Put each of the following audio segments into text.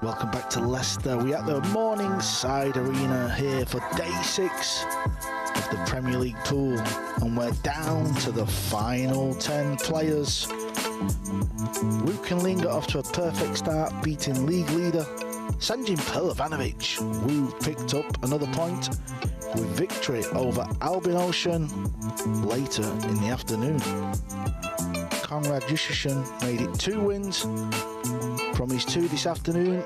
Welcome back to Leicester. We're at the Morningside Arena here for day 6 of the Premier League pool, and we're down to the final 10 players. Wook and Lin got off to a perfect start, beating league leader Sanchez Pehlivanovic. Wu picked up another point with victory over Albin Ocean later in the afternoon. Konrad Jushishin made it 2 wins from his 2 this afternoon,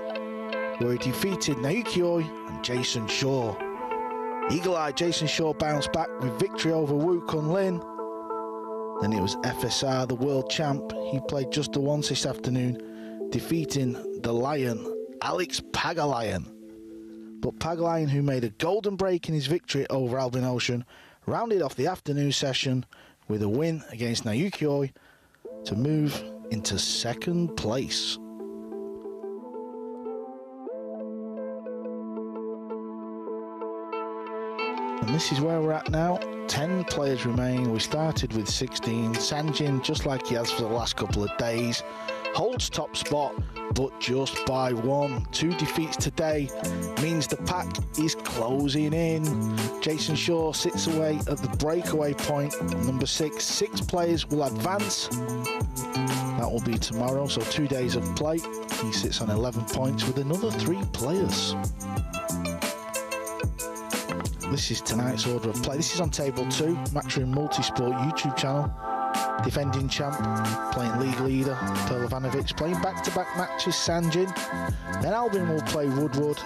where he defeated Naoyuki Oi and Jason Shaw. Eagle-eyed Jason Shaw bounced back with victory over Wook and Lin. Then it was FSR, the world champ. He played just the once this afternoon, defeating the Lion, Alex Pagalayan. But Pagalayan, who made a golden break in his victory over Albin Ocean, rounded off the afternoon session with a win against Naoyuki Oi to move into 2nd place. And this is where we're at now. 10 players remain. We started with 16. Sanjin, just like he has for the last couple of days, holds top spot, but just by 1. 2 defeats today means the pack is closing in. Jason Shaw sits away at the breakaway point, number 6. 6 players will advance. That will be tomorrow, so 2 days of play. He sits on 11 points with another 3 players. This is tonight's order of play. This is on table 2, Matchroom Multisport YouTube channel. Defending champ, playing league leader, Pehlivanovic, playing back-to-back matches, Sanjin. Then Albin will play Woodward.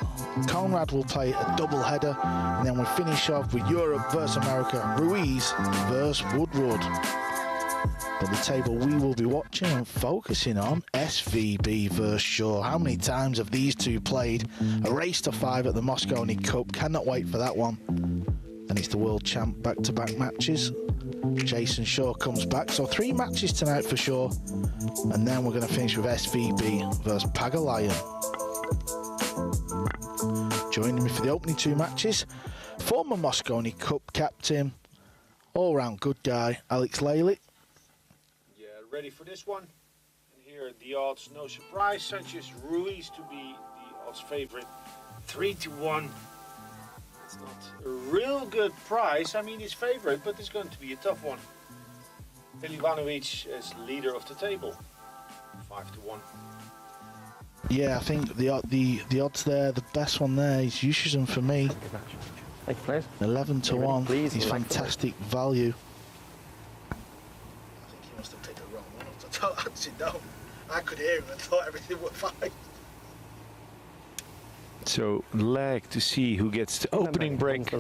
Konrad will play a double-header. And then we'll finish off with Europe versus America, Ruiz versus Woodward. But the table we will be watching and focusing on, SVB versus Shaw. How many times have these two played? A race to 5 at the Moscone Cup. Cannot wait for that one. And it's the world champ back-to-back matches. Jason Shaw comes back. So 3 matches tonight for Shaw. And then we're going to finish with SVB versus Pagalayan. Joining me for the opening 2 matches, former Moscone Cup captain, all-round good guy, Alex Laley. Ready for this one? And here are the odds, no surprise. Sanchez Ruiz to be the odds favorite, 3-1. It's not a real good price. I mean, he's favorite, but it's going to be a tough one. Pehlivanovic as leader of the table, 5-1. Yeah, I think the odds there, the best one there is Jushishin for me. 11-1. He's fantastic value. Actually, no. I could hear him and thought everything was fine. So, lag to see who gets the opening break. He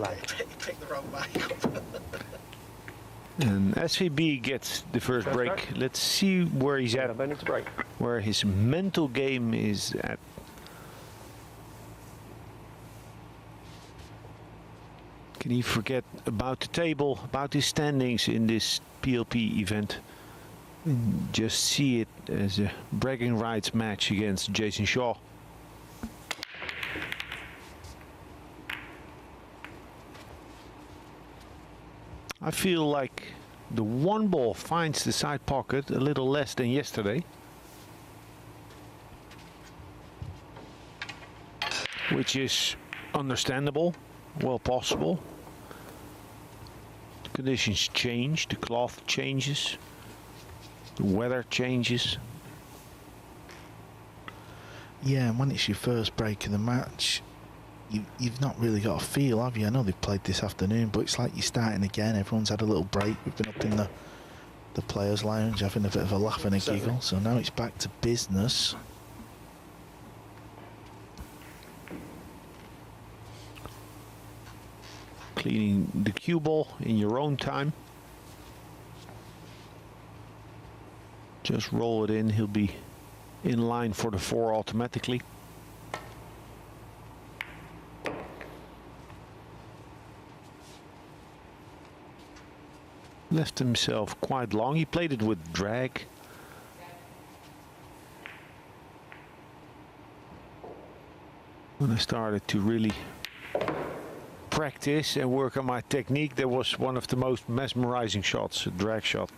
picked the wrong mic up. And SVB gets the first break. Let's see where he's at, where his mental game is at. Can he forget about the table, about his standings in this PLP event? Just see it as a bragging rights match against Jason Shaw. I feel like the 1 ball finds the side pocket a little less than yesterday, which is understandable, well possible. The conditions change, the cloth changes. The weather changes. Yeah, and when it's your first break of the match, you've not really got a feel, have you? I know they've played this afternoon, but it's like you're starting again. Everyone's had a little break. We've been up in the players' lounge having a bit of a laugh and a giggle. So now it's back to business. Cleaning the cue ball in your own time. Just roll it in, he'll be in line for the 4 automatically. Left himself quite long, he played it with drag. When I started to really practice and work on my technique, that was one of the most mesmerizing shots, a drag shot.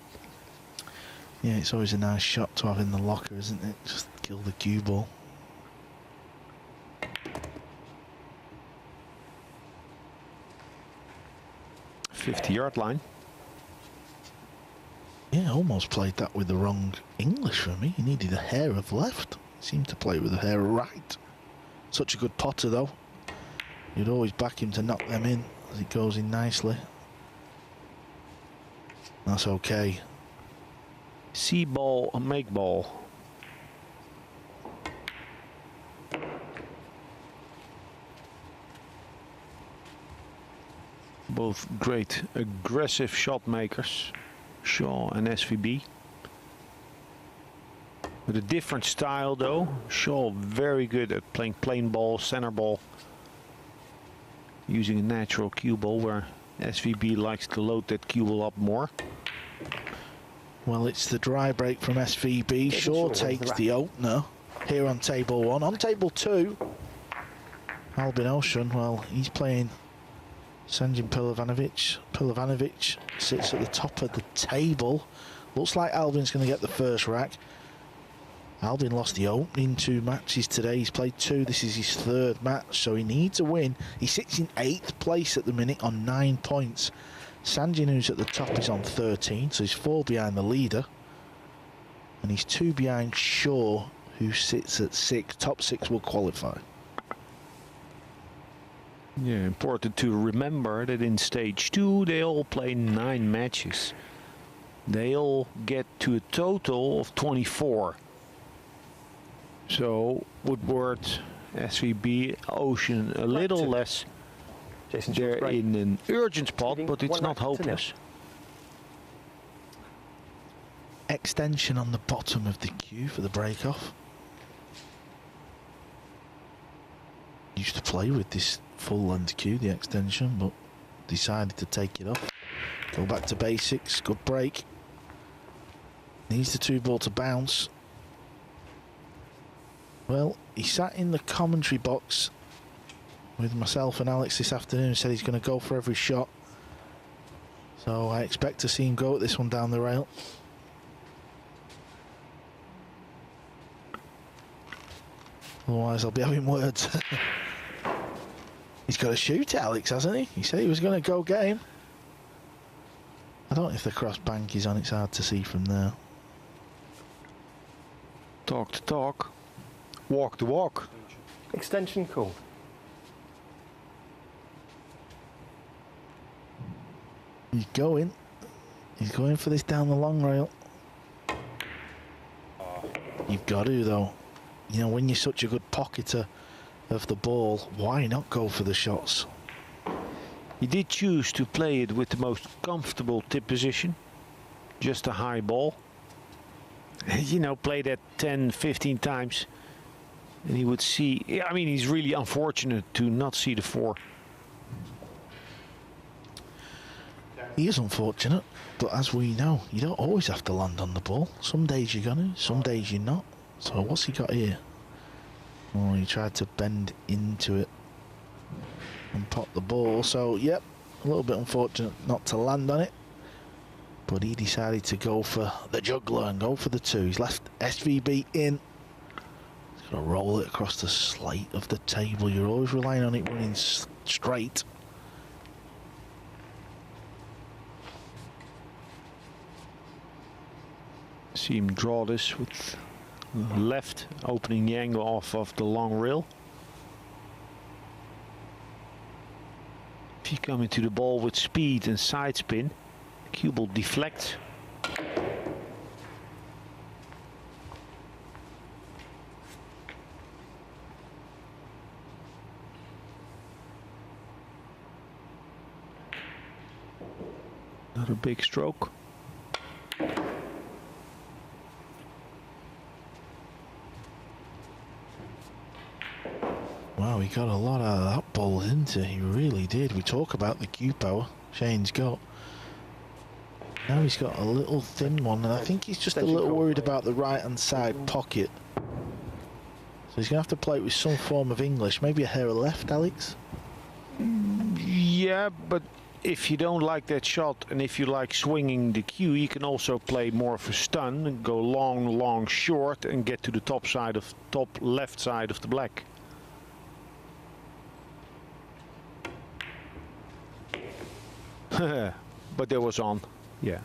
Yeah, it's always a nice shot to have in the locker, isn't it? Just kill the cue ball. 50-yard line. Yeah, almost played that with the wrong English for me. He needed a hair of left. Seemed to play with a hair of right. Such a good potter, though. You'd always back him to knock them in as it goes in nicely. That's okay. See ball, make ball. Both great aggressive shot makers, Shaw and SVB. With a different style though. Shaw very good at playing plain ball, center ball. Using a natural cue ball, where SVB likes to load that cue ball up more. Well, it's the dry break from SVB. Shaw takes the opener here on table 1. On table 2, Albin Ocean, well, he's playing Sanchez Pehlivanovic. Pehlivanovic sits at the top of the table. Looks like Albin's going to get the first rack. Albin lost the opening 2 matches today. He's played 2. This is his 3rd match, so he needs a win. He sits in 8th place at the minute on 9 points. Sanjin, who's at the top, is on 13, so he's 4 behind the leader. And he's 2 behind Shaw, who sits at 6. Top 6 will qualify. Yeah, important to remember that in stage 2 they all play 9 matches. They all get to a total of 24. So Woodward, SVB, Ocean a little less. They're in an urgent spot, but it's not hopeless. Extension on the bottom of the queue for the break-off. Used to play with this full-length queue, the extension, but decided to take it off. Go back to basics. Good break. Needs the 2 ball to bounce. Well, he sat in the commentary box with myself and Alex this afternoon and said he's going to go for every shot. So I expect to see him go at this one down the rail. Otherwise I'll be having words. He's got to shoot it, Alex, hasn't he? He said he was going to go get him. I don't know if the cross bank is on. It's hard to see from there. Talk to talk. Walk to walk. Extension call. He's going. He's going for this down the long rail. You've got to, though. You know, when you're such a good pocketer of the ball, why not go for the shots? He did choose to play it with the most comfortable tip position. Just a high ball. You know, play that 10, 15 times. And he would see, I mean, he's really unfortunate to not see the 4. He is unfortunate, but as we know, you don't always have to land on the ball. Some days you're going to, some days you're not. So what's he got here? Oh, he tried to bend into it and pop the ball. So, yep, a little bit unfortunate not to land on it. But he decided to go for the juggler and go for the 2. He's left SVB in. He's got to roll it across the slate of the table. You're always relying on it running straight. See him draw this with left, opening the angle off of the long rail. If you come into the ball with speed and side spin, the cue ball deflects. Another big stroke. Wow, he got a lot out of that ball, didn't he? He really did. We talk about the cue power Shane's got. Now he's got a little thin one, and I think he's just a little worried about the right-hand side pocket. So he's going to have to play it with some form of English. Maybe a hair of left, Alex? Yeah, but if you don't like that shot and if you like swinging the cue, you can also play more of a stun and go long, long, short and get to the top left side of the black. But that was on. Yeah.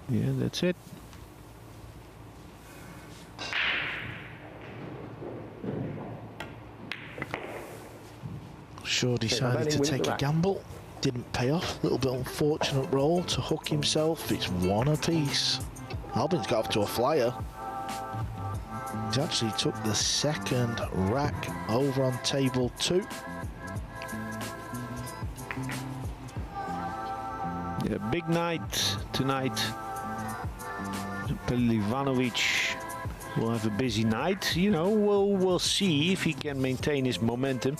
Yeah, that's it. Shaw decided to take a gamble. Didn't pay off. Little bit unfortunate roll to hook himself. It's one apiece. Albin's got off to a flyer. He's actually took the second rack over on table 2. Yeah, big night tonight. Pehlivanovic will have a busy night. You know, we'll see if he can maintain his momentum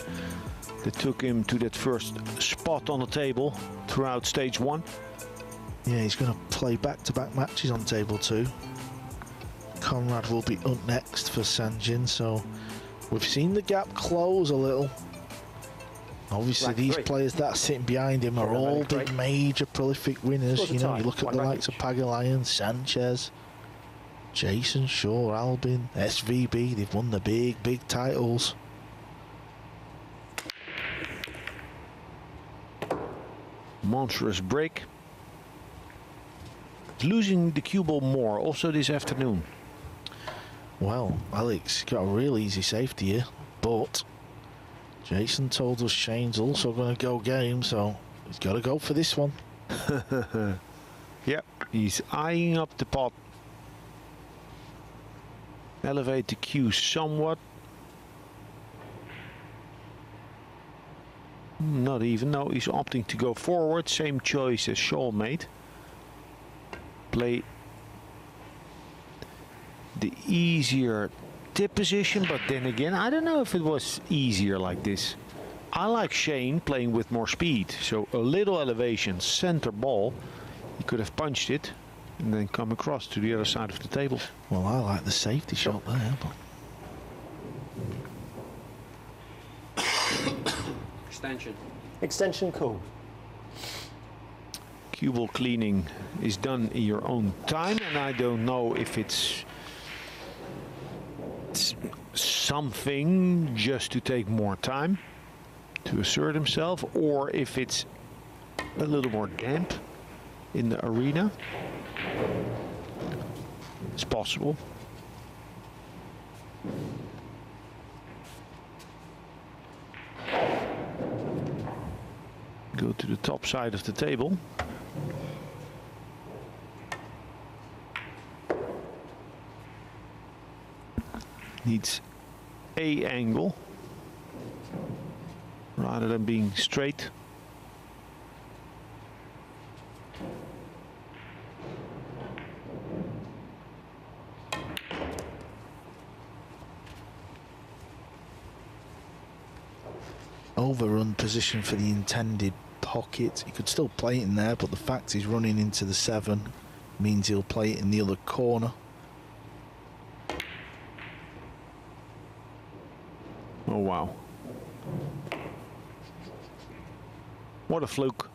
that took him to that first spot on the table throughout stage 1. Yeah, he's going to play back-to-back matches on table 2. Conrad will be up next for Sanjin, so we've seen the gap close a little. Obviously, these players that are sitting behind him are all big, major, prolific winners. You know, you look at the likes of Pagulayan, Sanchez, Jason Shaw, Albin, SVB. They've won the big titles. Monstrous break. Losing the cue ball more also this afternoon. Well, Alex got a real easy safety here, but Jason told us Shane's also going to go game, so he's got to go for this one. Yep, he's eyeing up the pot. Elevate the cue somewhat. Not even, no, he's opting to go forward. Same choice as Shaw made. Play the easier tip position, but then again, I don't know if it was easier like this. I like Shane playing with more speed, so a little elevation, center ball. He could have punched it and then come across to the other side of the table. Well, I like the safety shot there, but Extension cool. Cue ball cleaning is done in your own time, and I don't know if it's something just to take more time to assert himself, or if it's a little more damp in the arena. It's possible. Go to the top side of the table. Needs a angle rather than being straight. overrun position for the intended pocket. He could still play it in there, but the fact he's running into the 7 means he'll play it in the other corner. Oh wow. What a fluke.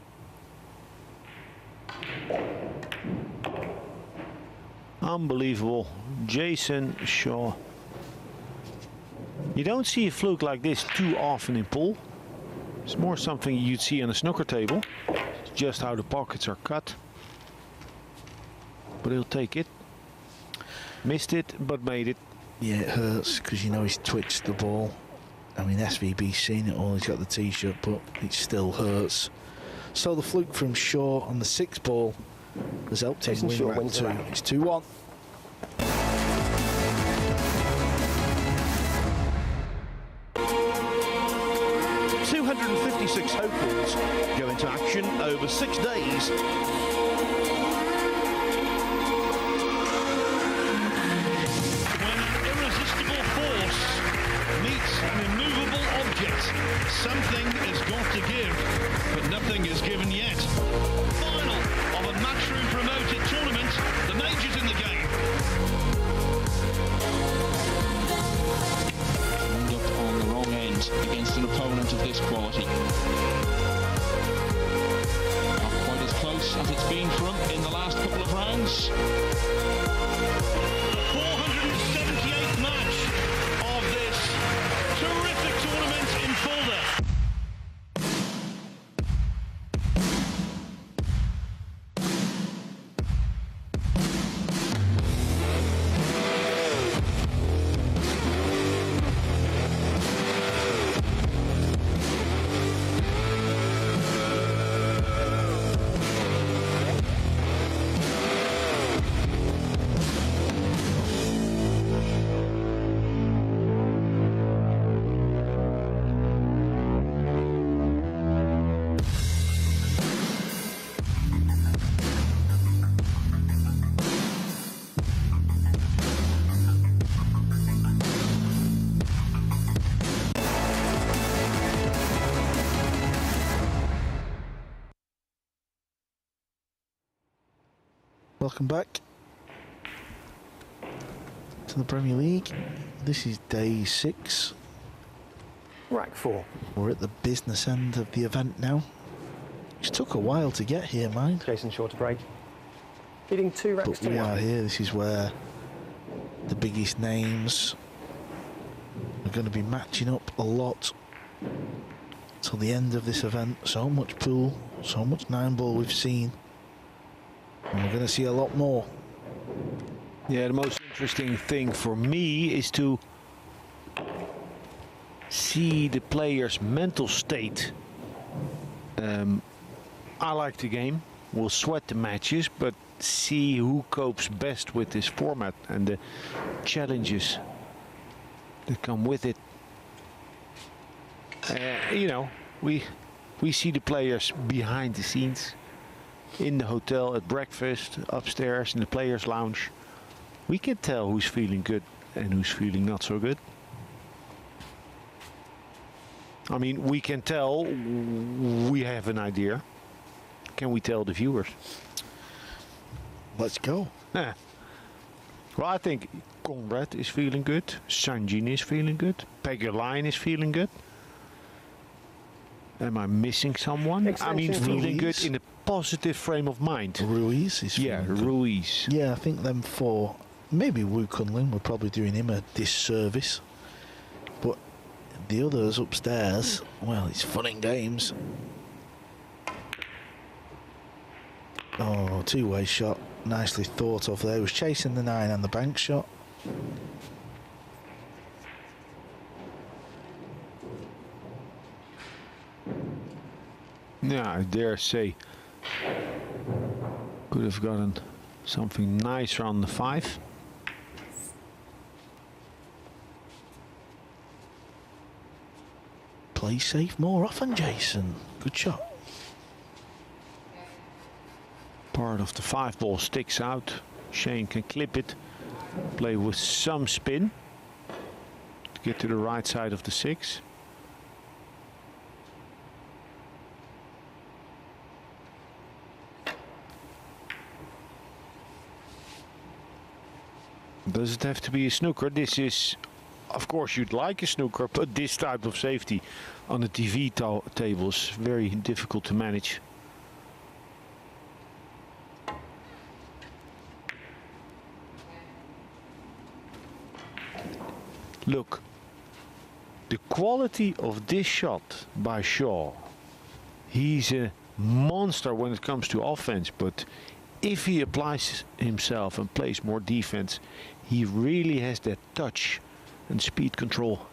Unbelievable. Jason Shaw. You don't see a fluke like this too often in pool. It's more something you'd see on a snooker table. It's just how the pockets are cut. But he'll take it. Missed it, but made it. Yeah, it hurts because you know he's twitched the ball. I mean, SVB's seen it all. He's got the tee-shirt, but it still hurts. So the fluke from Shaw on the 6th ball has helped him win round 2. It's 2-1. Hopefuls go into action over 6 days. When an irresistible force meets an immovable object, something has got to give, but nothing is given yet. Final of a Matchroom promoted tournament, the majors in the game. Up on the wrong end against an opponent of this quality. Not quite as close as it's been for him in the last couple of rounds. 407 Welcome back to the Premier League. This is day 6. Rack 4. We're at the business end of the event now. It took a while to get here, mind. Jason Shaw to break. Leading 2 racks But to we 1. are here. This is where the biggest names are going to be matching up a lot till the end of this event. So much pool, so much 9-ball we've seen. And we're going to see a lot more. Yeah, the most interesting thing for me is to see the player's mental state. I like the game. We'll sweat the matches, but see who copes best with this format and the challenges that come with it. You know, we see the players behind the scenes, in the hotel, at breakfast, upstairs in the players' lounge. We can tell who's feeling good and who's feeling not so good. I mean, we can tell, we have an idea. Can we tell the viewers? Let's go. Yeah. Well, I think Conrad is feeling good. Sanjin is feeling good. Pehlivanovic is feeling good. Am I missing someone? I mean, feeling good in a positive frame of mind. Ruiz is feeling good. Ruiz. Yeah, I think them 4. Maybe Wu Kunlin, we're probably doing him a disservice. But the others upstairs, well, it's fun and games. Oh, two-way shot. Nicely thought of there. He was chasing the 9 and the bank shot. Yeah, I dare say could have gotten something nicer on the 5. Play safe more often, Jason. Good shot. Part of the 5 ball sticks out. Shane can clip it. Play with some spin to get to the right side of the 6. Does it have to be a snooker? This is, of course, you'd like a snooker, but this type of safety on the TV table is very difficult to manage. Look, the quality of this shot by Shaw. He's a monster when it comes to offense, but if he applies himself and plays more defense, he really has that touch and speed control.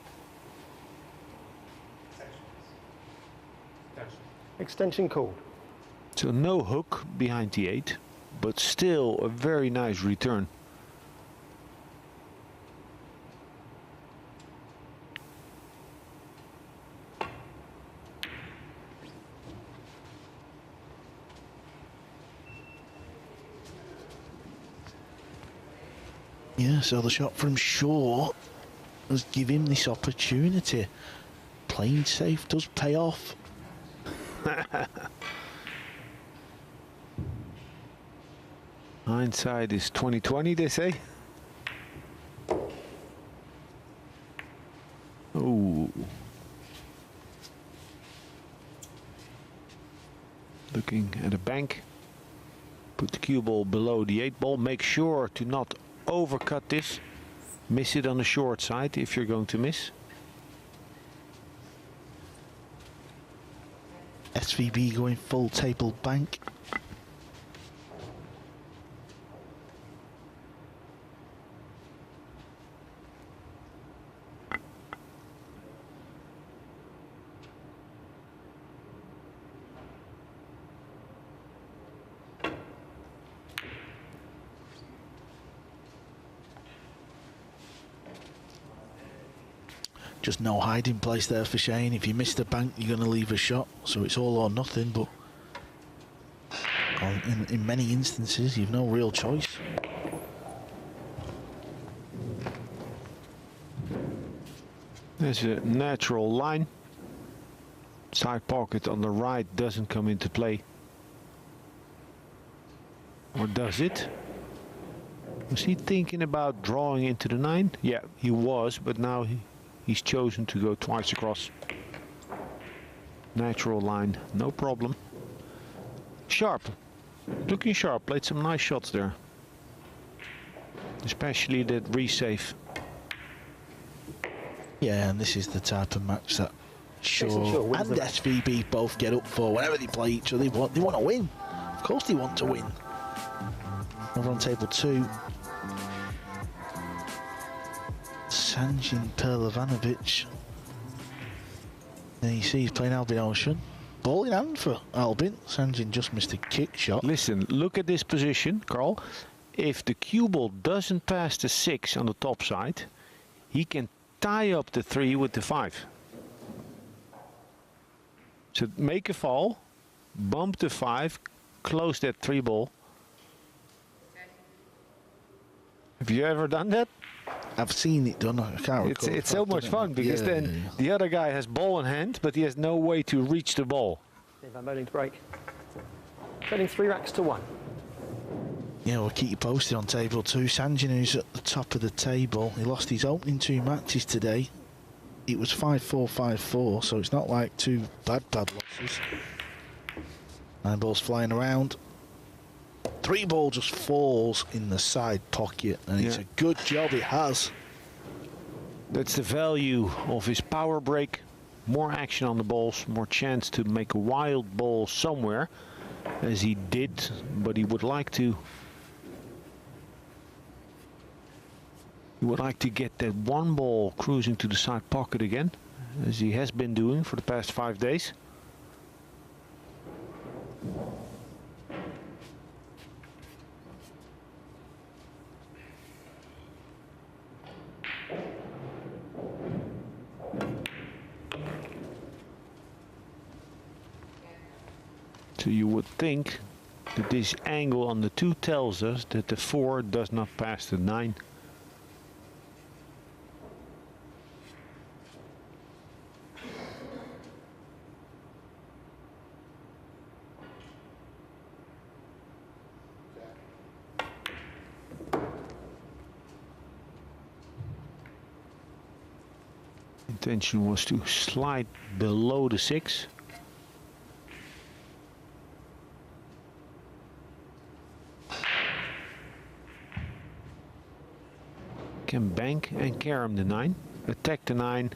Extension called. So no hook behind the 8, but still a very nice return. Yeah, so the shot from Shaw does give him this opportunity. Playing safe does pay off. Hindsight is 20/20, they say. Oh. Looking at a bank. Put the cue ball below the 8 ball. Make sure to not overcut this. Miss it on the short side if you're going to miss. SVB going full table bank. Just no hiding place there for Shane. If you miss the bank, you're going to leave a shot. So it's all or nothing, but in many instances, you've no real choice. There's a natural line. Side pocket on the right doesn't come into play. Or does it? Was he thinking about drawing into the 9? Yeah, he was, but now he's chosen to go twice across. Natural line, no problem. Sharp. Looking sharp, played some nice shots there. Especially that resave. Yeah, and this is the type of match that Shaw wins and the SVB both get up for. Whenever they play each other, they want to win. Of course they want to win. Over on table 2. Sanjin Pehlivanovic. There you see he's playing Albin Ocean. Ball in hand for Albin. Sanjin just missed a kick shot. Listen, look at this position, Carl. If the cue ball doesn't pass the 6 on the top side, he can tie up the 3 with the 5. So make a fall, bump the 5, close that 3 ball. Have you ever done that? I've seen it done. I can't recall. It's so much fun because then the other guy has ball in hand, but he has no way to reach the ball. Van Boening to break. Trading 3 racks to 1. Yeah, we'll keep you posted on table 2. Sanjin, who's at the top of the table, he lost his opening 2 matches today. It was 5-4, 5-4, so it's not like 2 bad losses. Nineball's flying around. 3 ball just falls in the side pocket, and it's a good job it has. That's the value of his power break. More action on the balls, more chance to make a wild ball somewhere, as he did, but he would like to. He would like to get that 1 ball cruising to the side pocket again, as he has been doing for the past 5 days. So you would think that this angle on the 2 tells us that the 4 does not pass the 9. Intention was to slide below the 6. Can bank and carom the 9, attack the 9.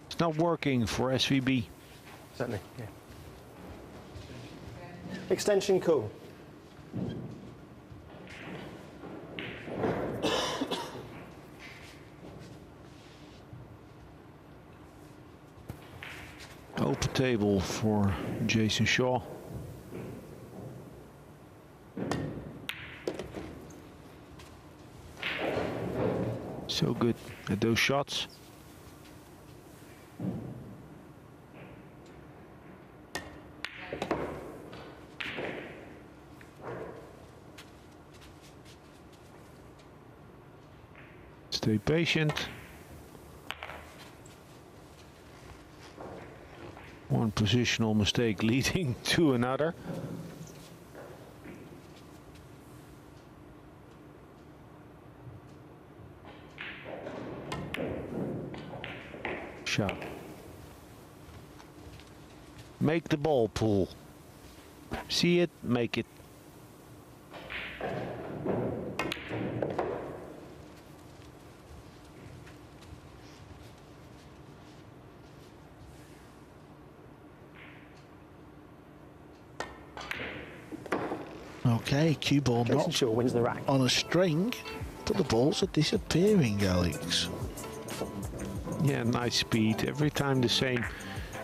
It's not working for SVB. Certainly, yeah. Extension cool. Open table for Jason Shaw. So good at those shots. Stay patient. One positional mistake leading to another. Shot. Make the ball pull. See it, make it. Okay, cue ball not Shaw wins the rack. on a string, but the balls are disappearing, Alex. Yeah, nice speed. Every time the same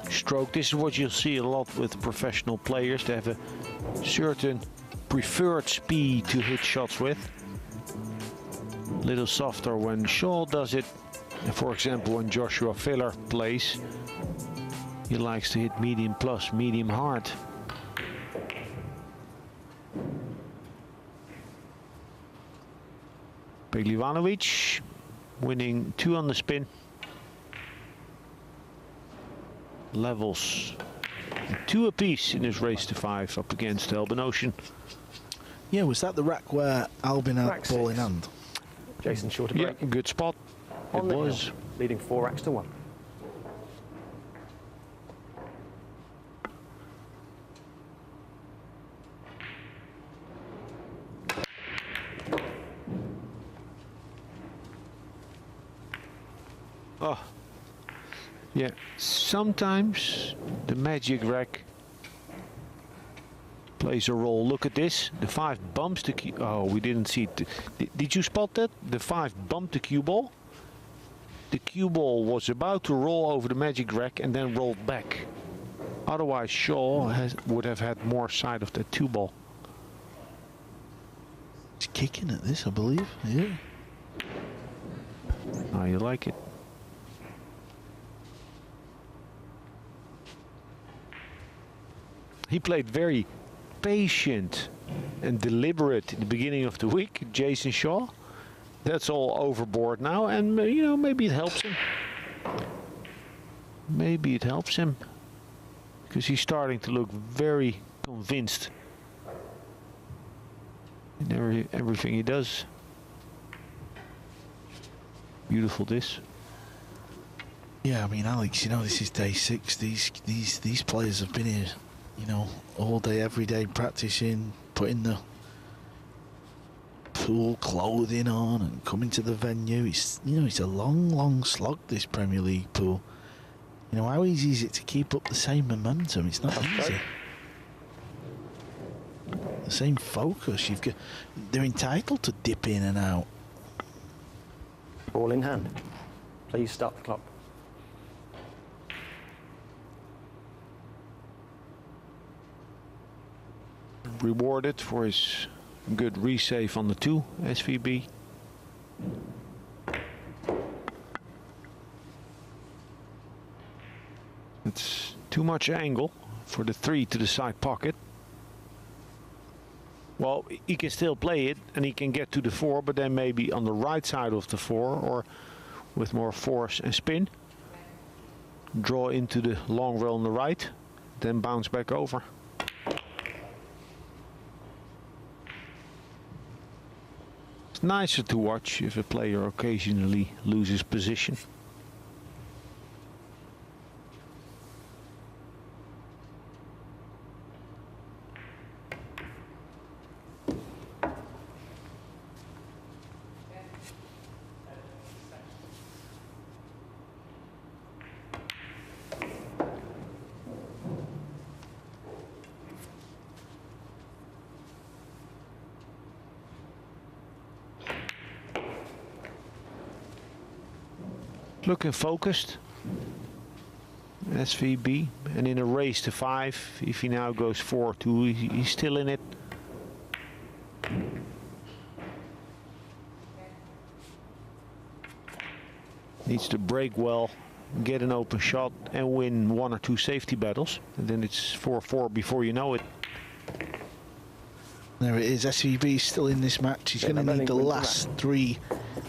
stroke. This is what you'll see a lot with professional players. They have a certain preferred speed to hit shots with. A little softer when Shaw does it. And for example, when Joshua Filler plays, he likes to hit medium plus, medium hard. Pehlivanovic winning 2 on the spin. levels. 2 apiece in this race to 5 up against Albin Ocean. Yeah, was that the rack where Albin had Rack ball 6. in hand? Jason short of Yeah, break. good spot. On It the was. hill, leading 4 racks to 1. Oh, yeah. Sometimes the magic rack plays a role. Look at this. The 5 bumps the cue. Oh, we didn't see it. Did you spot that? The 5 bumped the cue ball. The cue ball was about to roll over the magic rack and then rolled back. Otherwise, Shaw would have had more side of that 2 ball. He's kicking at this, I believe. Yeah. Oh, you like it. He played very patient and deliberate in the beginning of the week, Jason Shaw. That's all overboard now, and you know, maybe it helps him. Maybe it helps him because he's starting to look very convinced in everything he does. Beautiful this. Yeah, I mean, Alex, you know, this is day 6. These players have been here, you know, all day, every day, practicing, putting the pool clothing on and coming to the venue. It's, you know, it's a long slog, this Premier League pool. You know, how easy is it to keep up the same momentum? It's not easy. The same focus. They're entitled to dip in and out. Ball in hand. Please start the clock. Rewarded for his good resave on the 2 SVB. It's too much angle for the 3 to the side pocket. Well, he can still play it and he can get to the 4, but then maybe on the right side of the 4 or with more force and spin. Draw into the long rail on the right, then bounce back over. It's nicer to watch if a player occasionally loses position. Looking focused, SVB, and in a race to 5, if he now goes 4-2, he's still in it. Needs to break well, get an open shot and win 1 or 2 safety battles, and then it's 4-4 before you know it. There it is. SVB is still in this match. He's going to need the last 3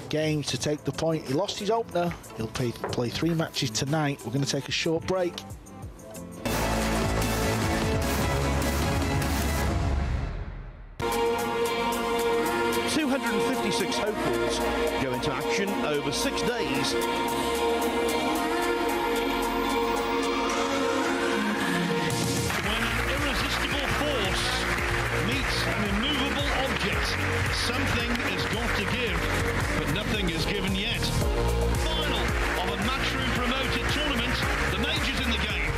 games to take the point. He lost his opener. He'll play 3 matches tonight. We're going to take a short break. .256 hopefuls go into action over 6 days. When an irresistible force meets an immovable object, something has got to give, but nothing is given yet. Final of a matchroom promoted tournament, the majors in the game.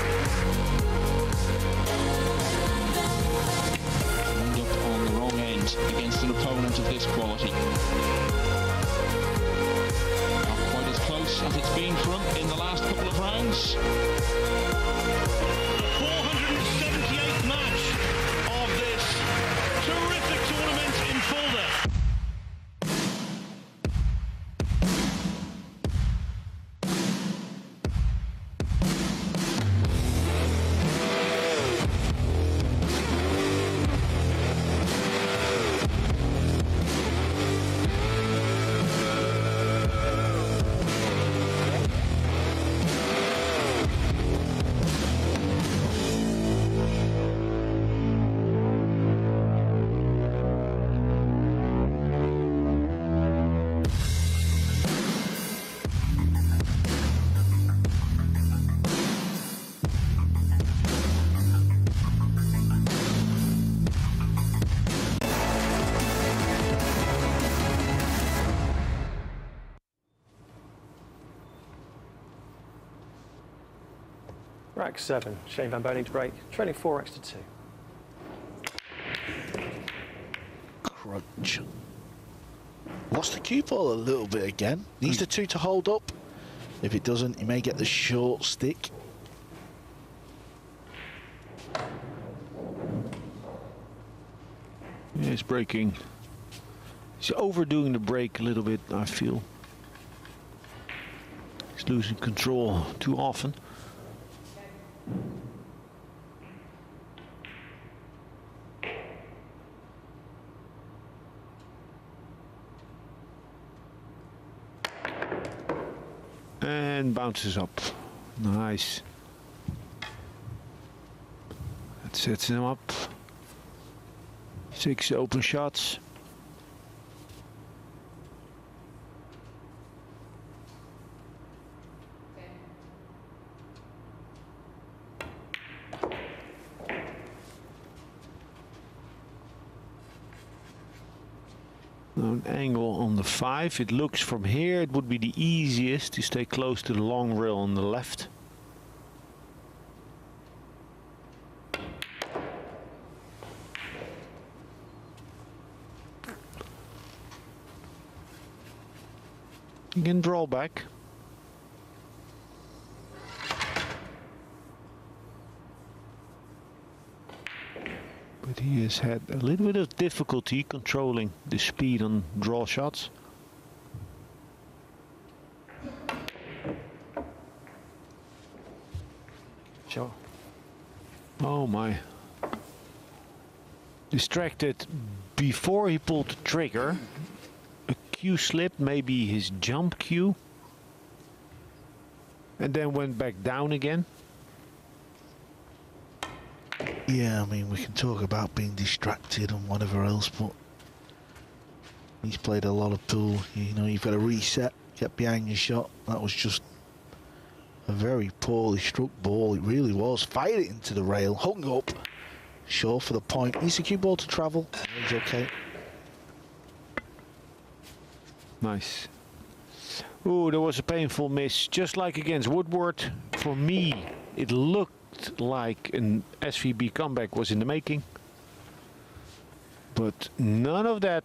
Wound up on the wrong end against an opponent of this quality. Not quite as close as it's been for him in the last couple of rounds. 478th match of this terrific tournament in Fulda. Rack 7, Shane Van Boening to break, trailing 4 racks to 2. Crunch. Lost the cue ball a little bit again. Needs the 2 to hold up. If it doesn't, he may get the short stick. Yeah, he's breaking. He's overdoing the break a little bit, I feel. He's losing control too often. And bounces up. Nice. That sets him up. 6 open shots. Now an angle on the 5. It looks from here it would be the easiest to stay close to the long rail on the left. You can draw back. But he has had a little bit of difficulty controlling the speed on draw shots. Sure. Oh my. Distracted before he pulled the trigger. A cue slip, maybe his jump cue. And then went back down again. Yeah, I mean, we can talk about being distracted and whatever else, but he's played a lot of pool. You know, you've got to reset, get behind your shot. That was just a very poorly struck ball. It really was. Fired it into the rail, hung up, sure for the point. Needs a cue ball to travel. He's okay. Nice. Ooh, there was a painful miss, just like against Woodward. For me, it looked like an SVB comeback was in the making. But none of that.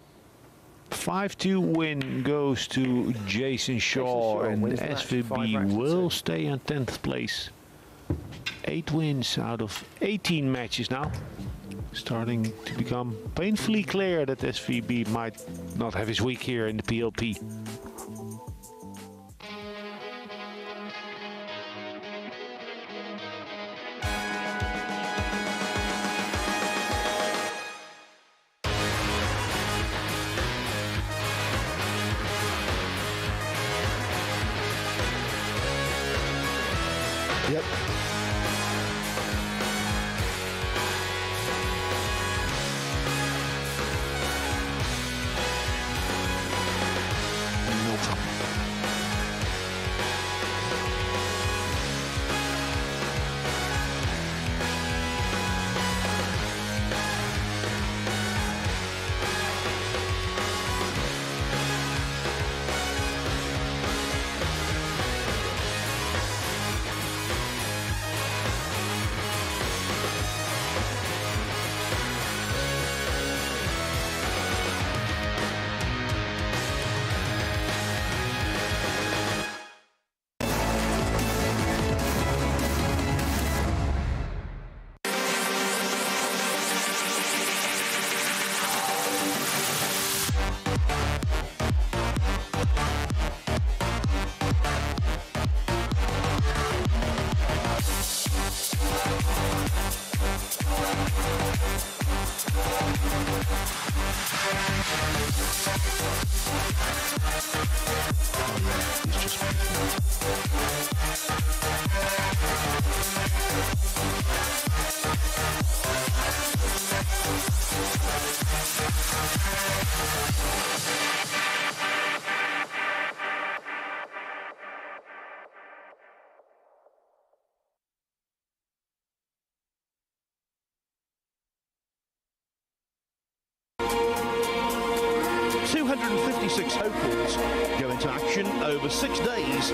5-2 win goes to Jason Shaw, and SVB will stay in 10th place. 8 wins out of 18 matches now. Starting to become painfully clear that SVB might not have his week here in the PLP. Yep. No problem. Six hopefuls go into action over 6 days.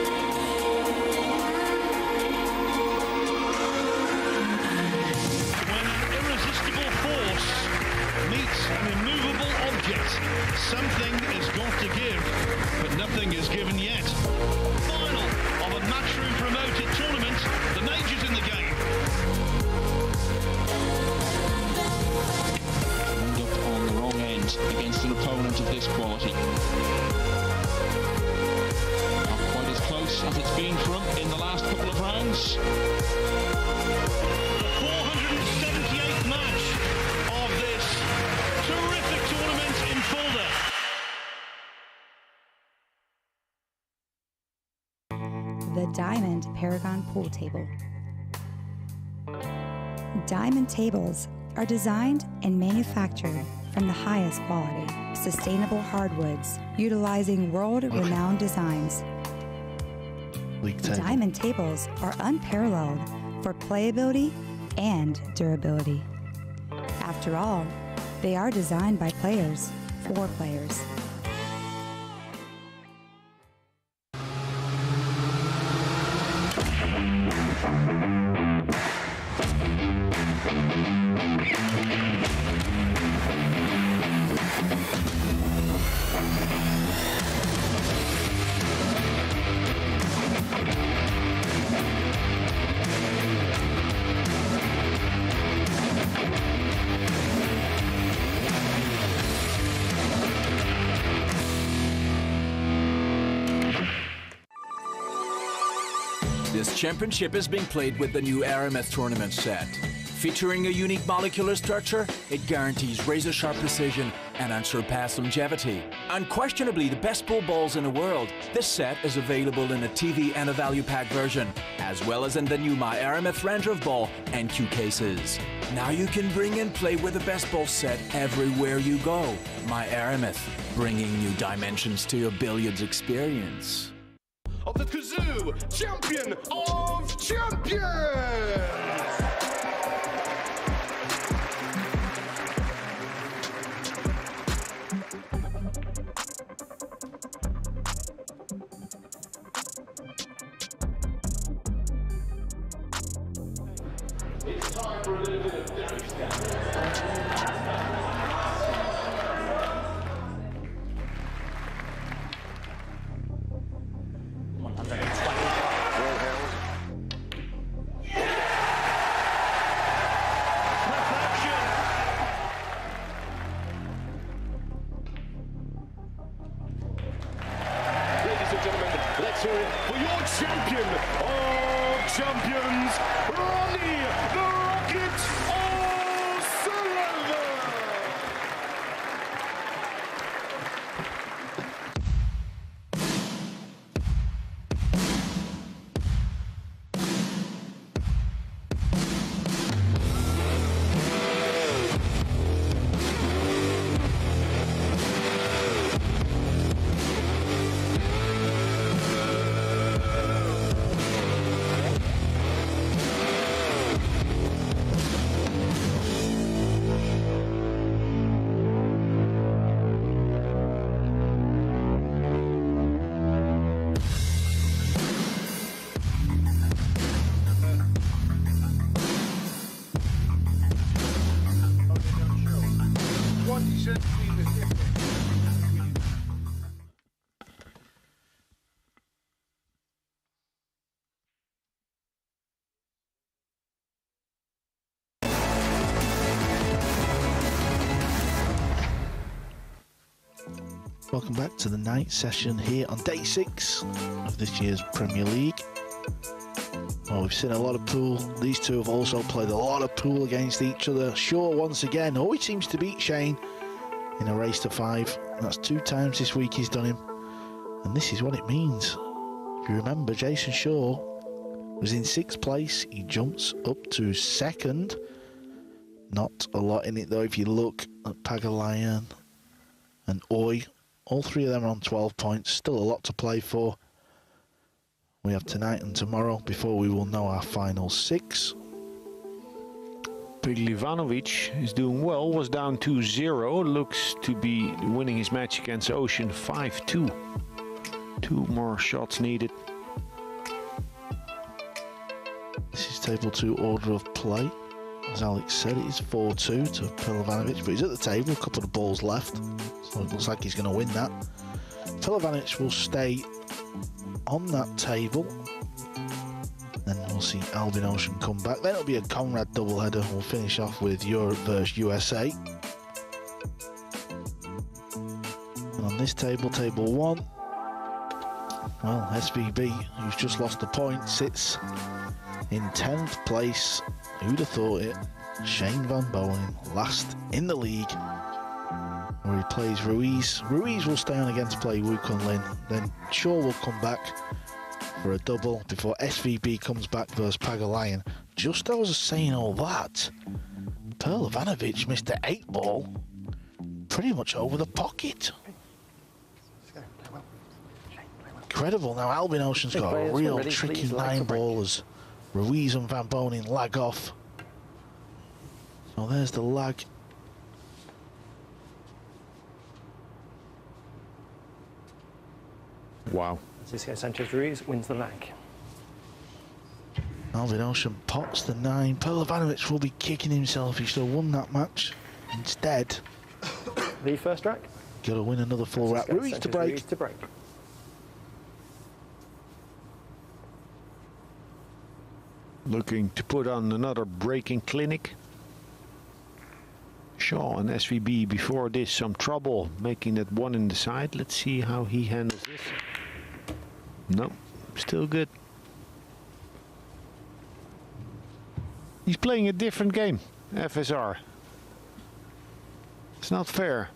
it's been for him in the last couple of rounds. 478th match of this terrific tournament in Fulda. The Diamond Paragon Pool Table. Diamond tables are designed and manufactured from the highest quality, sustainable hardwoods, utilizing world-renowned designs. Diamond tables are unparalleled for playability and durability. After all, they are designed by players for players. This championship is being played with the new Aramith tournament set. Featuring a unique molecular structure, it guarantees razor-sharp precision and unsurpassed longevity. Unquestionably the best pool balls in the world, this set is available in a TV and a value pack version, as well as in the new My Aramith Ranger of Ball and cue cases. Now you can bring and play with the best ball set everywhere you go. My Aramith, bringing new dimensions to your billiards experience. Of the Kazoo Champion of Champions! It's time for a little bit of Derry Stand. Let's hear it for your champion of champions, Ronnie the Rocket O'Sullivan! Welcome back to the night session here on day 6 of this year's Premier League. Well, we've seen a lot of pool. These two have also played a lot of pool against each other. Shaw once again always seems to beat Shane in a race to 5. That's 2 times this week he's done him. And this is what it means. If you remember, Jason Shaw was in 6th place. He jumps up to 2nd. Not a lot in it though if you look at Pehlivanovic and Oi. All 3 of them are on 12 points. Still a lot to play for. We have tonight and tomorrow before we will know our final 6. Pehlivanovic is doing well, was down 2-0, looks to be winning his match against Ocean 5-2. 2 more shots needed. This is table 2 order of play. As Alex said, it is 4-2 to Pehlivanovic, but he's at the table, a couple of balls left, so it looks like he's going to win that. Pehlivanovic will stay on that table. Then we'll see Albin Ocean come back. Then it'll be a Conrad doubleheader. We'll finish off with Europe versus USA. And on this table, table 1, Well, SVB, who's just lost a point, sits in 10th place. Who'd have thought it? Shane Van Boening, last in the league, where he plays Ruiz. Ruiz will stay on against play Wu Kun Lin. Then Shaw will come back for a double before SVB comes back versus Pagulayan. Just as I was saying all that, Pehlivanovic missed the 8 ball pretty much over the pocket. Incredible. Now Albin Ocean's got a real tricky 9 ball as Ruiz and Van Boening lag off. So there's the lag. Wow. Sanchez Ruiz wins the lag. Alvin Ocean pots the 9. Pehlivanovic will be kicking himself. He should have won that match. Instead, the first rack. Got to win another full rack. Ruiz to break. Ruiz to break. Looking to put on another breaking clinic. Shaw and SVB before this some trouble making that 1 in the side. Let's see how he handles this. No, still good. He's playing a different game, FSR. It's not fair.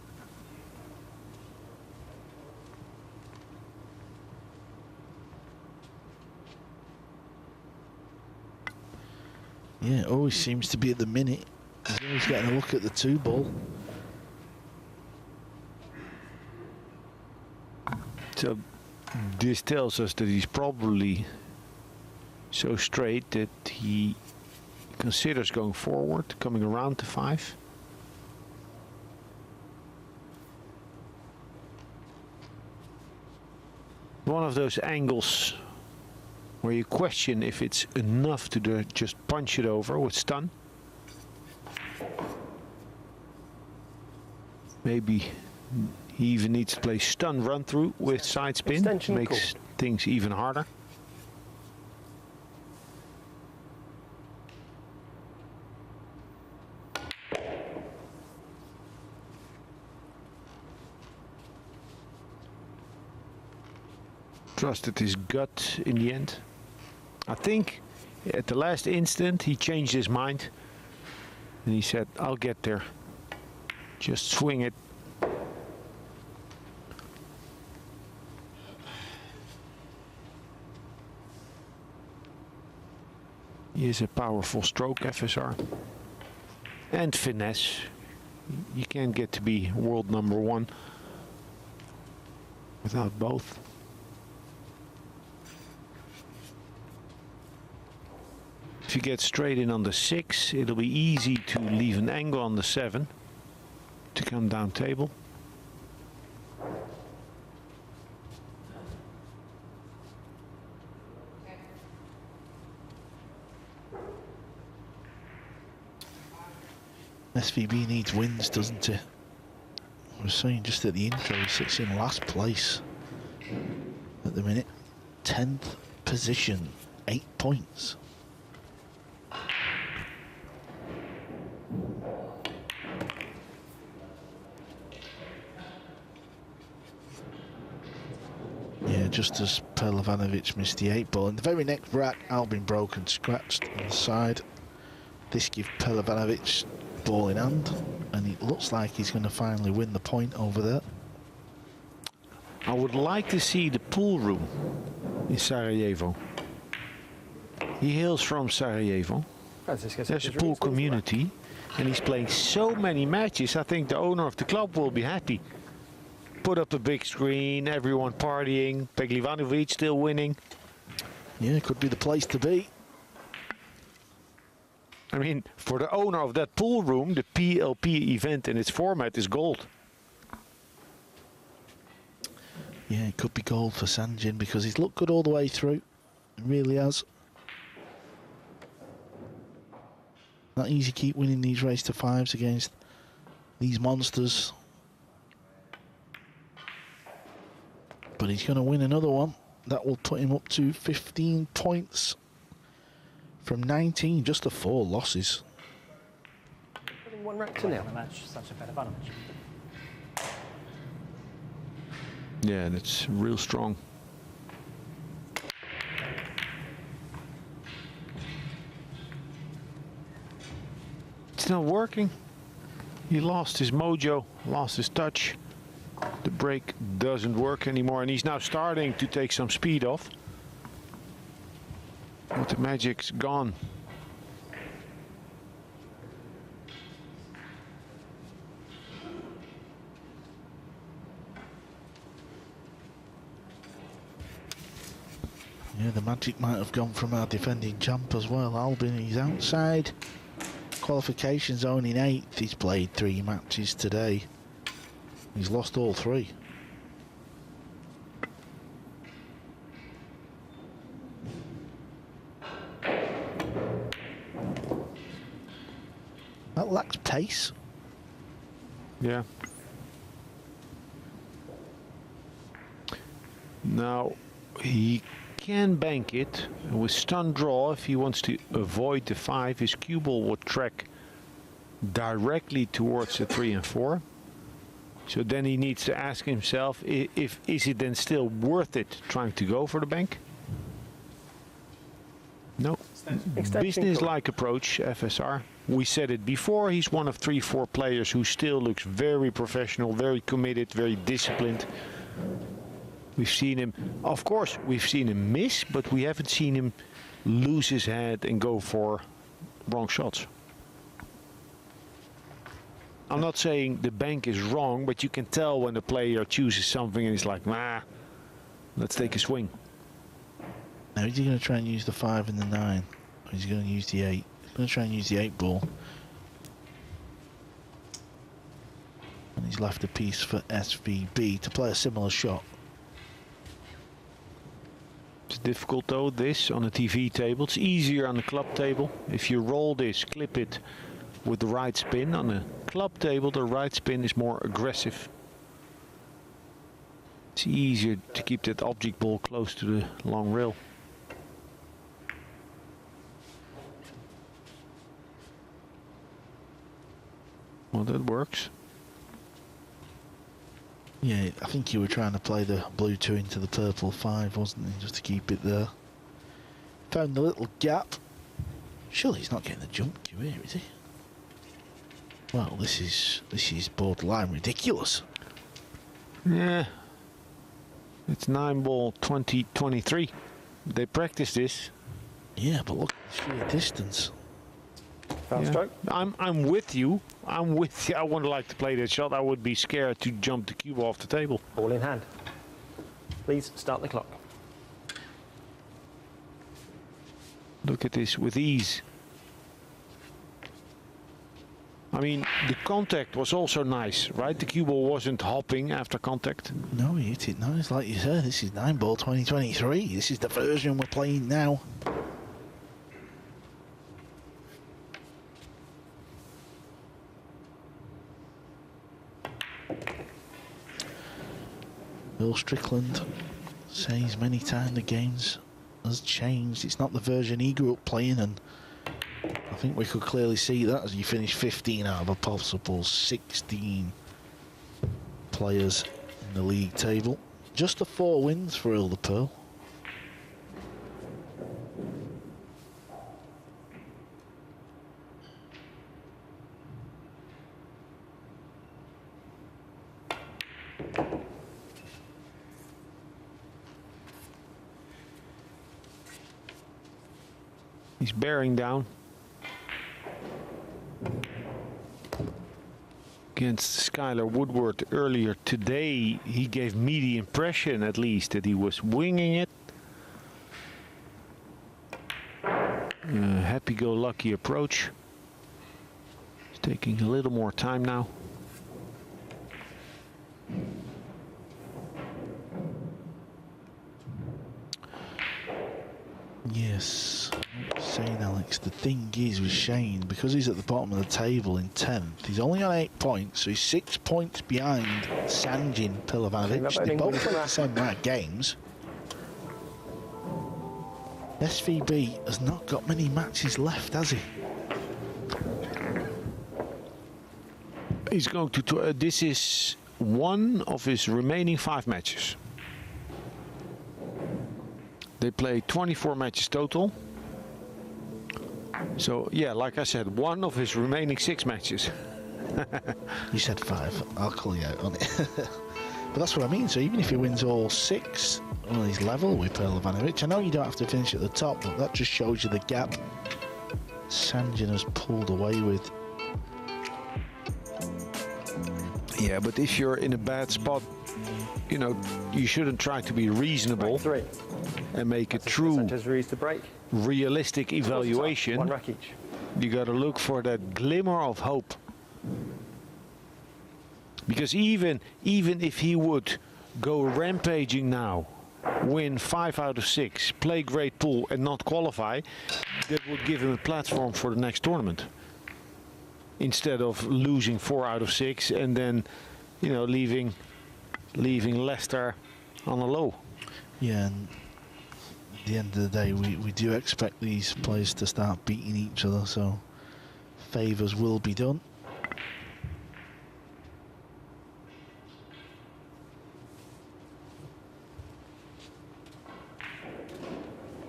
Yeah, always seems to be at the minute. He's always getting a look at the 2 ball. So this tells us that he's probably so straight that he considers going forward, coming around to 5. One of those angles where you question if it's enough to just punch it over with stun. Maybe he even needs to play stun run through with side spin. Makes things even harder. Trusted his gut in the end. I think at the last instant he changed his mind and he said, I'll get there. Just swing it. He is a powerful stroke, FSR. And finesse. You can't get to be world #1 without both. If you get straight in on the 6, it'll be easy to leave an angle on the 7 to come down table. SVB needs wins, doesn't it? I was saying just at the intro, he sits in last place at the minute. 10th position, 8 points. Yeah, just as Pehlivanovic missed the 8 ball. In the very next rack, Albin broke and scratched on the side. This gives Pehlivanovic ball in hand, and it looks like he's going to finally win the point over there. I would like to see the pool room in Sarajevo. He hails from Sarajevo. There's a pool community, and he's playing so many matches. I think the owner of the club will be happy. Put up a big screen, everyone partying, Pehlivanovic still winning. Yeah, it could be the place to be. I mean, for the owner of that pool room, the PLP event and its format is gold. Yeah, it could be gold for Sanjin because he's looked good all the way through. It really has. Not easy to keep winning these race to 5s against these monsters. But he's going to win another one. That will put him up to 15 points from 19, just the 4 losses. Putting 1 rack to nil. Yeah, that's real strong. It's not working. He lost his mojo, lost his touch. The break doesn't work anymore, and he's now starting to take some speed off. But the magic's gone. Yeah, the magic might have gone from our defending champ as well. Albin, he's outside qualification zone in 8th. He's played 3 matches today. He's lost all 3. That lacks pace. Yeah. Now, he can bank it with stun draw if he wants to avoid the 5. His cue ball would track directly towards the 3 and 4. So then he needs to ask himself, is it then still worth it trying to go for the bank? No. Business-like approach, FSR. We said it before, he's one of 3-4 players who still looks very professional, very committed, very disciplined. We've seen him, of course, we've seen him miss, but we haven't seen him lose his head and go for wrong shots. I'm not saying the bank is wrong, but you can tell when the player chooses something and he's like, nah, let's take a swing. Now, is he going to try and use the 5 and the 9? Or is he going to use the 8? He's going to try and use the 8 ball. And he's left a piece for SVB to play a similar shot. It's difficult though, this on a TV table. It's easier on the club table. If you roll this, clip it with the right spin. On a club table, the right spin is more aggressive. It's easier to keep that object ball close to the long rail. Well, that works. Yeah, I think you were trying to play the blue 2 into the purple 5, wasn't he? Just to keep it there. Found the little gap. Surely he's not getting the jump cue here, is he? Well, this is borderline ridiculous. Yeah. It's Nineball 2023. They practice this. Yeah, but look at the sheer distance. Foul stroke. I'm with you. I'm with you. I wouldn't like to play that shot. I would be scared to jump the cue off the table. Ball in hand. Please start the clock. Look at this with ease. I mean, the contact was also nice, right? The cue ball wasn't hopping after contact. No, he hit it nice, like you said. This is Nineball 2023. This is the version we're playing now. Bill Strickland says many times the games has changed. It's not the version he grew up playing, and I think we could clearly see that as he finished 15 out of a possible 16 players in the league table. Just the 4 wins for Ilda Pearl. He's bearing down. Against Skylar Woodward earlier today, he gave me the impression, at least, that he was winging it. Happy-go-lucky approach. It's taking a little more time now. Yes, saying Alex, the thing is with Shane, because he's at the bottom of the table in 10th, he's only on 8 points, so he's 6 points behind Sanjin Pehlivanovic. They both played the same amount of games. SVB has not got many matches left, has he? He's going to, this is one of his remaining 5 matches. They play 24 matches total. So, yeah, like I said, one of his remaining 6 matches. You said 5. I'll call you out on it. But that's what I mean. So even if he wins all 6, well, he's level with Pehlivanovic. I know you don't have to finish at the top, but that just shows you the gap Sanjin has pulled away with. Yeah, but if you're in a bad spot, you know, you shouldn't try to be reasonable and make a true Sanchez Ruiz to break. realistic evaluation. 1 rack each. You got to look for that glimmer of hope. Because even if he would go rampaging now, win 5 out of 6, play great pool and not qualify, that would give him a platform for the next tournament. Instead of losing 4 out of 6 and then, you know, leaving Leicester on a low. Yeah, and at the end of the day, we do expect these players to start beating each other, so favours will be done.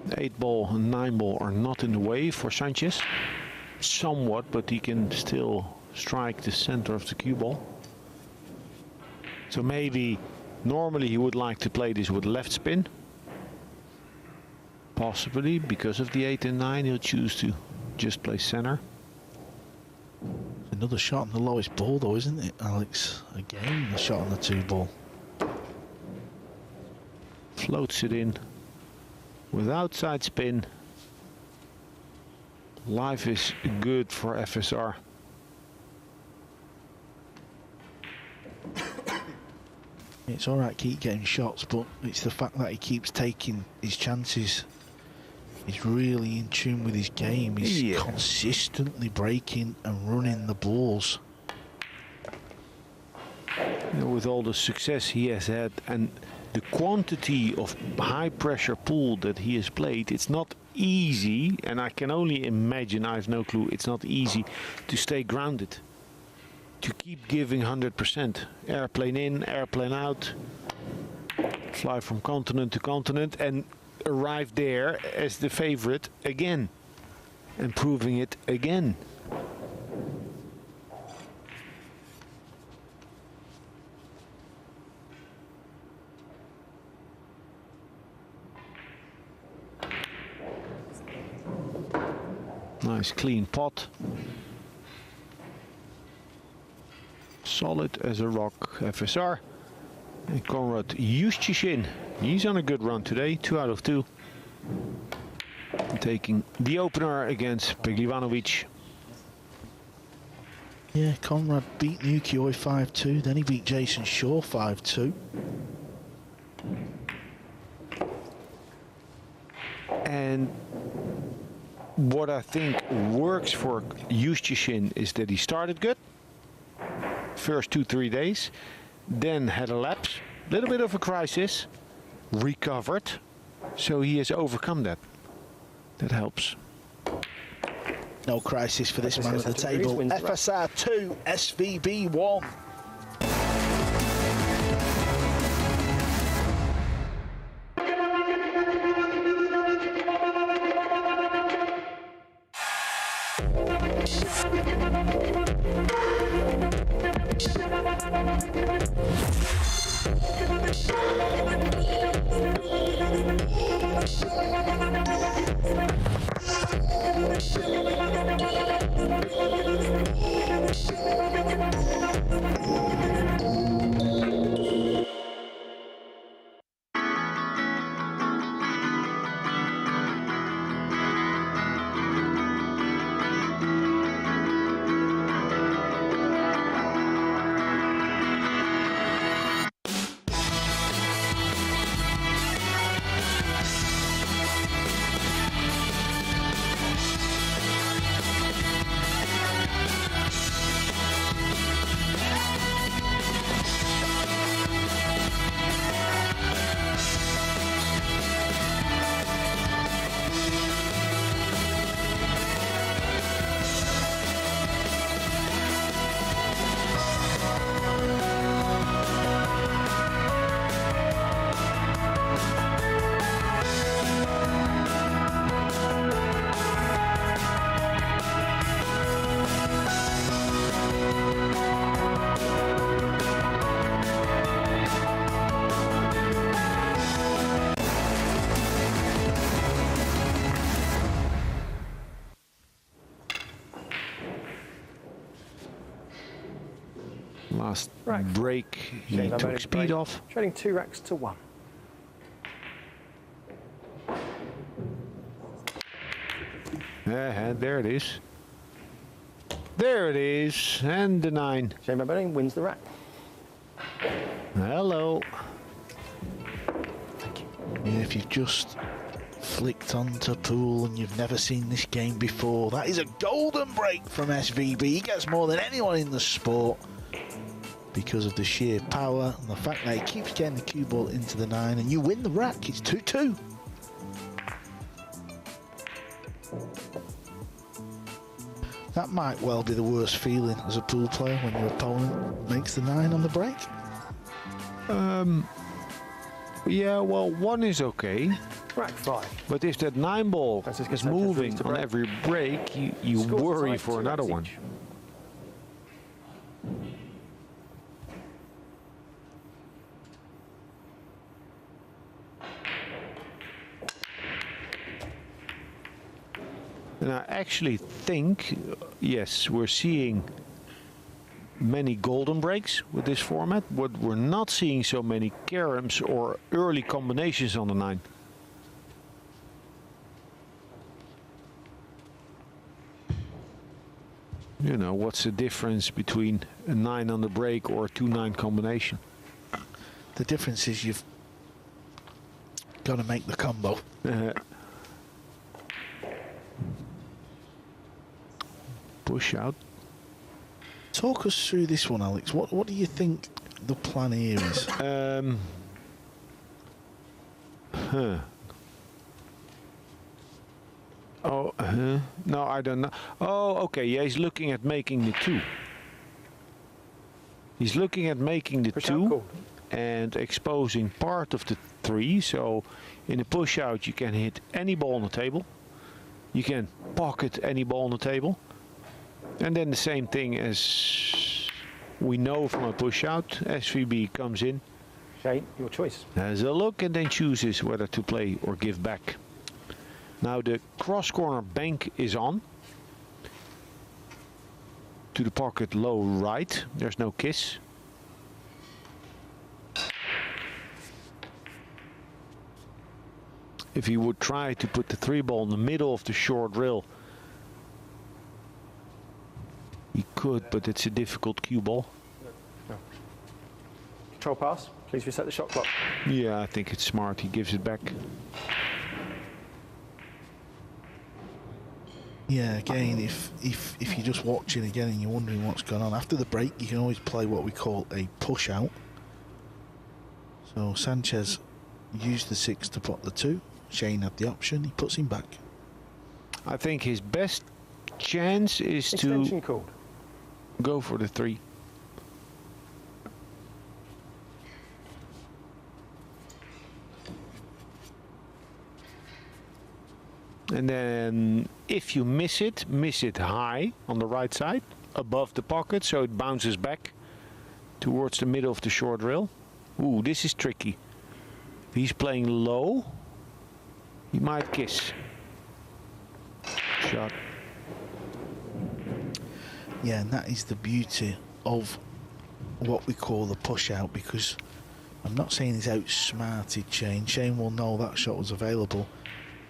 The 8-ball and 9-ball are not in the way for Sanchez. Somewhat, but he can still strike the center of the cue ball. So maybe normally he would like to play this with left spin. Possibly because of the 8 and 9 he'll choose to just play center. Another shot on the lowest ball though, isn't it, Alex? Again, a shot on the 2-ball. Floats it in with outside spin. Life is good for FSR. It's alright, keep getting shots, but it's the fact that he keeps taking his chances. He's really in tune with his game. He's consistently breaking and running the balls. You know, with all the success he has had and the quantity of high pressure pool that he has played, it's not easy, and I can only imagine, I have no clue, it's not easy to stay grounded, to keep giving 100%. Airplane in, airplane out, fly from continent to continent and arrive there as the favorite again and proving it again. Nice clean pot. Solid as a rock, FSR. And Konrad Justishin, he's on a good run today, 2 out of 2. Taking the opener against Pehlivanovic. Yeah, Konrad beat Naoyuki Oi 5-2, then he beat Jason Shaw 5-2. And what I think works for Justishin is that he started good. First 2-3 days. Then had a lapse. Little bit of a crisis. Recovered. So he has overcome that. That helps. No crisis for this man at the table. FSR 2, SVB 1. Last Rack. break, he Shane, I'm took only speed break. off. Trading 2 racks to 1. And there it is. There it is. And the 9. Shane Boening wins the rack. Hello. Yeah, if you've just flicked onto pool and you've never seen this game before, that is a golden break from SVB. He gets more than anyone in the sport because of the sheer power and the fact that he keeps getting the cue ball into the 9, and you win the rack. It's 2-2. That might well be the worst feeling as a pool player when your opponent makes the 9 on the break. Yeah, well, 1 is okay. Rack 5. But if that 9 ball Francisco is Sanchez Ruiz moving to on break. every break, you Scores worry tied, for 2 another racks one. each. And I actually think, yes, we're seeing many golden breaks with this format, but we're not seeing so many caroms or early combinations on the 9. You know, what's the difference between a 9 on the break or a 2-9 combination? The difference is you've got to make the combo. Push out. Talk us through this one, Alex. What do you think the plan here is? No, I don't know. Oh, okay. Yeah, he's looking at making the 2. He's looking at making the Push 2 out, cool. and exposing part of the 3. So in a push out, you can hit any ball on the table. You can pocket any ball on the table. And then the same thing as we know from a push out, SVB comes in, Shane, your choice. has a look, and then chooses whether to play or give back. Now the cross corner bank is on. To the pocket low right, there's no kiss. If he would try to put the 3 ball in the middle of the short rail, he could, but it's a difficult cue ball. No. Control pass. Please reset the shot clock. Yeah, I think it's smart. He gives it back. Yeah, again, if you're just watching again and you're wondering what's going on, after the break you can always play what we call a push out. So Sanchez used the 6 to pot the 2. Shane had the option. He puts him back. I think his best chance is Extension to called. go for the 3. And then if you miss it high on the right side, above the pocket, so it bounces back towards the middle of the short rail. Ooh, this is tricky. If he's playing low, he might kiss. Shot. Yeah, and that is the beauty of what we call the push out, because I'm not saying he's outsmarted Shane. Shane will know that shot was available,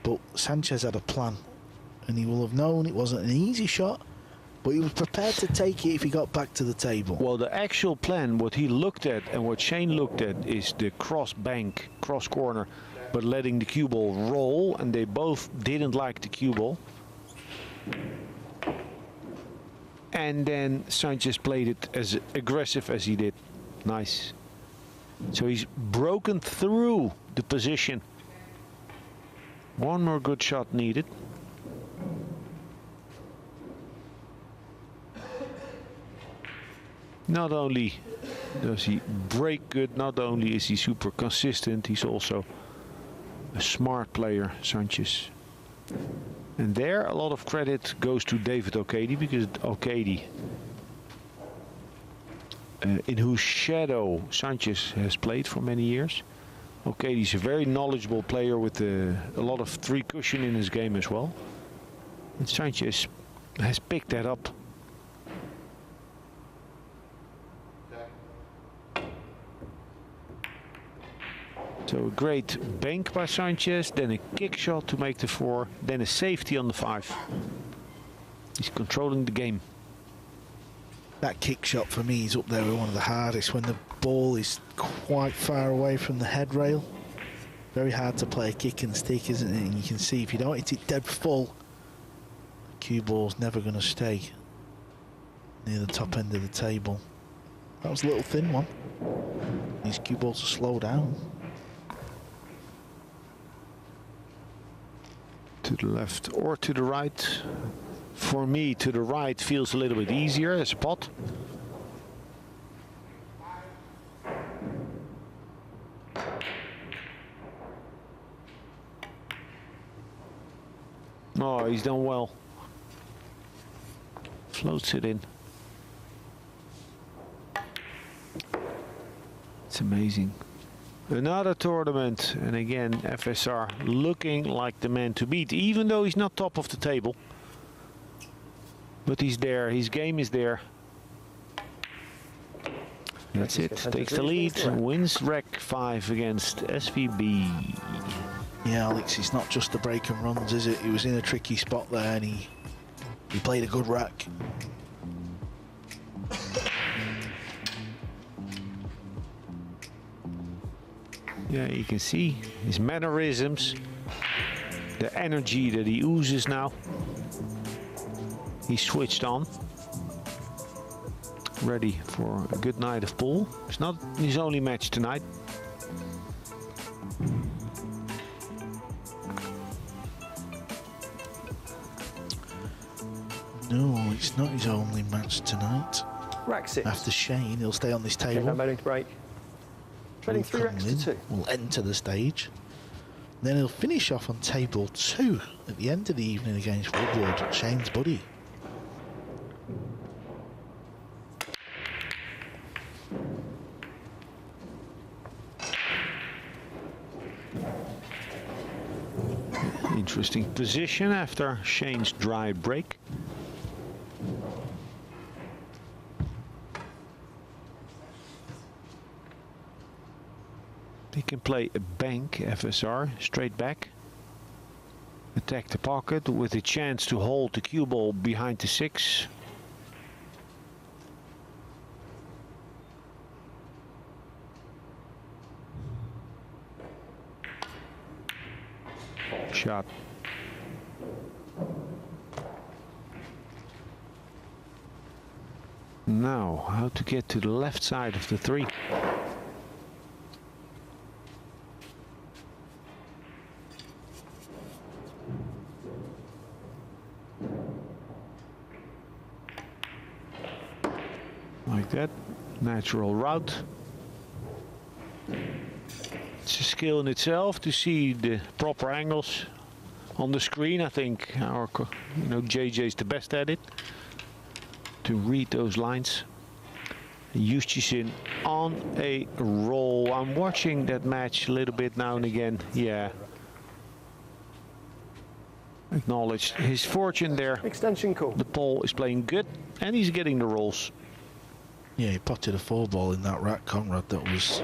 but Sanchez had a plan, and he will have known it wasn't an easy shot, but he was prepared to take it if he got back to the table. Well, the actual plan, what he looked at and what Shane looked at, is the cross bank, cross corner, but letting the cue ball roll, and they both didn't like the cue ball. And then Sanchez played it as aggressive as he did. Nice. So he's broken through the position. One more good shot needed. Not only does he break good, not only is he super consistent, he's also a smart player, Sanchez. And there a lot of credit goes to David O'Cady, because O'Cady, in whose shadow Sanchez has played for many years. O'Cady's a very knowledgeable player with a lot of 3 cushion in his game as well. And Sanchez has picked that up. So a great bank by Sanchez, then a kick shot to make the 4, then a safety on the 5. He's controlling the game. That kick shot for me is up there with one of the hardest when the ball is quite far away from the head rail. Very hard to play a kick and stick, isn't it? And you can see if you don't hit it dead full, the cue ball's never going to stay near the top end of the table. That was a little thin one. These cue balls are slow down. To the left or to the right. For me, to the right feels a little bit easier as a pot. Oh, he's done well. Floats it in. It's amazing. Another tournament, and again FSR looking like the man to beat, even though he's not top of the table. But he's there, his game is there. That's it, takes the lead, wins Rec 5 against SVB. Yeah, Alex, it's not just the break and runs, is it? He was in a tricky spot there and he played a good rack. Yeah, you can see his mannerisms, the energy that he oozes now. He's switched on, ready for a good night of pool. It's not his only match tonight. No, it's not his only match tonight. Rack 6. After Shane, he'll stay on this Okay, table. now Boening to break. Trading 3 racks to 2. Will enter the stage. Then he'll finish off on table 2 at the end of the evening against Woodward, Shane's buddy. Interesting position after Shane's dry break. He can play a bank FSR, straight back. Attack the pocket with a chance to hold the cue ball behind the 6. Shot. Now, how to get to the left side of the 3. Like that, natural route. It's a skill in itself to see the proper angles on the screen. I think our, JJ's the best at it, to read those lines. Justin on a roll. I'm watching that match a little bit now and again. Yeah. Acknowledged his fortune there. Extension call. The Pole is playing good and he's getting the rolls. Yeah, he potted a 4-ball in that rack, Conrad. That was,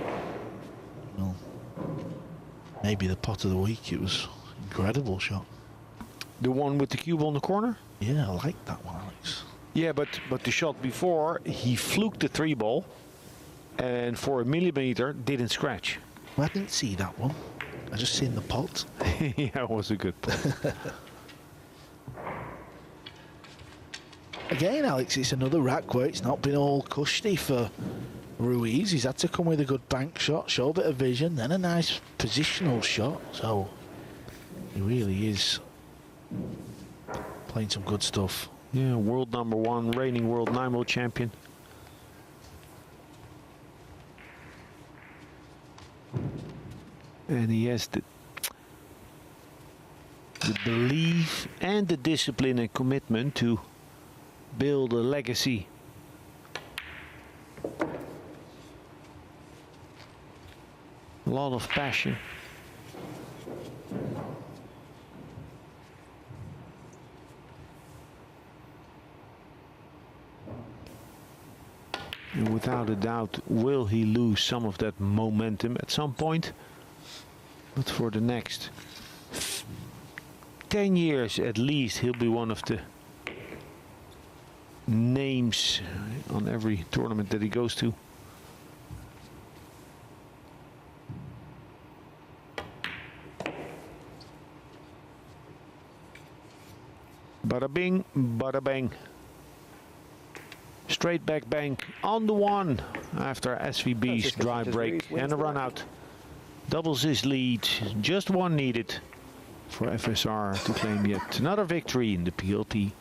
well, maybe the pot of the week. It was an incredible shot. The one with the cube on the corner? Yeah, I like that one, Alex. Yeah, but the shot before, he fluked the 3-ball and for a millimeter didn't scratch. Well, I didn't see that one. I just seen the pot. Yeah, it was a good pot. Again, Alex, it's another rack where it's not been all cushy for Ruiz. He's had to come with a good bank shot, show a bit of vision, then a nice positional shot. So he really is playing some good stuff. Yeah, world #1, reigning world Nineball champion. And he has the belief and the discipline and commitment to build a legacy. A lot of passion. And without a doubt, will he lose some of that momentum at some point? But for the next 10 years at least, he'll be one of the names on every tournament that he goes to. Bada bing, bada bang. Straight back bank on the one after SVB's dry break and a run out. Doubles his lead, just one needed for FSR to claim yet another victory in the PLT.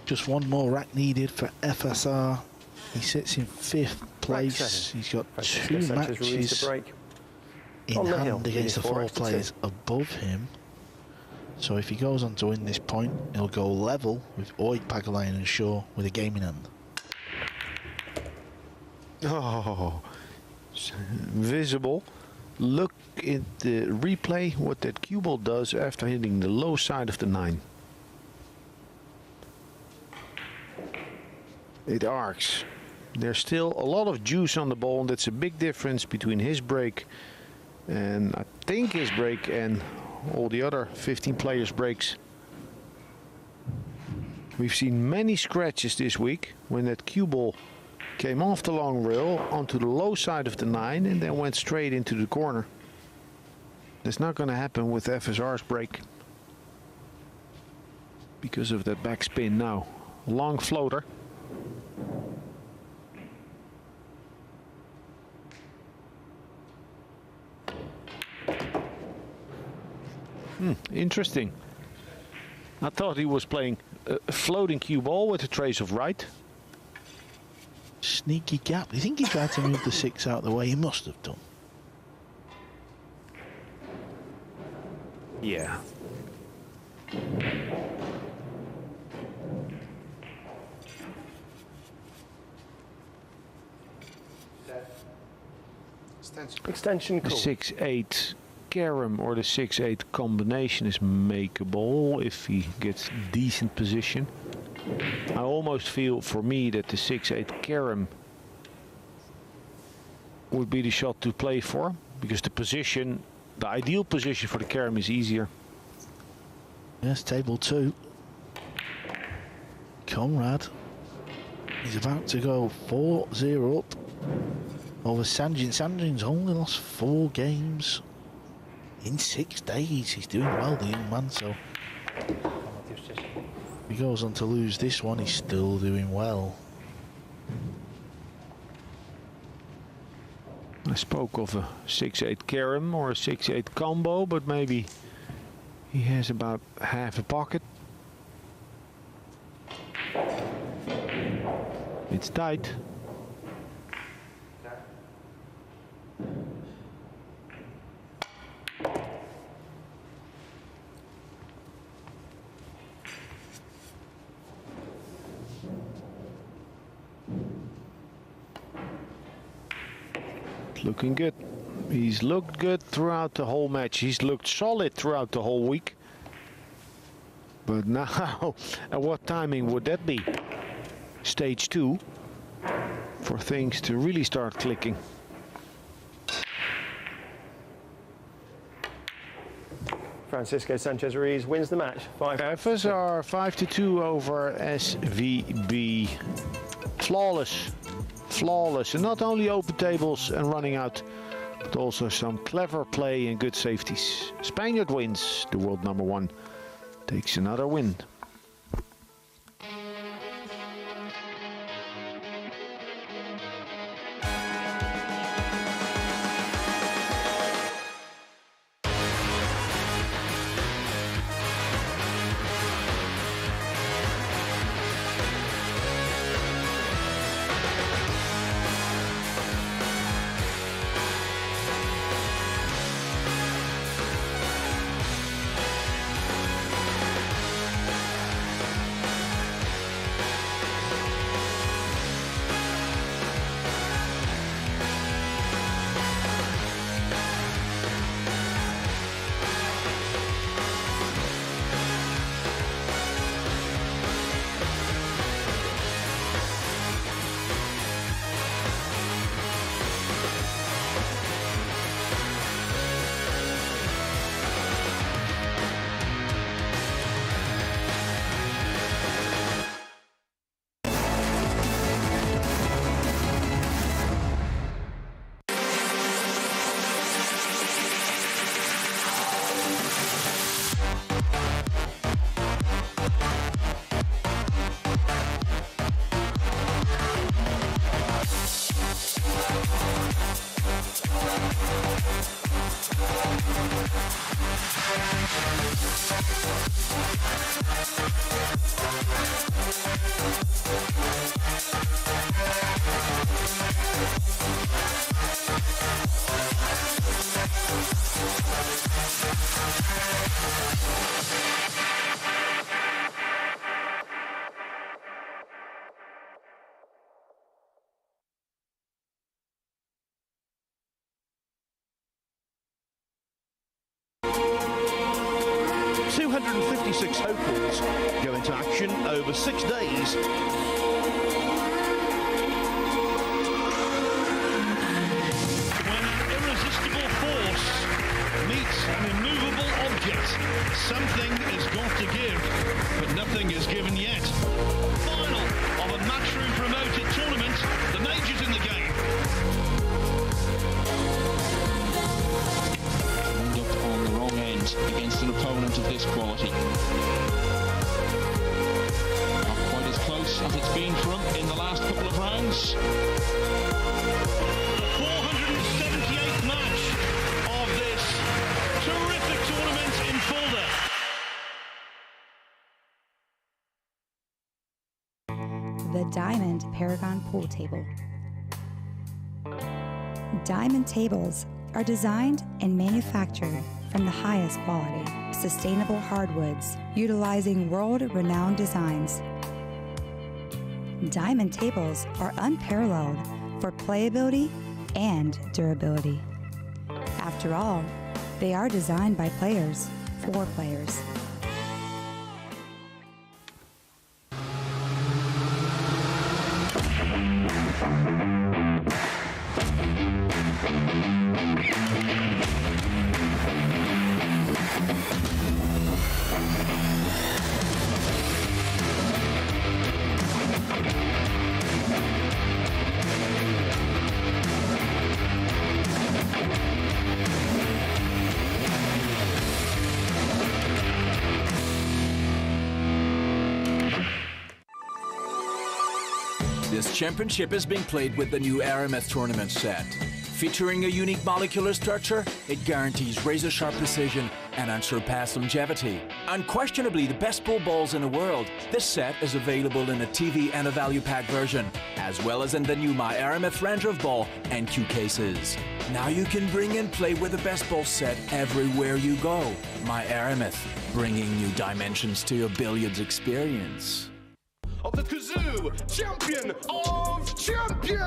Just one more rack needed for FSR. He sits in 5th place. He's got 2 matches in hand against the 4 players above him. So if he goes on to win this point, he'll go level with Oi, Pagalayan and Shaw with a game in hand. Oh, visible. Look at the replay, what that cue ball does after hitting the low side of the 9. It arcs. There's still a lot of juice on the ball, and that's a big difference between his break and I think his break and all the other 15 players' breaks. We've seen many scratches this week when that cue ball came off the long rail onto the low side of the 9 and then went straight into the corner. That's not going to happen with FSR's break because of that backspin now. Long floater. Interesting. I thought he was playing a floating cue ball with a trace of right. Sneaky gap. Do you think he tried to move the 6 out of the way? He must have done. Yeah. Extension The call. 6-8 carom or the 6-8 combination is makeable if he gets decent position. I almost feel for me that the 6-8 carom would be the shot to play for, because the position, the ideal position for the carom is easier. Yes, table 2. Conrad. He's about to go 4-0 up over Sanjin. Sanjin's only lost 4 games in 6 days. He's doing well, the young man, so if he goes on to lose this one, he's still doing well. I spoke of a 6-8 carom or a 6-8 combo, but maybe he has about half a pocket. It's tight. looking good. He's looked good throughout the whole match. He's looked solid throughout the whole week. But now, at what timing would that be? Stage 2, for things to really start clicking. Francisco Sanchez Ruiz wins the match. Fs are 5-2 over SVB. Flawless. Flawless. And not only open tables and running out, but also some clever play and good safeties. Spaniard wins. The world number 1 takes another win. Hopefuls go into action over 6 days. When an irresistible force meets an immovable object, something is got to give, but nothing is given yet. Final of a matchroom promoted tournament, the majors in the game. Up on the wrong end against an opponent of this quality. Not quite as close as it's been for him in the last couple of rounds. The 478th match of this terrific tournament in Fulda. The Diamond Paragon Pool Table. Diamond tables are designed and manufactured from the highest quality, sustainable hardwoods, utilizing world-renowned designs. Diamond tables are unparalleled for playability and durability. After all, they are designed by players for players. This championship is being played with the new Aramith tournament set. Featuring a unique molecular structure, it guarantees razor-sharp precision and unsurpassed longevity. Unquestionably the best pool balls in the world, this set is available in a TV and a value pack version, as well as in the new My Aramith range of ball and cue cases. Now you can bring and play with the best ball set everywhere you go. My Aramith, bringing new dimensions to your billiards experience. Of the Kazoo Champion of Champions!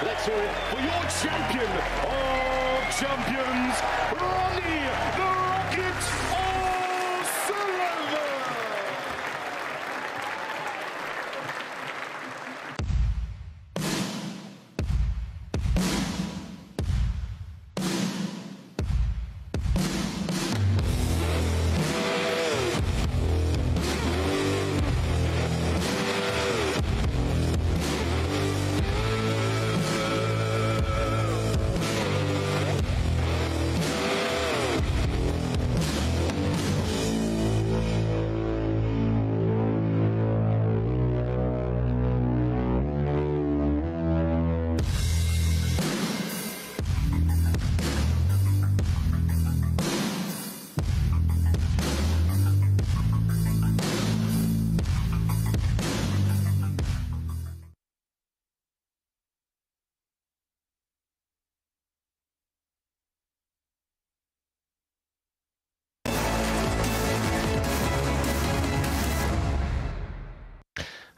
Let's hear it for your champion of champions, Ronnie the Rocket O'Sullivan.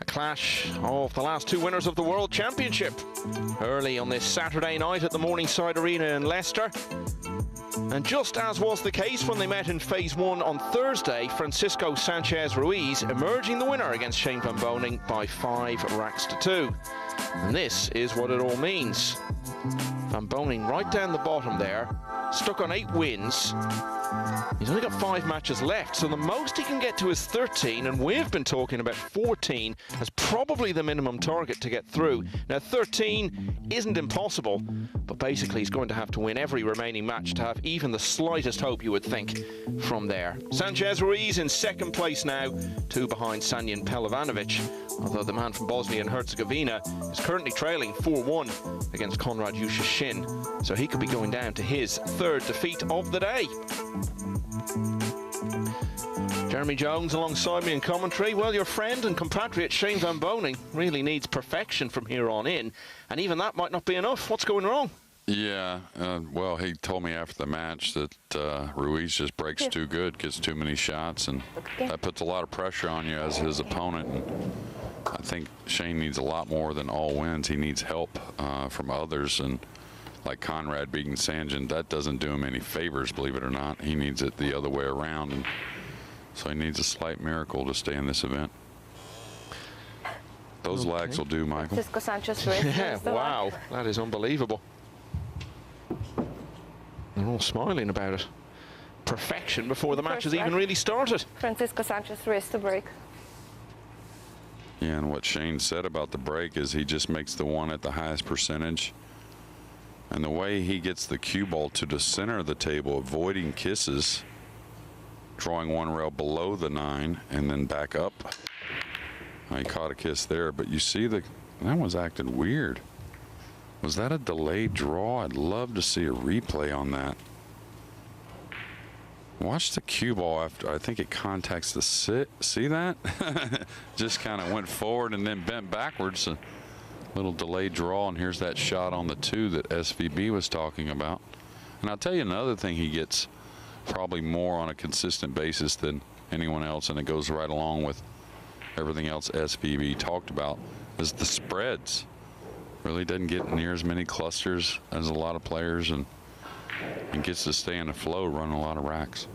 Clash of the last two winners of the World Championship early on this Saturday night at the Morningside Arena in Leicester. And just as was the case when they met in Phase 1 on Thursday, Francisco Sanchez Ruiz emerging the winner against Shane Van Boening by 5 racks to 2. And this is what it all means. Van Boening right down the bottom there, stuck on 8 wins. He's only got 5 matches left, so the most he can get to is 13, and we've been talking about 14 as probably the minimum target to get through. Now 13 isn't impossible, but basically he's going to have to win every remaining match to have even the slightest hope, you would think, from there. Sanchez Ruiz in second place now, 2 behind Sanjin Pehlivanovic, although the man from Bosnia and Herzegovina is currently trailing 4-1 against Konrad Juszczyszyn, so he could be going down to his 3rd defeat of the day. Jeremy Jones alongside me in commentary. Well, your friend and compatriot Shane Van Boening really needs perfection from here on in, and even that might not be enough. What's going wrong? Yeah, well, he told me after the match that Ruiz just breaks too good, gets too many shots, and that puts a lot of pressure on you as his opponent. And I think Shane needs a lot more than all wins. He needs help from others, and like Konrad beating Sanjin, that doesn't do him any favors, believe it or not. He needs it the other way around, and so he needs a slight miracle to stay in this event. Those lags will do, Michael. Francisco Sanchez Ruiz. Yeah, wow, that is unbelievable. They're all smiling about it. Perfection before the match has even really started. Francisco Sanchez Ruiz to break. Yeah, and what Shane said about the break is he just makes the one at the highest percentage. And the way he gets the cue ball to the center of the table, avoiding kisses, drawing one rail below the 9 and then back up. He caught a kiss there, but you see that was acting weird. Was that a delayed draw? I'd love to see a replay on that. Watch the cue ball after, I think it contacts the sit. See that? Just kind of went forward and then bent backwards. A little delayed draw, and here's that shot on the 2 that SVB was talking about. And I'll tell you another thing he gets probably more on a consistent basis than anyone else, and it goes right along with everything else SVB talked about, is the spreads. Really doesn't get near as many clusters as a lot of players, and gets to stay in the flow, running a lot of racks.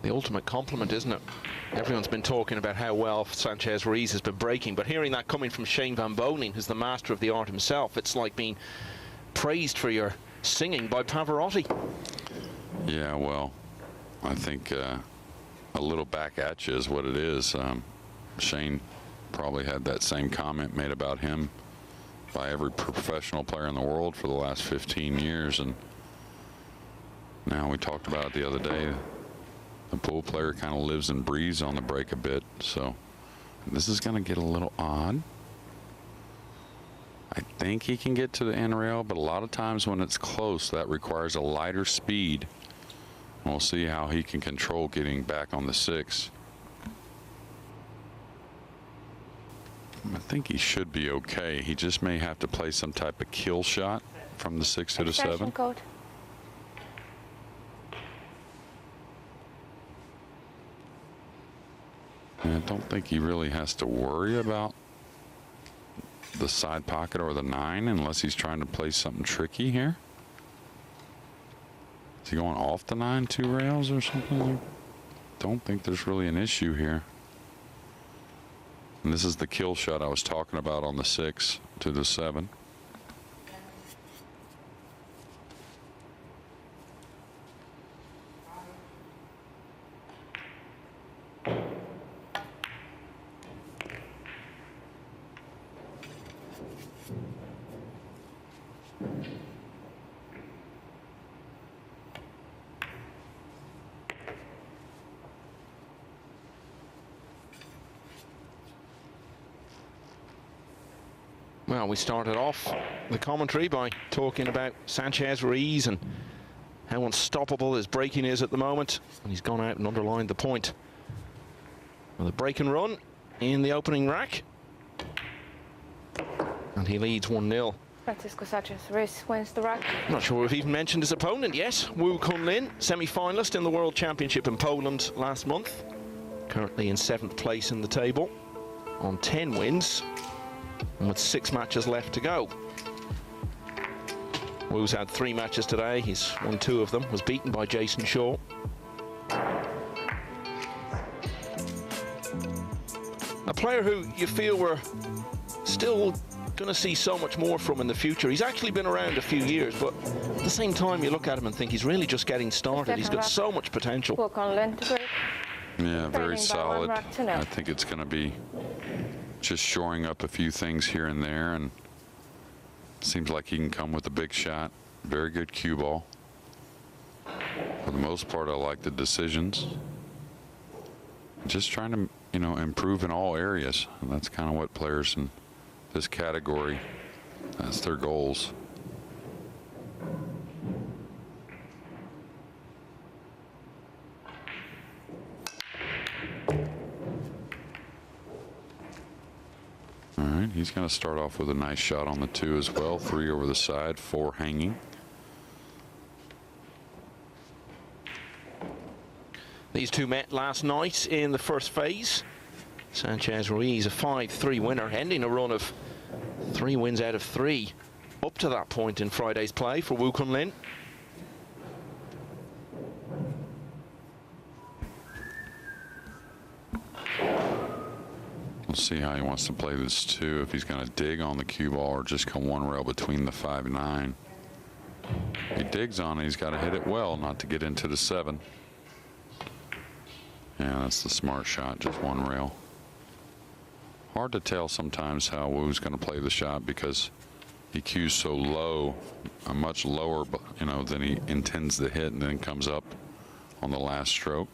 The ultimate compliment, isn't it? Everyone's been talking about how well Sanchez Ruiz has been breaking, but hearing that coming from Shane Van Boening, who's the master of the art himself, it's like being praised for your singing by Pavarotti. Yeah, well, I think a little back at you is what it is. Shane probably had that same comment made about him by every professional player in the world for the last 15 years. And now we talked about it the other day. The pool player kind of lives and breathes on the break a bit. So this is going to get a little odd. I think he can get to the end rail, but a lot of times when it's close, that requires a lighter speed We'll see how he can control getting back on the 6. I think he should be okay. He just may have to play some type of kill shot from the 6 to the 7. Code. And I don't think he really has to worry about the side pocket or the 9 unless he's trying to play something tricky here. Is he going off the 9 2 rails or something? Don't think there's really an issue here. And this is the kill shot I was talking about on the 6 to the 7. Well, we started off the commentary by talking about Sanchez Ruiz and how unstoppable his breaking is at the moment. And he's gone out and underlined the point. With a break and run in the opening rack. And he leads 1-0. Francisco Sanchez Ruiz wins the rack. I'm not sure we've even mentioned his opponent. Yes, Woo Kun-lin, semi-finalist in the World Championship in Poland last month. Currently in 7th place in the table on 10 wins. And with 6 matches left to go. Woo's had 3 matches today. He's won 2 of them. Was beaten by Jason Shaw. A player who you feel we're still going to see so much more from in the future. He's actually been around a few years, but at the same time you look at him and think he's really just getting started. He's got so much potential. Woo Kun-lin to break. Yeah, very solid. I think it's going to be just shoring up a few things here and there, and seems like he can come with a big shot. Very good cue ball. For the most part, I like the decisions. Just trying to, you know, improve in all areas. And that's kind of what players in this category, that's their goals. All right, he's going to start off with a nice shot on the 2 as well. 3 over the side, 4 hanging. These two met last night in the first phase. Sanchez Ruiz, a 5-3 winner, ending a run of 3 wins out of 3 up to that point in Friday's play for Woo Kun-lin. We'll see how he wants to play this too, if he's going to dig on the cue ball or just come 1 rail between the 5-9. If he digs on it, he's got to hit it well, not to get into the 7. Yeah, that's the smart shot, just 1 rail. Hard to tell sometimes how Woo's going to play the shot because he cues so low, much lower, you know, than he intends to hit, and then comes up on the last stroke.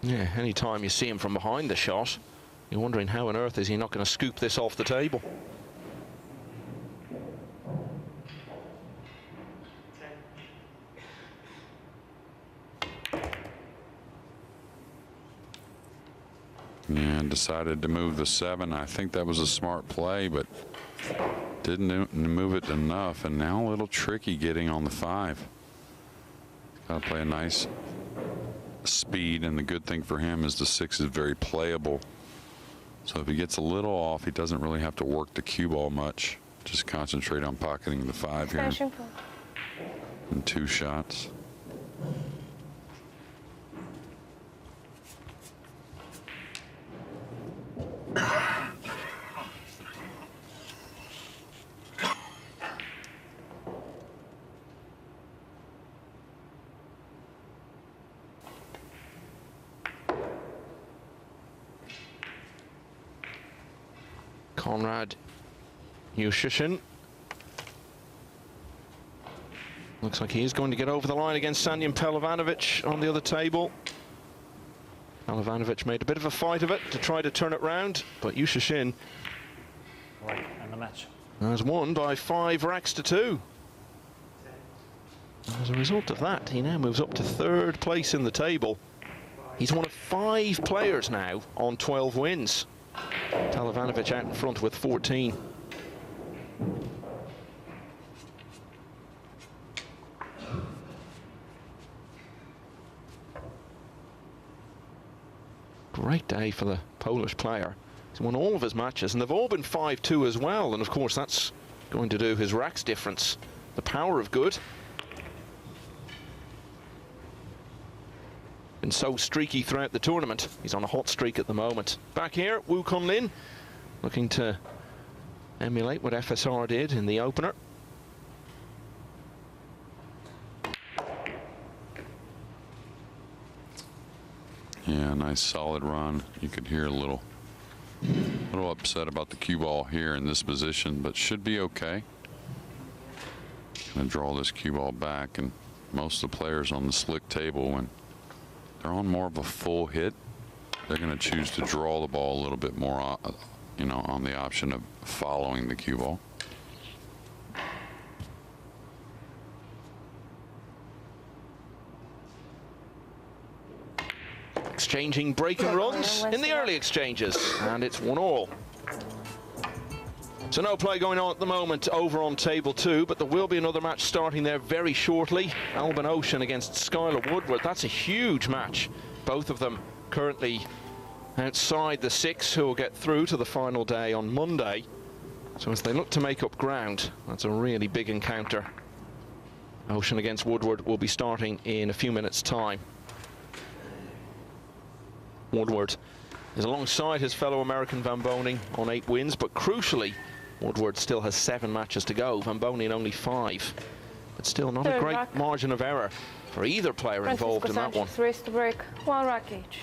Yeah, anytime you see him from behind the shot, you're wondering how on earth is he not going to scoop this off the table. Yeah, decided to move the 7. I think that was a smart play, but didn't move it enough, and now a little tricky getting on the 5. Got to play a nice speed, and the good thing for him is the 6 is very playable. So if he gets a little off, he doesn't really have to work the cue ball much. Just concentrate on pocketing the 5 here. And 2 shots. Konrad Yushishin. Looks like he's going to get over the line against Sanyan Pehlivanovic on the other table. Pehlivanovic made a bit of a fight of it to try to turn it round, but Yushishin right, and the match has won by 5 racks to 2. As a result of that, he now moves up to 3rd place in the table. He's one of 5 players now on 12 wins. Pehlivanovic out in front with 14. Great day for the Polish player. He's won all of his matches, and they've all been 5-2 as well. And of course, that's going to do his racks difference. The power of good. Been so streaky throughout the tournament. He's on a hot streak at the moment. Back here, Woo Kun Lin, looking to emulate what FSR did in the opener. Yeah, nice solid run. You could hear a little upset about the cue ball here in this position, but should be okay. Gonna draw this cue ball back, and most of the players on the slick table, when they're on more of a full hit, they're going to choose to draw the ball a little bit more, you know, on the option of following the cue ball. Exchanging breaking runs in the early exchanges, and it's 1-all. So no play going on at the moment over on table 2, but there will be another match starting there very shortly. Albin Ocean against Skylar Woodward. That's a huge match. Both of them currently outside the 6 who will get through to the final day on Monday. So as they look to make up ground, that's a really big encounter. Ocean against Woodward will be starting in a few minutes' time. Woodward is alongside his fellow American Van Boening on 8 wins, but crucially, Woodward still has 7 matches to go, Van Boening only 5. But still not a great margin of error for either player involved in that one. Sanchez Ruiz to break, 1 rack each.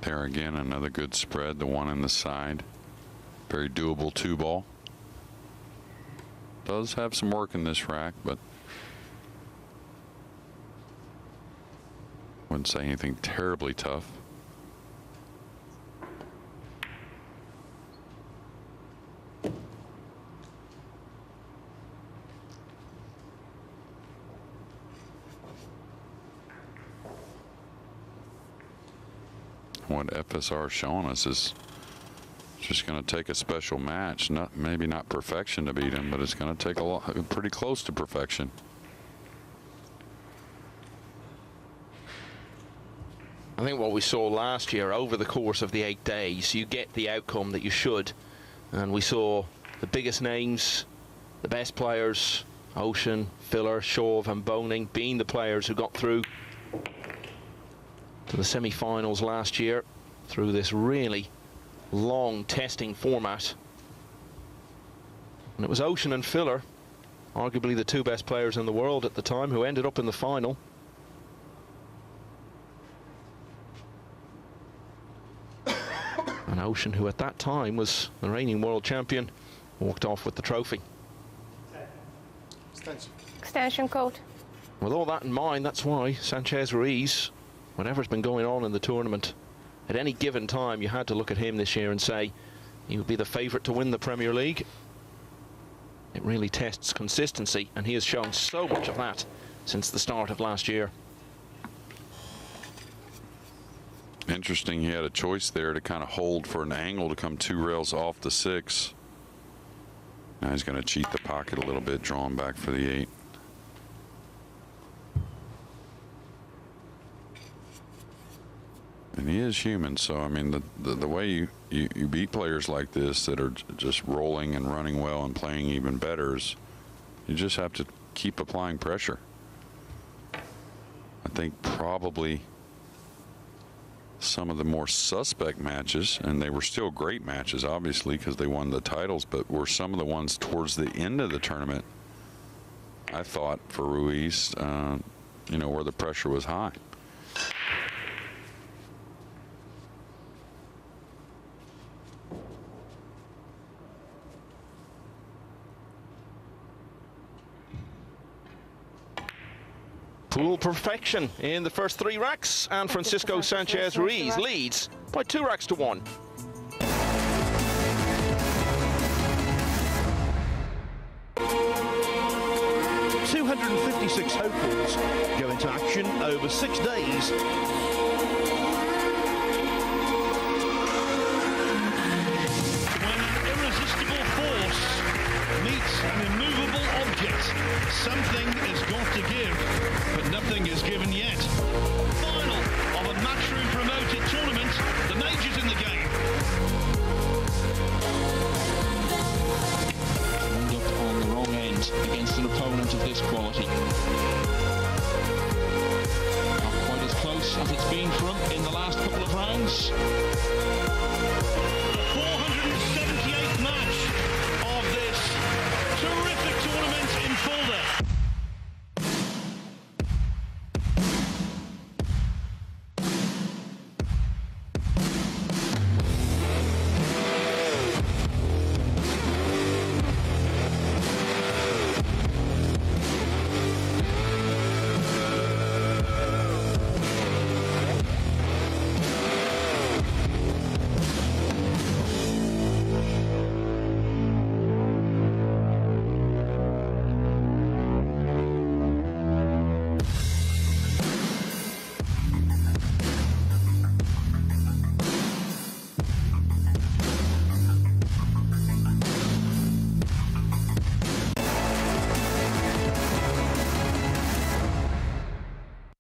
There again, another good spread, the one in the side. Very doable 2-ball. Does have some work in this rack, but wouldn't say anything terribly tough. What FSR is showing us is just going to take a special match, maybe not perfection to beat him, but it's going to take pretty close to perfection. I think what we saw last year over the course of the 8 days, you get the outcome that you should, and we saw the biggest names, the best players, Ocean, Filler, Shaw, Van Boening, being the players who got through to the semi-finals last year through this really long testing format. And it was Ocean and Filler, arguably the 2 best players in the world at the time, who ended up in the final. And Ocean, who at that time was the reigning world champion, walked off with the trophy. Extension code. With all that in mind, that's why Sanchez Ruiz, whatever's been going on in the tournament, at any given time you had to look at him this year and say he would be the favourite to win the Premier League. It really tests consistency, and he has shown so much of that since the start of last year. Interesting, he had a choice there to kind of hold for an angle to come 2 rails off the 6. Now he's going to cheat the pocket a little bit, drawing back for the 8. And he is human, so I mean the way you beat players like this that are just rolling and running well and playing even better is you just have to keep applying pressure. I think probably some of the more suspect matches, and they were still great matches obviously because they won the titles, but were some of the ones towards the end of the tournament, I thought, for Ruiz, you know, where the pressure was high. Pool perfection in the first 3 racks, and Francisco Sanchez Ruiz leads by 2 racks to 1. .256 hopefuls go into action over 6 days. When an irresistible force meets an immovable object, something is got to give, but nothing is given yet. Final of a matchroom promoted tournament, the majors in the game. Conduct on the wrong end against an opponent of this quality. Not quite as close as it's been for him in the last couple of rounds. The 478th match of this terrific tournament in Fulda.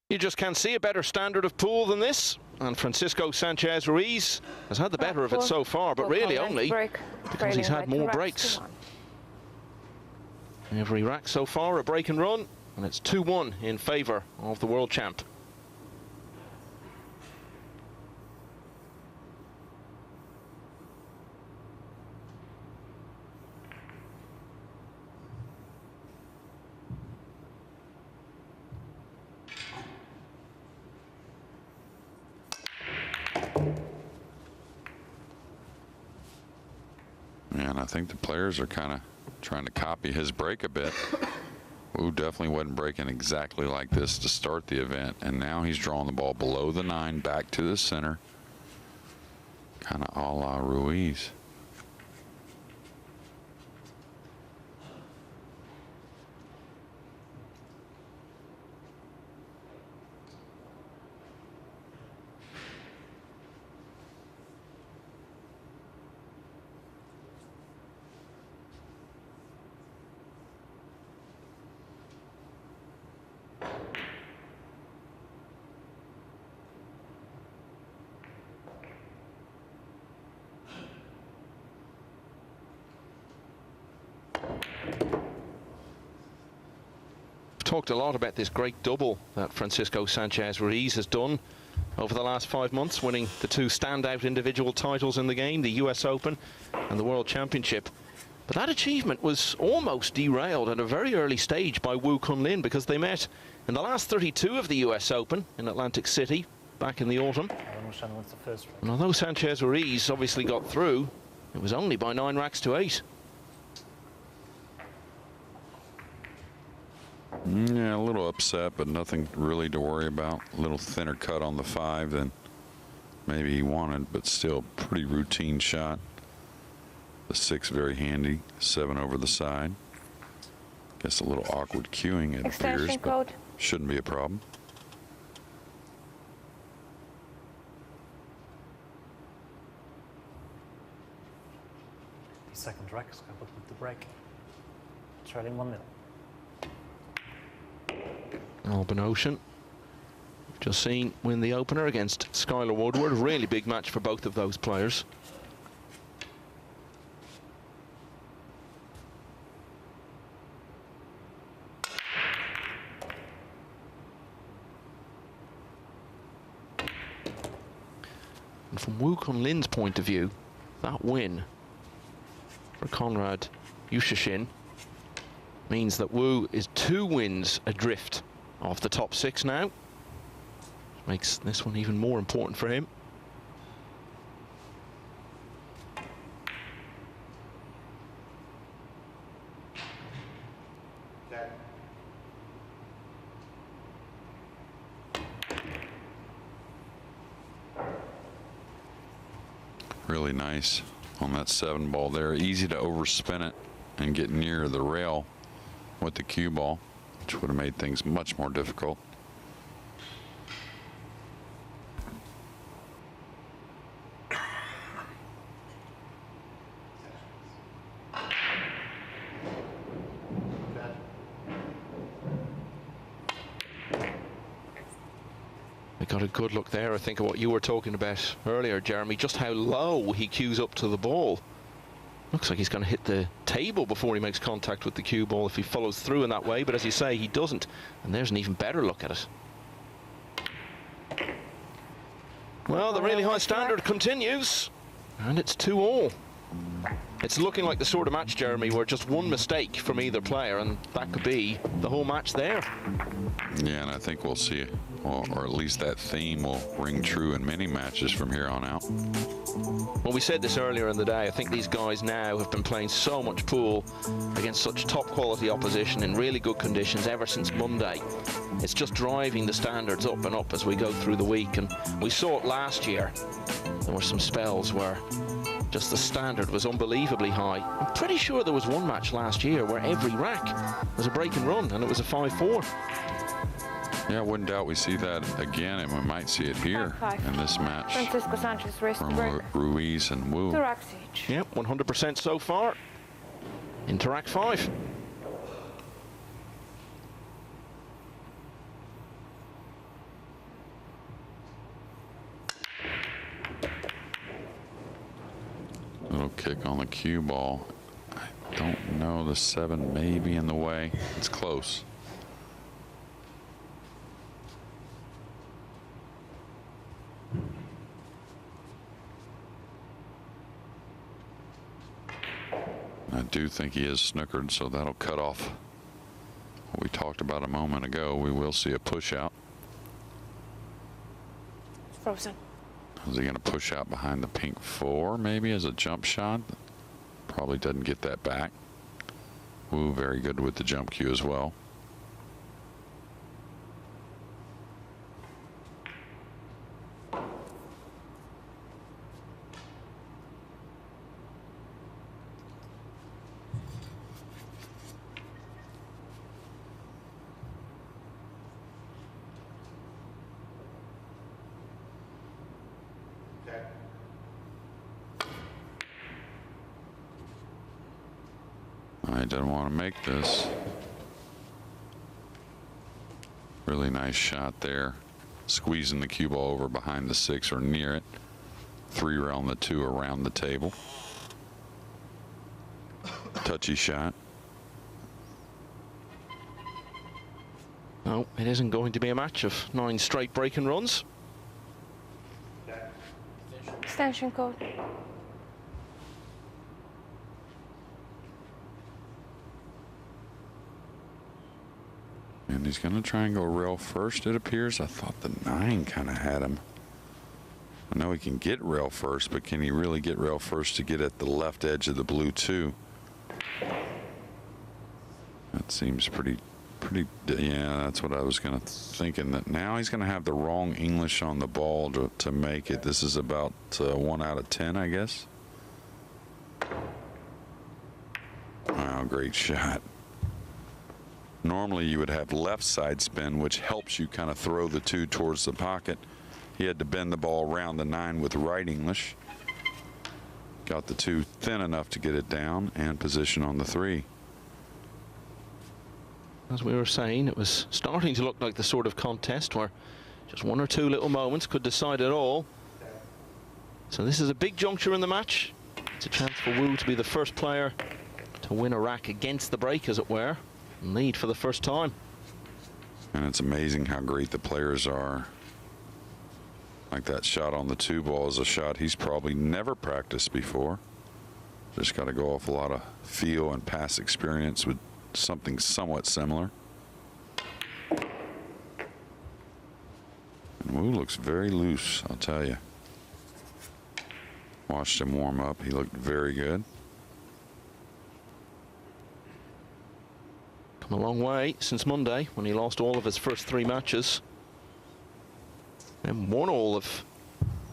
You just can't see a better standard of pool than this, and Francisco Sanchez Ruiz has had the better of it so far, but really only because he's had more breaks. Every rack so far a break and run, and it's 2-1 in favour of the world champ. And I think the players are kind of trying to copy his break a bit. Wu definitely wasn't breaking exactly like this to start the event, and now he's drawing the ball below the 9 back to the center, kind of a la Ruiz. Talked a lot about this great double that Francisco Sanchez Ruiz has done over the last 5 months, winning the 2 standout individual titles in the game, the US Open and the World Championship. But that achievement was almost derailed at a very early stage by Wu Kunlin, because they met in the last 32 of the US Open in Atlantic City back in the autumn. And although Sanchez Ruiz obviously got through, it was only by 9 racks to 8. Yeah, a little upset, but nothing really to worry about. A little thinner cut on the 5 than maybe he wanted, but still pretty routine shot. The 6 very handy, 7 over the side. Guess a little awkward cueing, it appears, but shouldn't be a problem. The second rack is coupled with the break. Trailing 1-0. Alban Ocean, just seen win the opener against Skylar Woodward. A really big match for both of those players. And from Wu Kunlin's point of view, that win for Konrad Yushashin means that Wu is 2 wins adrift of the top 6 now. Makes this one even more important for him. Really nice on that 7 ball there. Easy to overspin it and get near the rail with the cue ball, which would have made things much more difficult. We got a good look there, I think, at what you were talking about earlier, Jeremy, just how low he cues up to the ball. Looks like he's going to hit the table before he makes contact with the cue ball if he follows through in that way, but as you say, he doesn't. And there's an even better look at it. Well, the really high standard continues, and it's 2-all. It's looking like the sort of match, Jeremy, where just one mistake from either player, and that could be the whole match there. Yeah, and I think we'll see, or at least that theme will ring true in many matches from here on out. Well, we said this earlier in the day. I think these guys now have been playing so much pool against such top quality opposition in really good conditions ever since Monday. It's just driving the standards up and up as we go through the week, and we saw it last year. There were some spells where just the standard was unbelievably high. I'm pretty sure there was one match last year where every rack was a break and run, and it was a 5-4. Yeah, I wouldn't doubt we see that again, and we might see it here in this match. Sanchez Ruiz from Ruiz and Wu. Two racks each. Yep, 100% so far. Into rack 5. Little kick on the cue ball. I don't know, the 7 may be in the way. It's close. I do think he is snookered, so that'll cut off what we talked about a moment ago. We will see a push out. It's frozen. Is he going to push out behind the pink 4 maybe as a jump shot? Probably doesn't get that back. Wu very good with the jump cue as well. I don't want to make this. Really nice shot there. Squeezing the cue ball over behind the 6 or near it. 3 around the 2 around the table. Touchy shot. No, it isn't going to be a match of 9 straight break and runs. Extension code. And he's going to try and go rail first, it appears. I thought the 9 kind of had him. I know he can get rail first, but can he really get rail first to get at the left edge of the blue 2? That seems pretty, yeah, that's what I was going to thinking, that now he's going to have the wrong English on the ball to make it. This is about 1 out of 10, I guess. Wow, great shot. Normally you would have left side spin, which helps you kind of throw the 2 towards the pocket. He had to bend the ball around the 9 with right English. Got the 2 thin enough to get it down and position on the 3. As we were saying, it was starting to look like the sort of contest where just 1 or 2 little moments could decide it all. So this is a big juncture in the match. It's a chance for Wu to be the first player to win a rack against the break, as it were. Lead for the first time. And it's amazing how great the players are. Like that shot on the 2 ball is a shot he's probably never practiced before. Just got to go off a lot of feel and past experience with something somewhat similar. And Wu looks very loose, I'll tell you. Watched him warm up. He looked very good. Come a long way since Monday when he lost all of his first 3 matches and won all of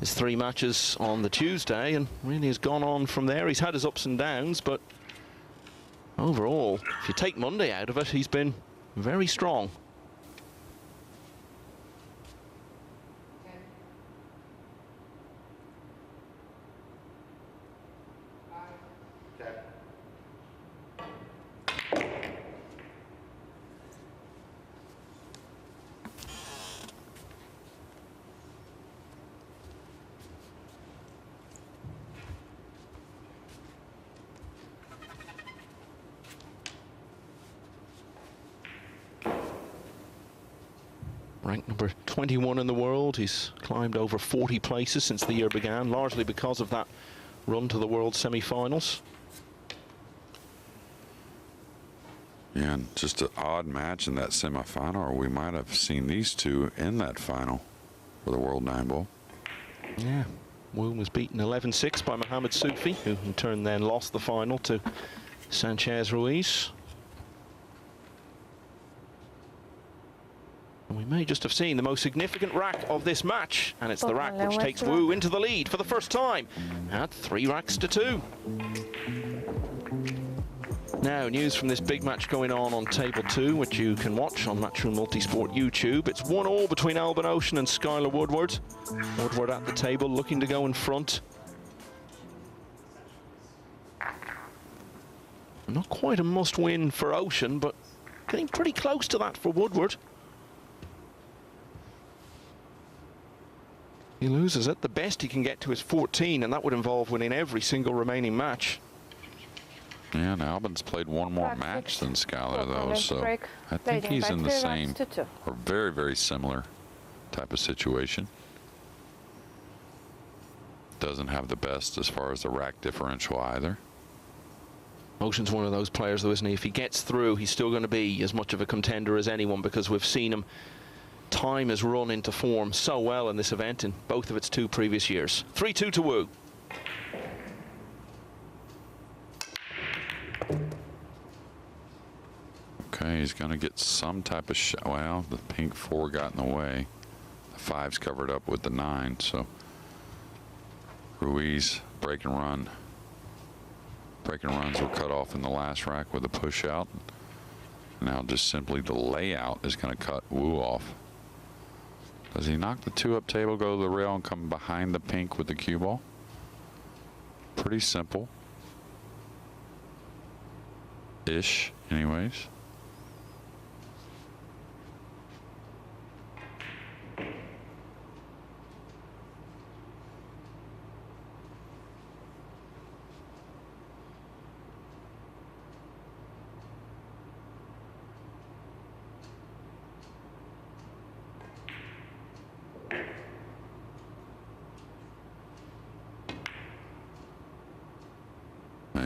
his 3 matches on the Tuesday and really has gone on from there. He's had his ups and downs, but overall, if you take Monday out of it, he's been very strong. Ranked number 21 in the world. He's climbed over 40 places since the year began, largely because of that run to the world semi-finals. Yeah, and just an odd match in that semi-final, or we might have seen these two in that final for the World Nineball. Yeah, Wu was beaten 11-6 by Mohamed Soufi, who in turn then lost the final to Sanchez Ruiz. And we may just have seen the most significant rack of this match, and it's the rack which takes Wu into the lead for the first time at 3-2. Now, news from this big match going on Table 2, which you can watch on Matchroom Multisport YouTube. It's 1-1 between Albin Ocean and Skylar Woodward. Woodward at the table, looking to go in front. Not quite a must-win for Ocean, but getting pretty close to that for Woodward. He loses it. The best he can get to is 14, and that would involve winning every single remaining match. Yeah, and Albin's played one more match than Skylar, though, so I think he's in the same or very, very similar type of situation. Doesn't have the best as far as the rack differential either. Ocean's one of those players, though, isn't he? If he gets through, he's still going to be as much of a contender as anyone, because we've seen him. Time has run into form so well in this event in both of its 2 previous years. 3-2 to Wu. Okay, he's going to get some type of shot. Well, the pink 4 got in the way. The 5's covered up with the 9, so Ruiz break and run. Break and runs were cut off in the last rack with a push out. Now just simply the layout is going to cut Wu off. Does he knock the 2-up table, go to the rail, and come behind the pink with the cue ball? Pretty simple. Ish, anyways.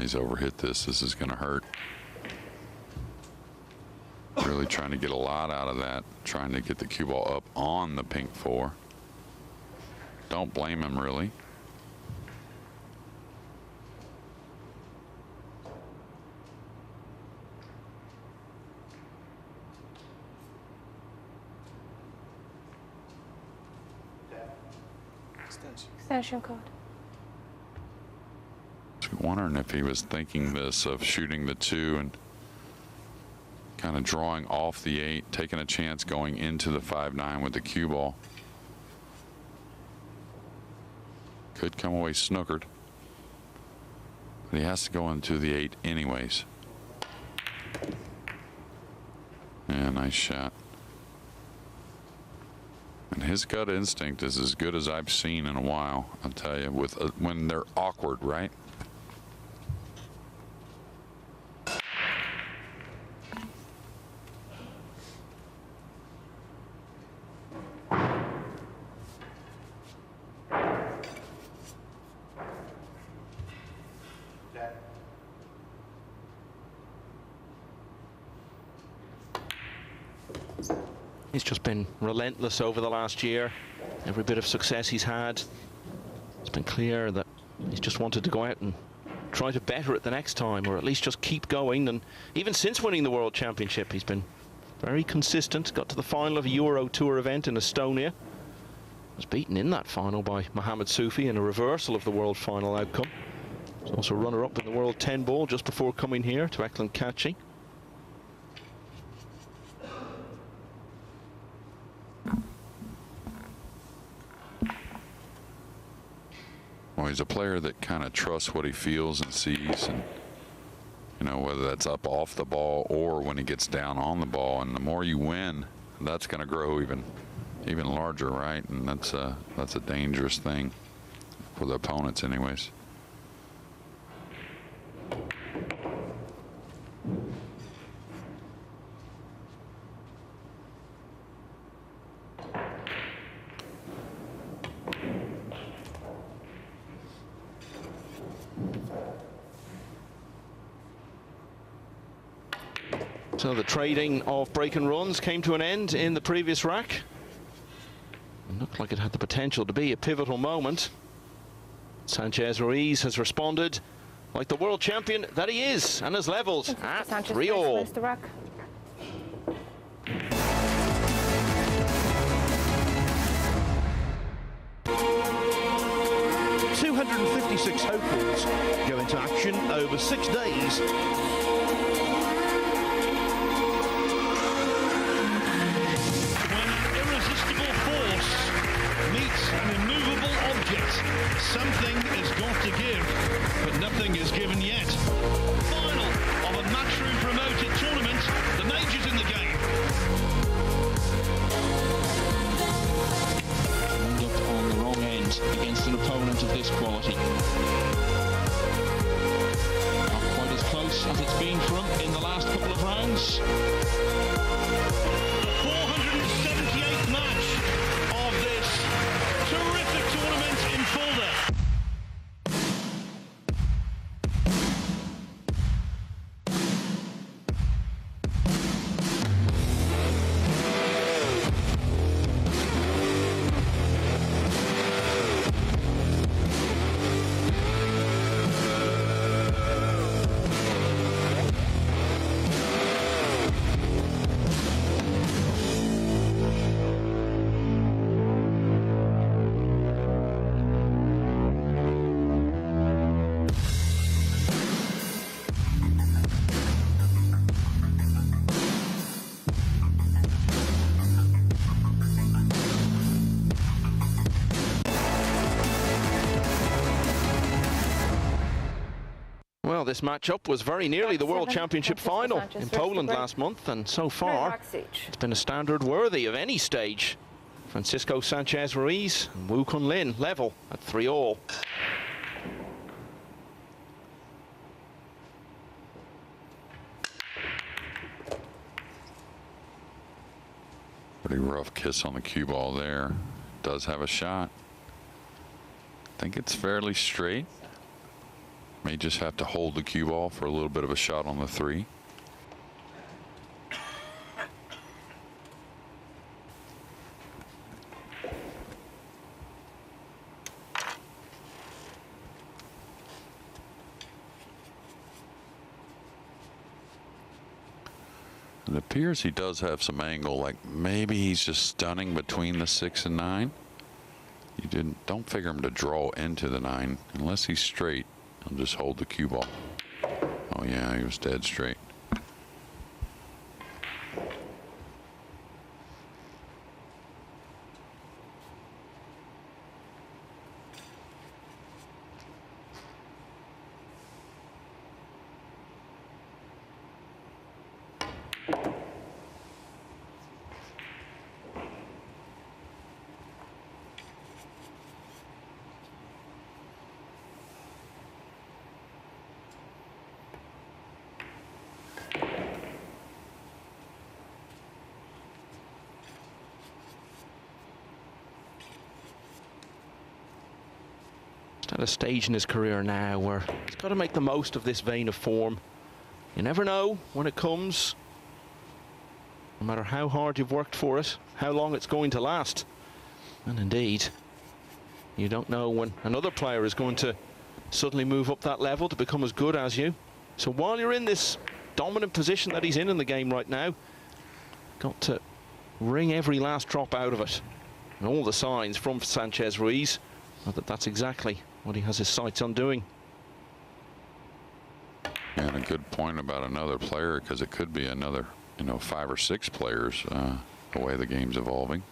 He's overhit this. This is going to hurt. Really trying to get a lot out of that. Trying to get the cue ball up on the pink 4. Don't blame him, really. Extension code. Wondering if he was thinking this of shooting the 2 and kind of drawing off the 8, taking a chance going into the 5-9 with the cue ball. Could come away snookered, but he has to go into the 8 anyways. Yeah, nice shot. And his gut instinct is as good as I've seen in a while, I'll tell you, with when they're awkward, right? He's just been relentless over the last year. Every bit of success he's had, it's been clear that he's just wanted to go out and try to better it the next time, or at least just keep going. And even since winning the World Championship, he's been very consistent. Got to the final of a Euro Tour event in Estonia. Was beaten in that final by Mohamed Soufi in a reversal of the world final outcome. He's also runner-up in the world 10 ball just before coming here to Eklund Kachi. Well, he's a player that kind of trusts what he feels and sees, and you know, whether that's up off the ball or when he gets down on the ball. And the more you win, that's going to grow even larger, right? And that's a dangerous thing for the opponents, anyways. So the trading of break and runs came to an end in the previous rack. It looked like it had the potential to be a pivotal moment. Sanchez Ruiz has responded like the world champion that he is, and has levelled at 3-all. 256 hopefuls go into action over 6 days. An immovable object. Something has got to give, but nothing is given yet. Final of a matchroom promoted tournament. The major's in the game. End up on the wrong end against an opponent of this quality. Not quite as close as it's been from in the last couple of rounds. The 478th match of this terrific tournament in Fulda. Well, this matchup was very nearly the World Championship final in Poland last month, and so far it's been a standard worthy of any stage. Francisco Sanchez Ruiz and Woo Kun Lin level at 3-all. Pretty rough kiss on the cue ball there. Does have a shot. I think it's fairly straight. May just have to hold the cue ball for a little bit of a shot on the 3. It appears he does have some angle, like maybe he's just stunning between the 6 and 9. You don't figure him to draw into the 9 unless he's straight. He'll just hold the cue ball. Oh yeah, he was dead straight. At a stage in his career now where he's got to make the most of this vein of form. You never know when it comes, no matter how hard you've worked for it, how long it's going to last. And indeed, you don't know when another player is going to suddenly move up that level to become as good as you. So while you're in this dominant position that he's in the game right now, got to wring every last drop out of it. And all the signs from Sanchez Ruiz are that that's exactly what he has his sights on doing. And a good point about another player, because it could be another, 5 or 6 players, the way the game's evolving.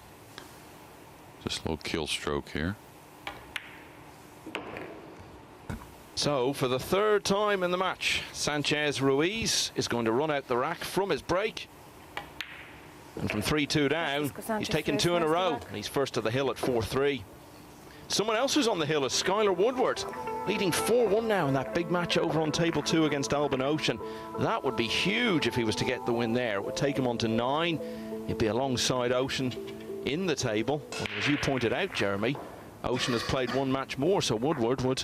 Just a little kill stroke here. So for the 3rd time in the match, Sanchez Ruiz is going to run out the rack from his break. And from 3-2 down, he's taken 2 in a row. And he's first to the hill at 4-3. Someone else who's on the hill is Skylar Woodward, leading 4-1 now in that big match over on table 2 against Albin Ocean. That would be huge if he was to get the win there. It would take him on to 9. He'd be alongside Ocean in the table. And as you pointed out, Jeremy, Ocean has played 1 match more, so Woodward would,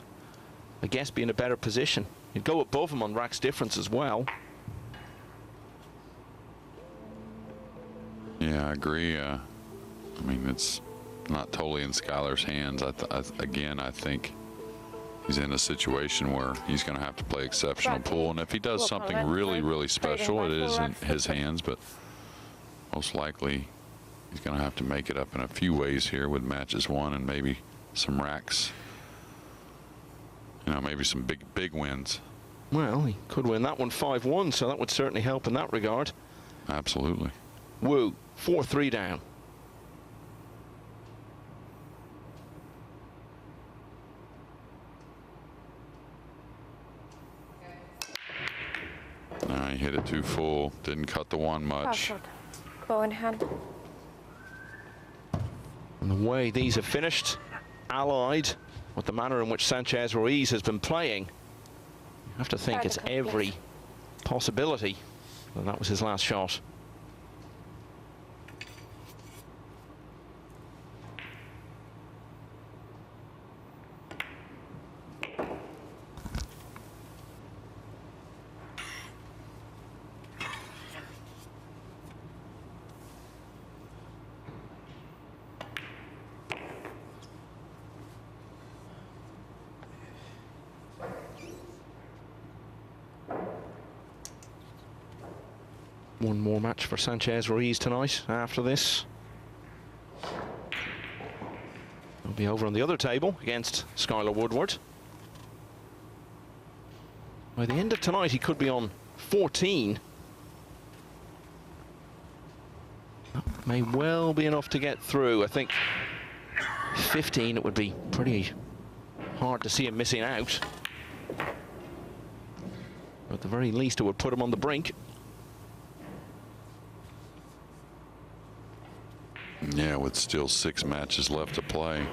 I guess, be in a better position. He'd go above him on racks difference as well. Yeah, I agree. I mean, it's not totally in Skylar's hands. Again, I think he's in a situation where he's going to have to play exceptional pool. And if he does something really, really special, it is in his hands. But most likely, he's going to have to make it up in a few ways here with matches won and maybe some racks. Maybe some big wins. Well, he could win that one 5-1, so that would certainly help in that regard. Absolutely. Wu, 4-3 down. He hit it too full. Didn't cut the one much. Bow in hand. And the way these have finished, allied with the manner in which Sanchez Ruiz has been playing, you have to think it's every possibility that that was his last shot. One more match for Sanchez Ruiz tonight after this. He'll be over on the other table against Skylar Woodward. By the end of tonight, he could be on 14. That may well be enough to get through. I think 15, it would be pretty hard to see him missing out. But at the very least, it would put him on the brink. Yeah, with still 6 matches left to play.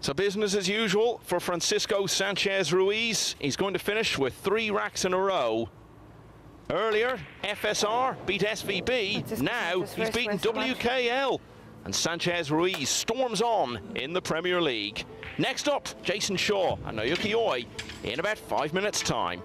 So business as usual for Francisco Sanchez Ruiz. He's going to finish with 3 racks in a row. Earlier, FSR beat SVB. Now he's beaten WKL. And Sanchez Ruiz storms on in the Premier League. Next up, Jason Shaw and Naoyuki Oi in about 5 minutes' time.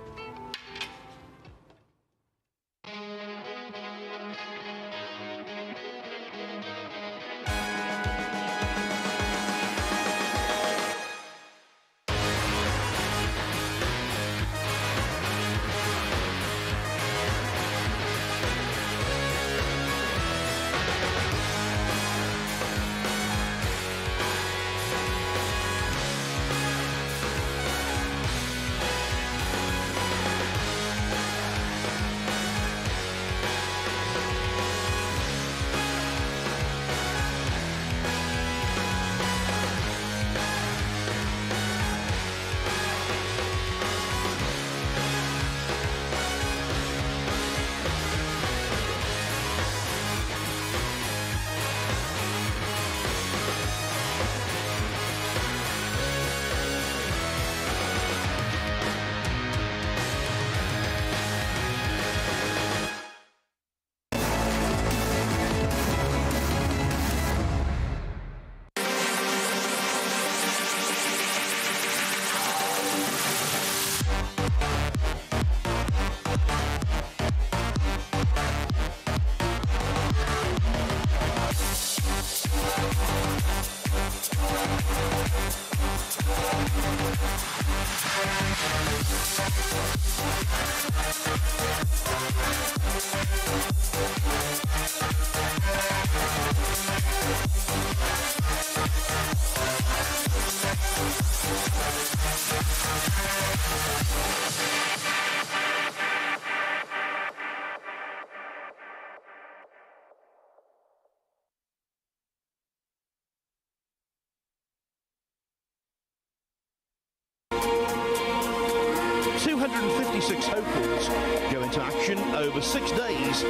256 hopefuls go into action over 6 days.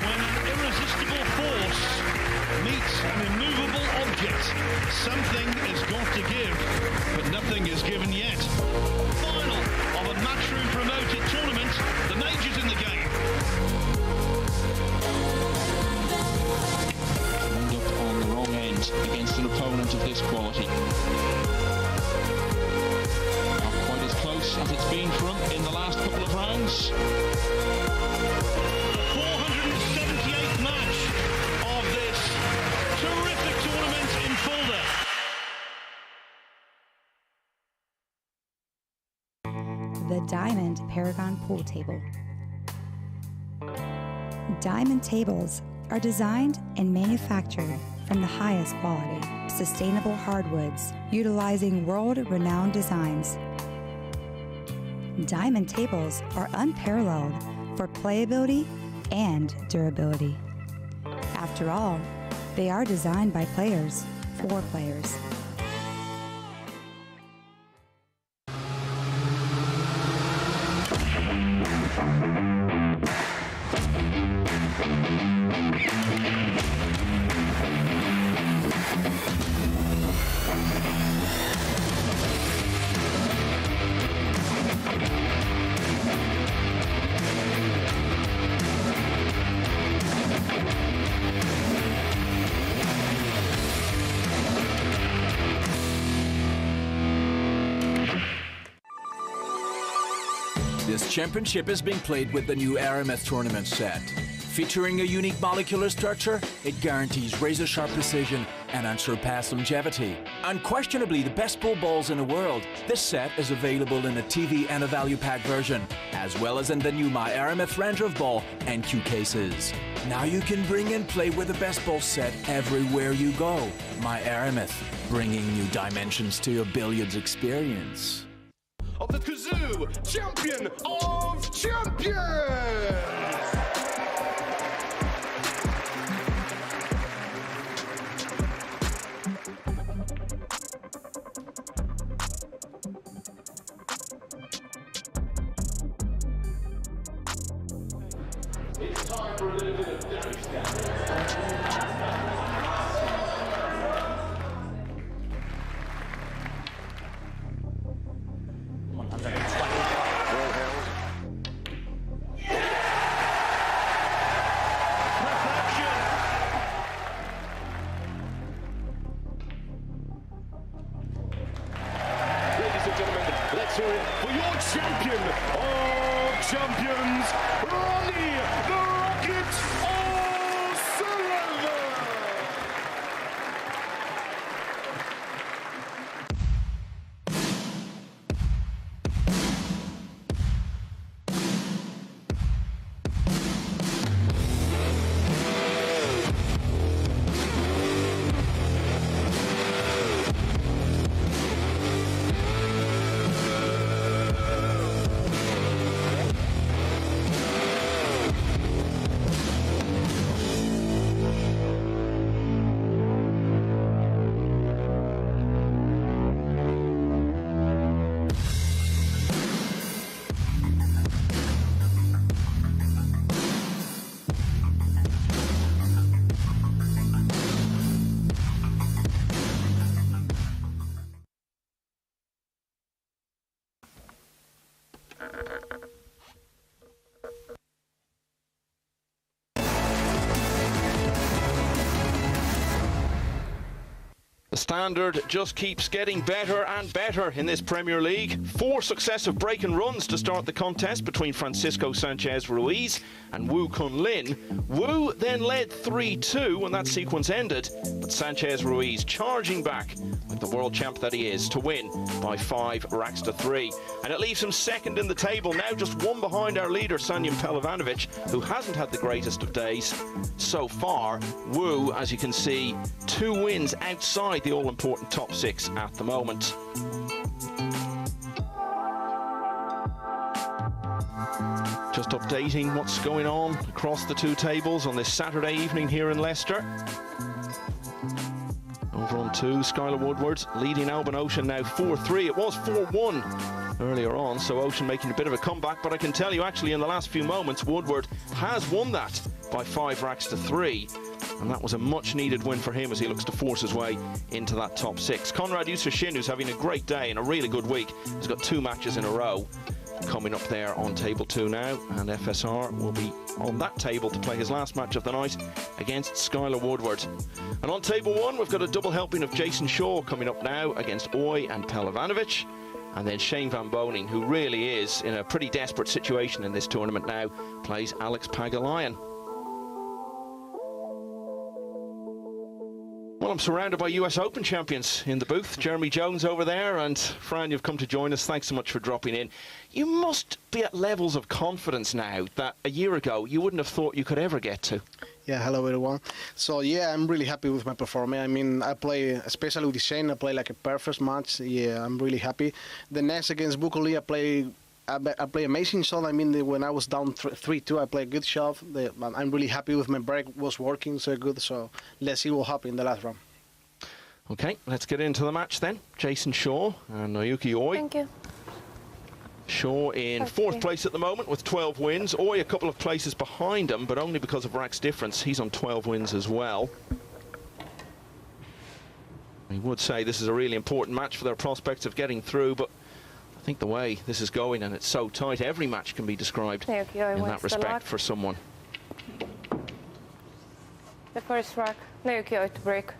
When an irresistible force meets an immovable object, something has got to give, but nothing is given yet. Final of a matchroom promoted tournament, the majors in the game. End up on the wrong end against an opponent of this quality. Not quite as close as it's been for him in the last couple of rounds. The 478th match of this terrific tournament in Fulda. The Diamond Paragon Pool Table. Diamond tables are designed and manufactured from the highest quality, sustainable hardwoods, utilizing world-renowned designs. Diamond tables are unparalleled for playability and durability. After all, they are designed by players for players. This championship is being played with the new RMF tournament set. Featuring a unique molecular structure, it guarantees razor-sharp precision and unsurpassed longevity. Unquestionably the best pool balls in the world, this set is available in a TV and a value pack version, as well as in the new My RMF Ranger of Ball and Q cases. Now you can bring and play with the best ball set everywhere you go. My RMF, bringing new dimensions to your billiards experience. Of the Kazoo Champion of Champions! It's time for a little bit of damage down. Ladies and gentlemen, let's hear it for your champion of champions, Ronnie the Rocket O'Sullivan! standard just keeps getting better and better in this Premier League. 4 successive break-and runs to start the contest between Francisco Sanchez Ruiz and Wu Kunlin. Wu then led 3-2 when that sequence ended, but Sanchez Ruiz charging back like the world champ that he is to win by 5 racks to 3. And it leaves him second in the table now, just 1 behind our leader Sanchez Pehlivanovic, who hasn't had the greatest of days so far. Wu, as you can see, 2 wins outside the all-important top 6 at the moment. Just updating what's going on across the 2 tables on this Saturday evening here in Leicester. Over on 2, Skylar Woodward leading Albin Ocean now 4-3. It was 4-1 earlier on, so Ocean making a bit of a comeback, but I can tell you actually in the last few moments Woodward has won that by 5 racks to 3. And that was a much-needed win for him as he looks to force his way into that top 6. Conrad Yusufshin, who's having a great day and a really good week, has got 2 matches in a row coming up there on table 2 now, and FSR will be on that table to play his last match of the night against Skylar Woodward. And on table 1, we've got a double helping of Jason Shaw coming up now against Oi and Pehlivanovic. And then Shane van Boening, who really is in a pretty desperate situation in this tournament now, plays Alex Pagulayan. Well, I'm surrounded by US Open champions in the booth. Jeremy Jones over there, and Fran, you've come to join us. Thanks so much for dropping in. You must be at levels of confidence now that a year ago you wouldn't have thought you could ever get to. Yeah, hello everyone. So yeah, I'm really happy with my performance. I mean, I play, especially with Shane, I play like a perfect match. Yeah, I'm really happy. The next against Bukoli, I play amazing shot. I mean, when I was down 3-2, I play a good shot. I'm really happy with my break. Was working so good. So let's see what happens in the last round. Okay, let's get into the match then. Jason Shaw and Naoyuki Oi. Thank you. Shaw in 4th place at the moment with 12 wins. Oi a couple of places behind him, but only because of racks difference. He's on 12 wins as well. I would say this is a really important match for their prospects of getting through, but I think the way this is going, and it's so tight, every match can be described in that respect for someone. The first rack, Naoyuki Oi to break.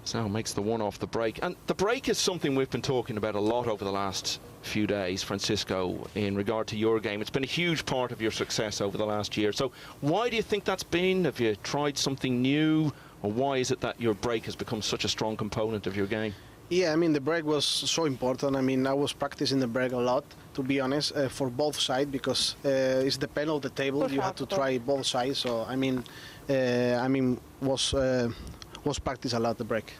So makes the 1 off the break. And the break is something we've been talking about a lot over the last few days, Francisco, in regard to your game. It's been a huge part of your success over the last year. So why do you think that's been? Have you tried something new? Or why is it that your break has become such a strong component of your game? Yeah, I mean, the break was so important. I mean, I was practicing the break a lot, to be honest, for both sides, because it's the pen of the table. You have to try both sides. So, I mean, was practice a lot, the break.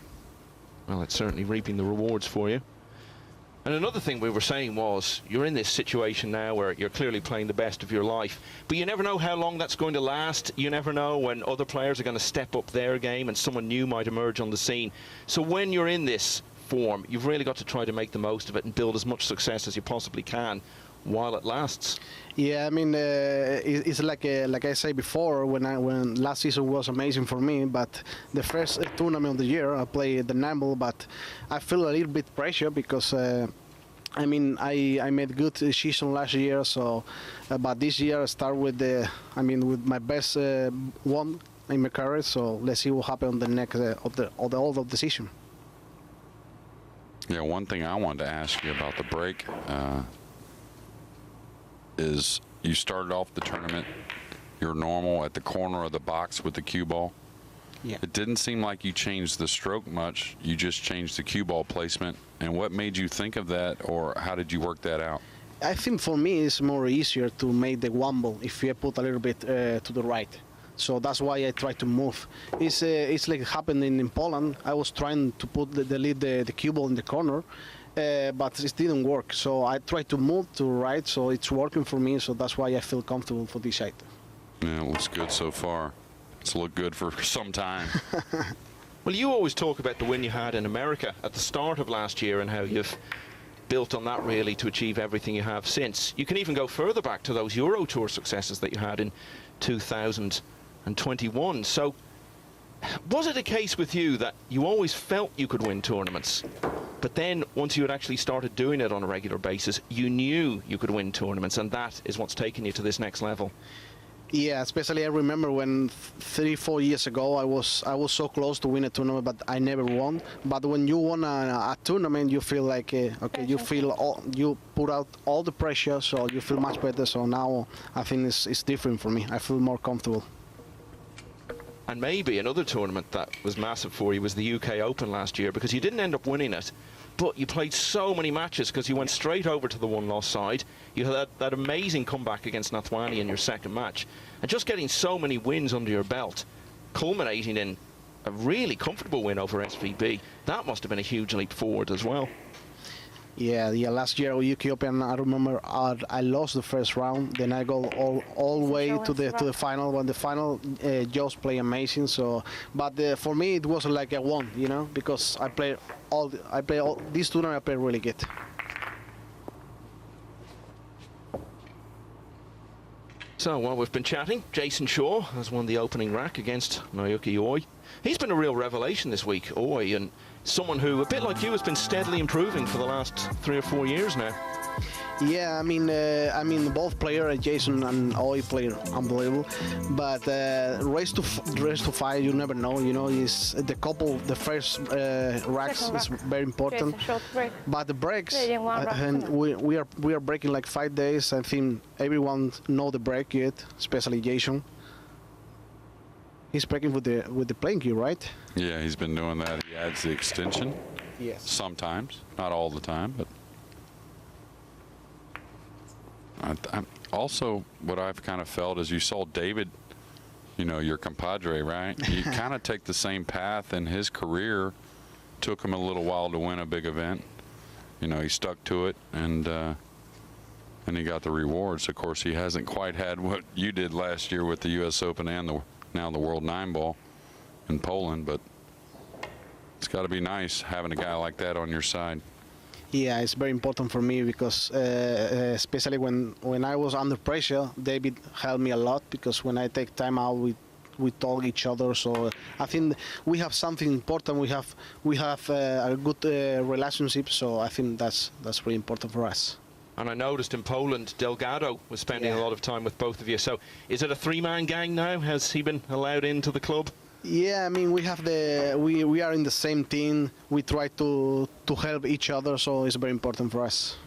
Well, it's certainly reaping the rewards for you. And another thing we were saying was, you're in this situation now where you're clearly playing the best of your life, but you never know how long that's going to last. You never know when other players are going to step up their game and someone new might emerge on the scene. So when you're in this form, you've really got to try to make the most of it and build as much success as you possibly can while it lasts. Yeah, I mean, it's like I said before, when last season was amazing for me, but the first tournament of the year I played the Nineball, but I feel a little bit pressure because I mean, I made good season last year, so but this year I start with with my best one in my career. So let's see what happens on the next of the season. Yeah, one thing I wanted to ask you about the break is you started off the tournament, you're normal at the corner of the box with the cue ball. Yeah. It didn't seem like you changed the stroke much. You just changed the cue ball placement. And what made you think of that, or how did you work that out? I think for me it's more easier to make the one ball if you put a little bit to the right. So that's why I try to move. It's like happening in Poland. I was trying to put the cue ball in the corner, but it didn't work. So I tried to move to right, so it's working for me. So that's why I feel comfortable for this side. Yeah, it looks good so far. It's looked good for some time. Well, you always talk about the win you had in America at the start of last year and how you've built on that really to achieve everything you have since. You can even go further back to those Euro Tour successes that you had in 2021. So was it a case with you that you always felt you could win tournaments, But then, once you had actually started doing it on a regular basis, you knew you could win tournaments, and that is what's taken you to this next level. Yeah, especially I remember when 3-4 years ago I was so close to win a tournament, but I never won. But when you won a tournament, you feel like okay, you put out all the pressure, so you feel much better. So now I think it's different for me. I feel more comfortable. And maybe another tournament that was massive for you was the UK Open last year, because you didn't end up winning it, but you played so many matches because you went straight over to the one-loss side. You had that amazing comeback against Nathwani in your second match, and just getting so many wins under your belt, culminating in a really comfortable win over SVB. That must have been a huge leap forward as well. Yeah. Last year with UK Open, I remember I lost the first round. Then I go all the way to the final. When the final, Joe's play amazing. So, but for me it was like a won, you know, because I play all this tournament. I play really good. So while we've been chatting, Jason Shaw has won the opening rack against Naoyuki Oi. He's been a real revelation this week, Oi, and someone who, a bit like you, has been steadily improving for the last 3 or 4 years now. Yeah, I mean, both players, Jason and Oi, play unbelievable. But race to five, you never know. You know, is the first racks is very important. But the breaks, and we are breaking like 5 days. I think everyone know the break yet, especially Jason. He's breaking with the playing cue, right? Yeah, he's been doing that. He adds the extension. Yes. Sometimes, not all the time, but. Also, what I've kind of felt is you saw David, you know, your compadre, right? You kind of take the same path in his career. Took him a little while to win a big event. You know, he stuck to it, and he got the rewards. Of course, he hasn't quite had what you did last year with the U.S. Open and now the World Nineball in Poland, but it's got to be nice having a guy like that on your side. Yeah, it's very important for me because especially when I was under pressure, David helped me a lot, because when I take time out, we talk each other. So I think we have something important. We have a good relationship. So I think that's really important for us. And I noticed in Poland, Delgado was spending a lot of time with both of you. So is it a three-man gang now? Has he been allowed into the club? Yeah, I mean, we are in the same team. We try to help each other, so it's very important for us.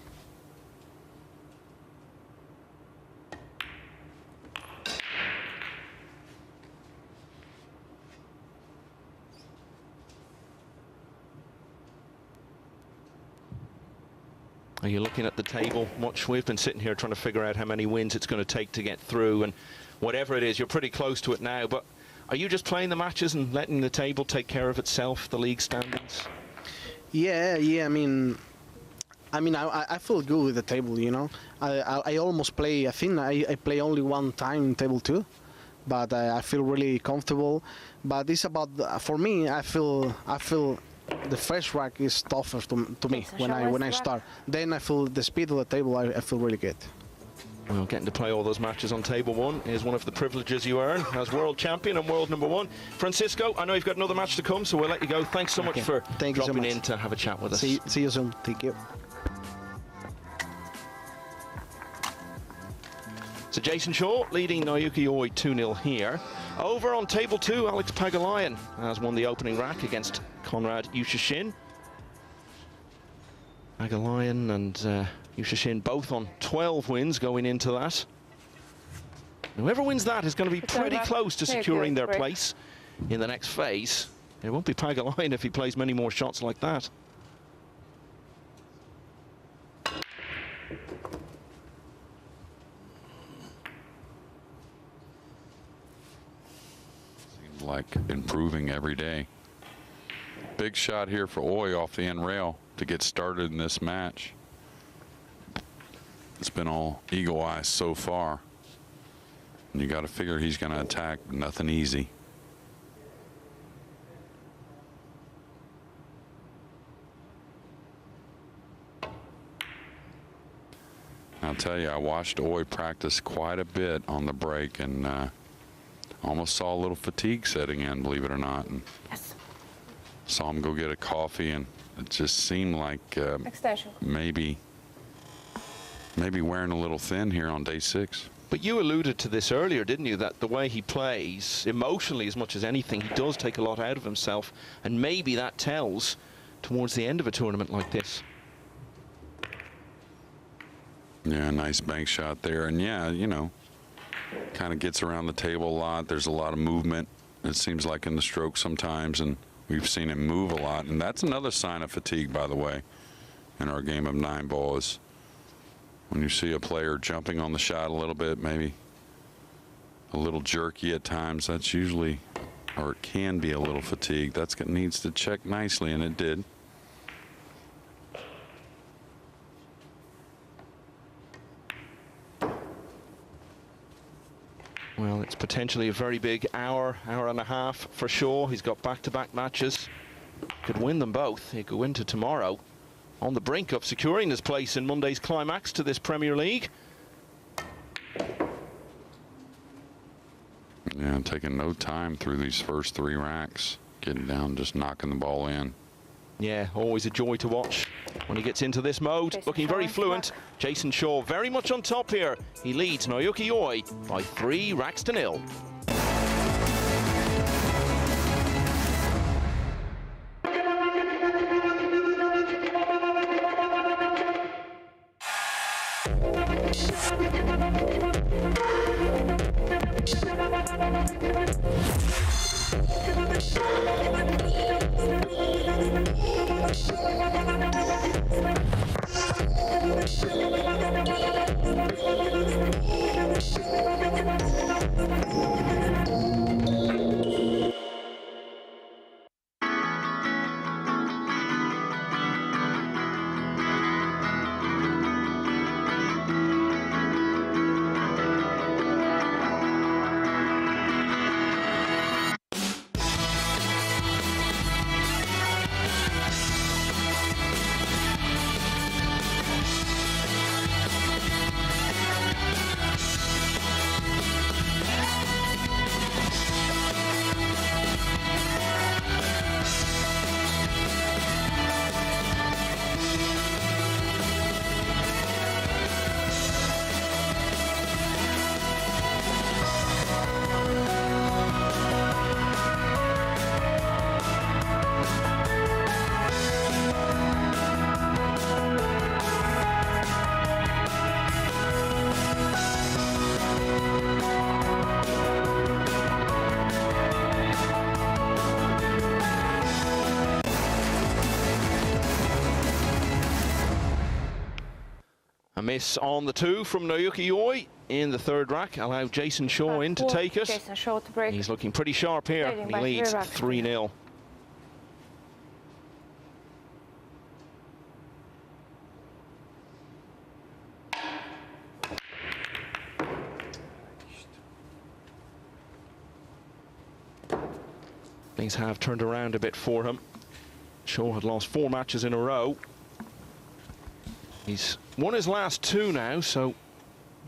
Are you looking at the table much? We've been sitting here trying to figure out how many wins it's going to take to get through, and whatever it is, you're pretty close to it now, but are you just playing the matches and letting the table take care of itself, the league standings? Yeah. I mean, I feel good with the table. You know, I almost play. I think I play only one time in table 2, but I feel really comfortable. But it's about for me. I feel the first rack is tougher to me when I start. Then I feel the speed of the table. I feel really good. Well, getting to play all those matches on table 1 is one of the privileges you earn as world champion and world #1. Francisco, I know you've got another match to come, so we'll let you go. Thanks so much for dropping in to have a chat with us. See you soon. Thank you. So Jason Shaw leading Naoyuki Oi 2-0 here. Over on table 2, Alex Pagulayan has won the opening rack against Konrad Yushashin. Pagulayan and Yushashin both on 12 wins going into that. Whoever wins that is going to be pretty close to securing their place in the next phase. It won't be Pagulayan if he plays many more shots like that. Seems like improving every day. Big shot here for Oi off the end rail to get started in this match. It's been all eagle eyes so far. And you got to figure he's going to attack, nothing easy. I'll tell you, I watched Oi practice quite a bit on the break, and almost saw a little fatigue setting in, believe it or not. And saw him go get a coffee and it just seemed like Extension. maybe wearing a little thin here on day 6. But you alluded to this earlier, didn't you, that the way he plays, emotionally as much as anything, he does take a lot out of himself, and maybe that tells towards the end of a tournament like this. Yeah, nice bank shot there. And yeah, you know, kind of gets around the table a lot. There's a lot of movement, it seems like, in the stroke sometimes, and we've seen him move a lot. And that's another sign of fatigue, by the way, in our game of 9-ball, is when you see a player jumping on the shot a little bit, maybe a little jerky at times, that's usually, or it can be, a little fatigue. That's what needs to check nicely, and it did. Well, it's potentially a very big hour and a half for Shaw. He's got back-to-back matches. Could win them both. He could win to tomorrow. On the brink of securing his place in Monday's climax to this Premier League. Yeah, taking no time through these first 3 racks. Getting down, just knocking the ball in. Yeah, always a joy to watch when he gets into this mode. Looking very fluent. Jason Shaw very much on top here. He leads Naoyuki Oi by 3 racks to 0. A miss on the 2 from Naoyuki Oi in the 3rd rack. Allowed Jason Shaw in to take it. Jason Shaw to break. He's looking pretty sharp here. And he leads 3-0. Things have turned around a bit for him. Shaw had lost 4 matches in a row. He's won his last 2 now, so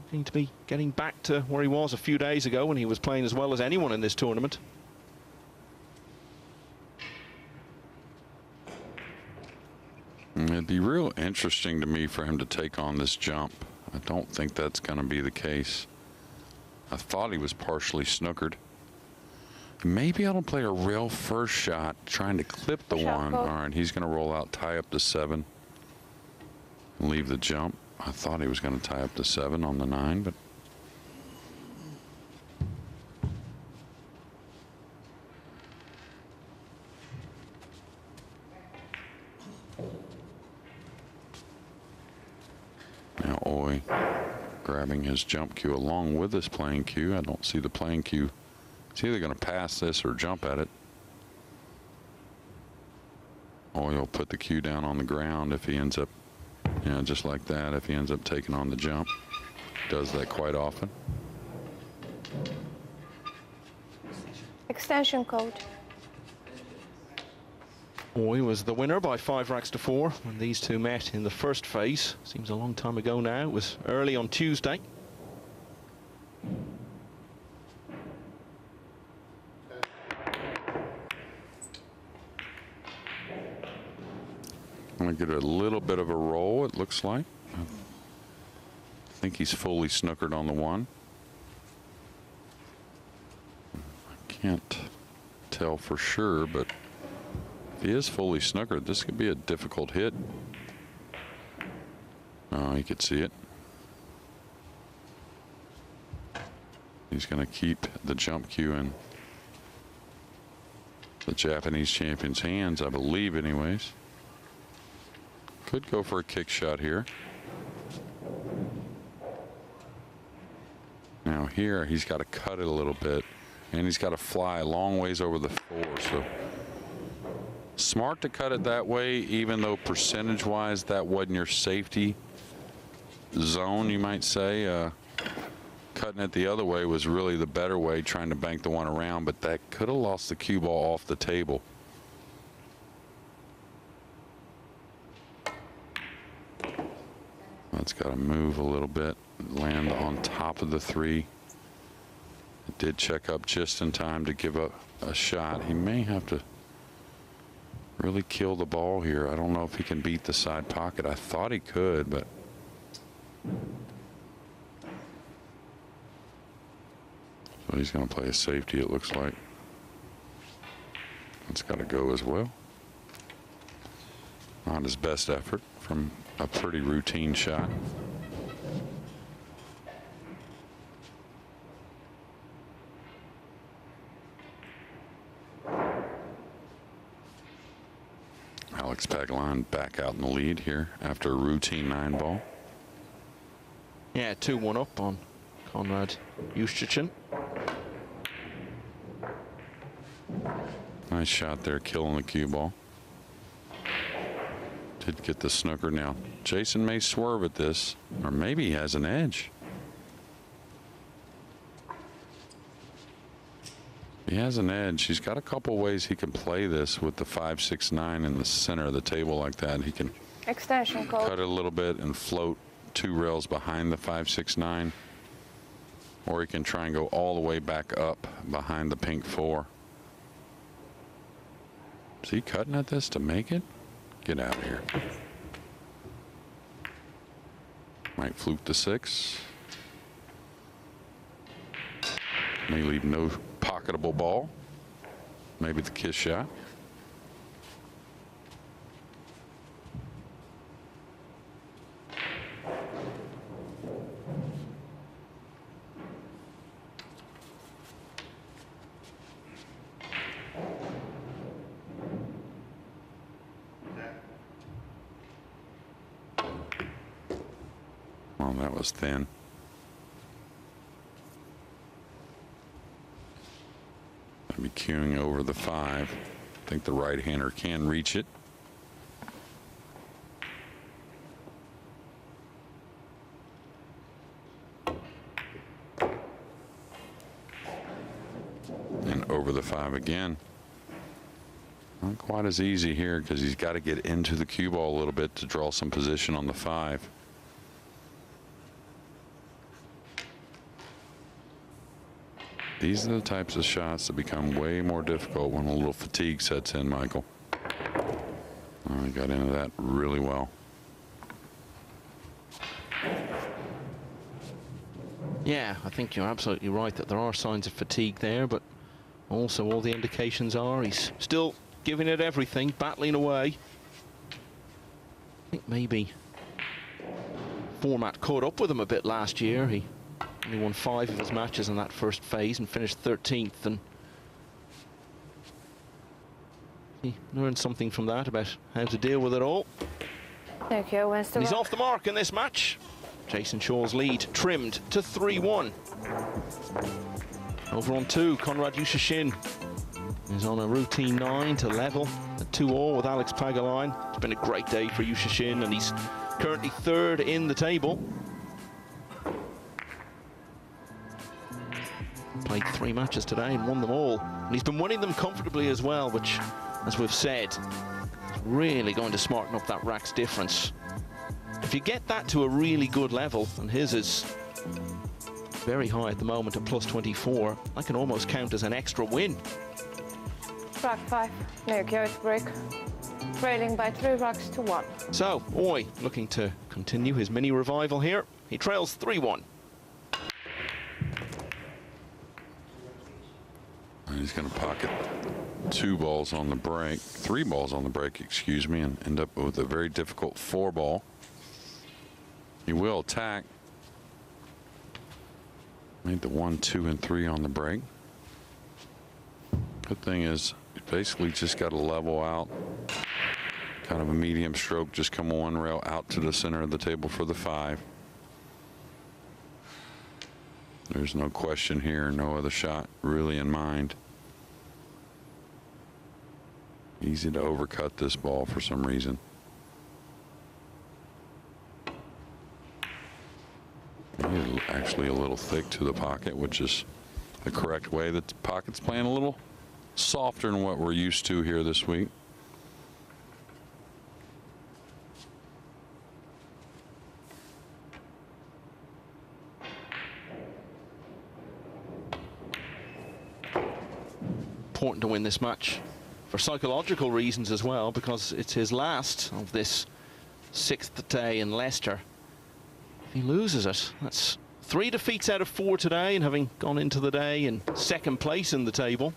looking to be getting back to where he was a few days ago when he was playing as well as anyone in this tournament. It'd be real interesting to me for him to take on this jump. I don't think that's going to be the case. I thought he was partially snookered. Maybe I'll play a real first shot, trying to clip the 1. All right, he's going to roll out, tie up to 7. Leave the jump. I thought he was going to tie up to 7 on the 9, but now Oi grabbing his jump cue along with his playing cue. I don't see the playing cue. It's either going to pass this or jump at it. Oi will put the cue down on the ground if he ends up, yeah, just like that, if he ends up taking on the jump. Does that quite often. Extension code. Oi was the winner by 5 racks to 4 when these two met in the first phase. Seems a long time ago now. It was early on Tuesday. I'm going to get a little bit of a roll, it looks like. I think he's fully snookered on the one. I can't tell for sure, but if he is fully snookered, this could be a difficult hit. Oh, you could see it. He's going to keep the jump cue in the Japanese champion's hands, I believe, anyways. Could go for a kick shot here. Now here, he's got to cut it a little bit, and he's got to fly a long ways over the floor. So smart to cut it that way, even though percentage-wise that wasn't your safety zone, you might say. Cutting it the other way was really the better way, trying to bank the one around, but that could have lost the cue ball off the table. That's got to move a little bit, land on top of the three. It did check up just in time to give up a shot. He may have to really kill the ball here. I don't know if he can beat the side pocket. I thought he could, but so he's going to play a safety, it looks like. It's got to go as well. Not his best effort from a pretty routine shot. Alex Pehlivanovic back out in the lead here after a routine 9-ball. Yeah, 2-1 up on Konrad Juszczyszyn. Nice shot there, killing the cue ball. Did get the snooker now. Jason may swerve at this, or maybe he has an edge. He has an edge. He's got a couple ways he can play this with the 5-6-9 in the center of the table like that. He can extension call. Cut it a little bit and float 2 rails behind the 5-6-9, or he can try and go all the way back up behind the pink 4. Is he cutting at this to make it? Get out of here. Might fluke the 6. May leave no pocketable ball. Maybe the kiss shot. Well, that was thin. I'll be cueing over the 5. I think the right-hander can reach it. And over the 5 again. Not quite as easy here because he's got to get into the cue ball a little bit to draw some position on the 5. These are the types of shots that become way more difficult when a little fatigue sets in, Michael. Oh, he got into that really well. Yeah, I think you're absolutely right that there are signs of fatigue there, but also all the indications are he's still giving it everything, battling away. I think maybe format caught up with him a bit last year. He only won 5 of his matches in that first phase and finished 13th, and he learned something from that about how to deal with it all. Thank you. And he's off the mark in this match. Jason Shaw's lead trimmed to 3-1. Over on 2, Konrad Juszczyszyn is on a routine 9 to level at 2-all with Alex Pehlivanovic. It's been a great day for Juszczyszyn, and he's currently 3rd in the table. Played 3 matches today and won them all, and he's been winning them comfortably as well, which, as we've said, is really going to smarten up that rack's difference. If you get that to a really good level, and his is very high at the moment at plus 24, that can almost count as an extra win. Rack 5, Naoyuki Oi to break. trailing by 3 rocks to 1. So, Oi looking to continue his mini revival here. He trails 3-1. He's going to pocket 2 balls on the break, 3 balls on the break, excuse me, and end up with a very difficult 4 ball. He will attack. Made the 1, 2, and 3 on the break. Good thing is, you basically just got to level out. Kind of a medium stroke, just come 1 rail out to the center of the table for the 5. There's no question here, no other shot really in mind. Easy to overcut this ball for some reason. He's actually a little thick to the pocket, which is the correct way. The pocket's playing a little softer than what we're used to here this week. Important to win this match for psychological reasons as well, because it's his last of this 6th day in Leicester. If he loses it, that's 3 defeats out of 4 today, and having gone into the day in 2nd place in the table.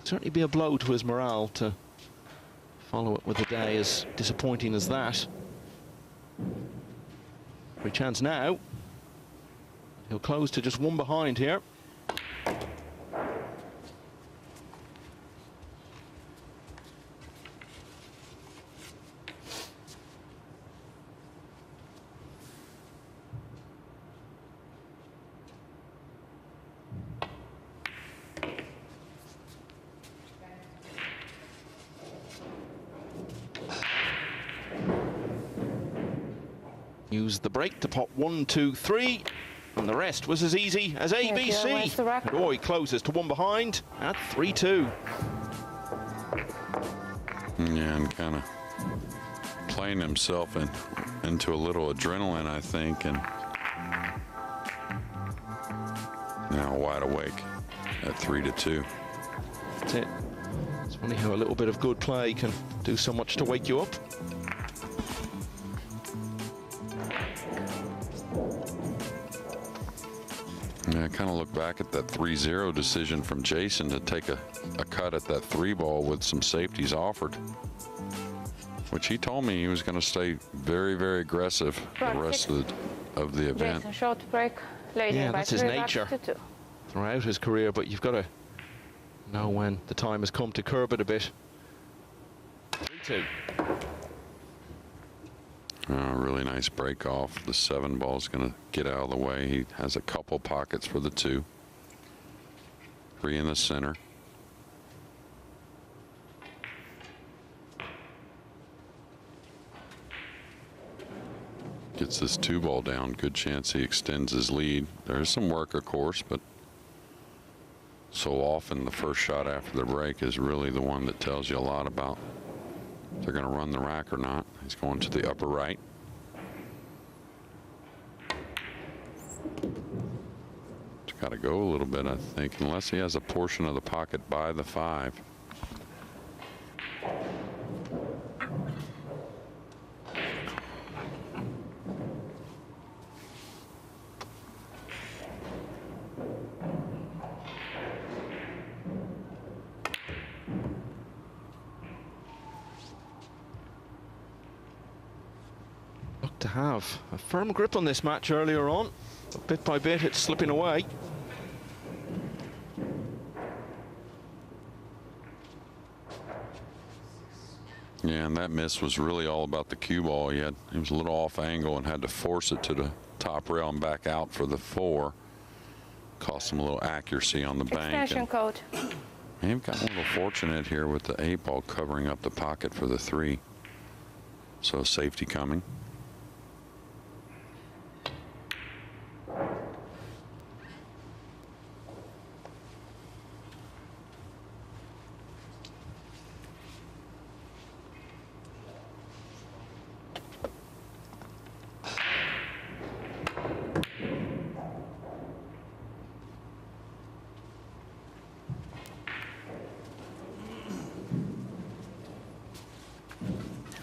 Certainly be a blow to his morale to follow it with a day as disappointing as that. Every chance now. He'll close to just 1 behind here. Use the break to pop 1, 2, 3, and the rest was as easy as ABC. And Oi closes to 1 behind at 3-2. Yeah, and kind of playing himself into a little adrenaline, I think, and now wide awake at 3-2. That's it. It's funny how a little bit of good play can do so much to wake you up. Yeah, I kind of look back at that 3-0 decision from Jason to take a cut at that 3 ball with some safeties offered, which he told me he was going to stay very, very aggressive the rest of the event. Jason short break, leading by that's his 3 nature rocks to 2. throughout his career, but you've got to know when the time has come to curb it a bit. 3-2. Really nice break off. The 7 ball is going to get out of the way. He has a couple pockets for the 2. 3 in the center. Gets this 2 ball down. Good chance he extends his lead. There's some work, of course, but so often the first shot after the break is really the one that tells you a lot about if they're going to run the rack or not. He's going to the upper right. It's got to go a little bit, I think, unless he has a portion of the pocket by the 5. To have a firm grip on this match earlier on, but bit by bit it's slipping away. Yeah, and that miss was really all about the cue ball. He was a little off angle and had to force it to the top rail and back out for the 4. Cost him a little accuracy on the bank. Extension code. And got a little fortunate here with the 8 ball covering up the pocket for the 3. So safety coming.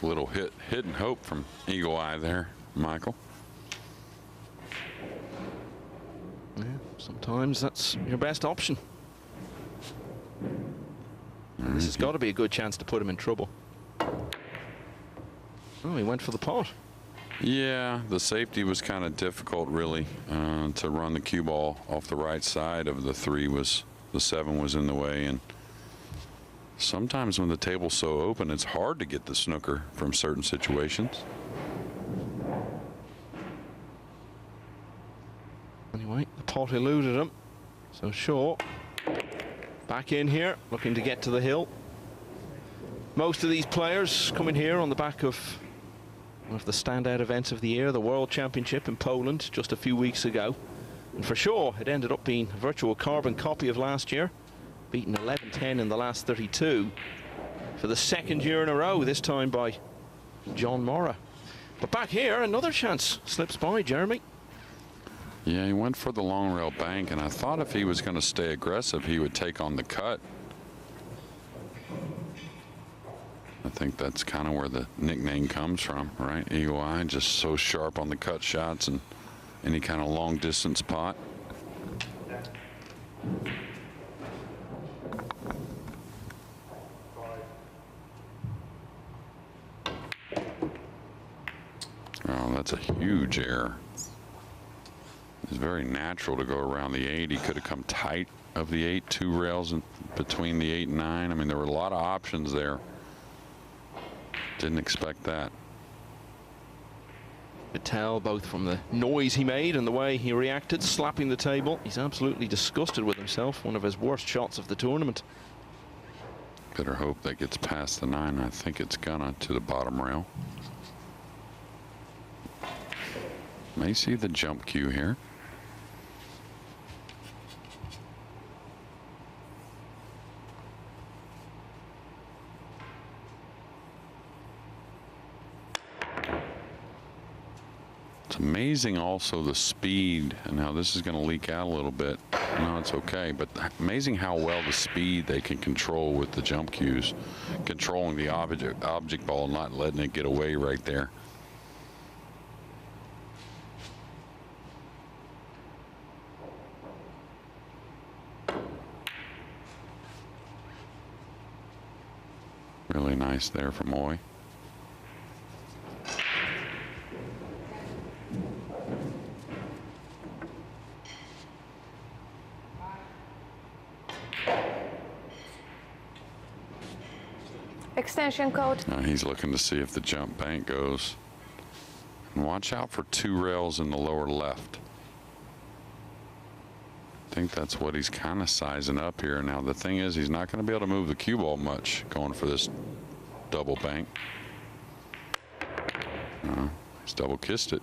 Little hidden hope from Eagle Eye there, Michael. Yeah, sometimes that's your best option. This has got to be a good chance to put him in trouble. Oh, he went for the pot. Yeah, the safety was kind of difficult, really, to run the cue ball off the right side of the 3 was, the 7 was in the way, and sometimes when the table's so open, it's hard to get the snooker from certain situations. Anyway, the pot eluded him. So Shaw back in here, looking to get to the hill. Most of these players coming here on the back of one of the standout events of the year, the World Championship in Poland just a few weeks ago. And for Shaw, it ended up being a virtual carbon copy of last year, beaten 11-10 in the last 32 for the 2nd year in a row, this time by John Morra. But back here, another chance slips by, Jeremy. Yeah, he went for the long rail bank, and I thought if he was going to stay aggressive, he would take on the cut. I think that's kind of where the nickname comes from, right? Eagle Eye, just so sharp on the cut shots and any kind of long distance pot. Oh, that's a huge error. It's very natural to go around the 8. He could have come tight of the 8, 2 rails in between the 8 and 9. I mean, there were a lot of options there. Didn't expect that. Could tell both from the noise he made and the way he reacted, slapping the table. He's absolutely disgusted with himself. One of his worst shots of the tournament. Better hope that gets past the 9. I think it's gonna to the bottom rail. May see the jump cue here. It's amazing also the speed, and now this is going to leak out a little bit. No, it's okay, but amazing how well the speed they can control with the jump cues, controlling the object ball, not letting it get away right there. Really nice there from Oi. Extension code. Now he's looking to see if the jump bank goes. And watch out for 2 rails in the lower left. I think that's what he's kind of sizing up here. Now the thing is, he's not going to be able to move the cue ball much going for this double bank. He's double kissed it.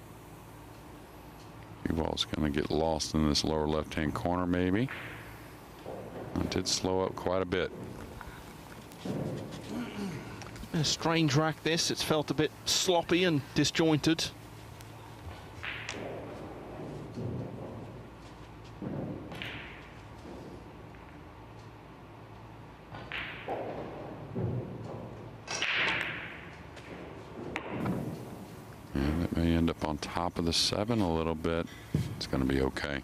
Cue ball's going to get lost in this lower left-hand corner maybe. It did slow up quite a bit. A strange rack this. It's felt a bit sloppy and disjointed. And it may end up on top of the 7 a little bit. It's going to be okay.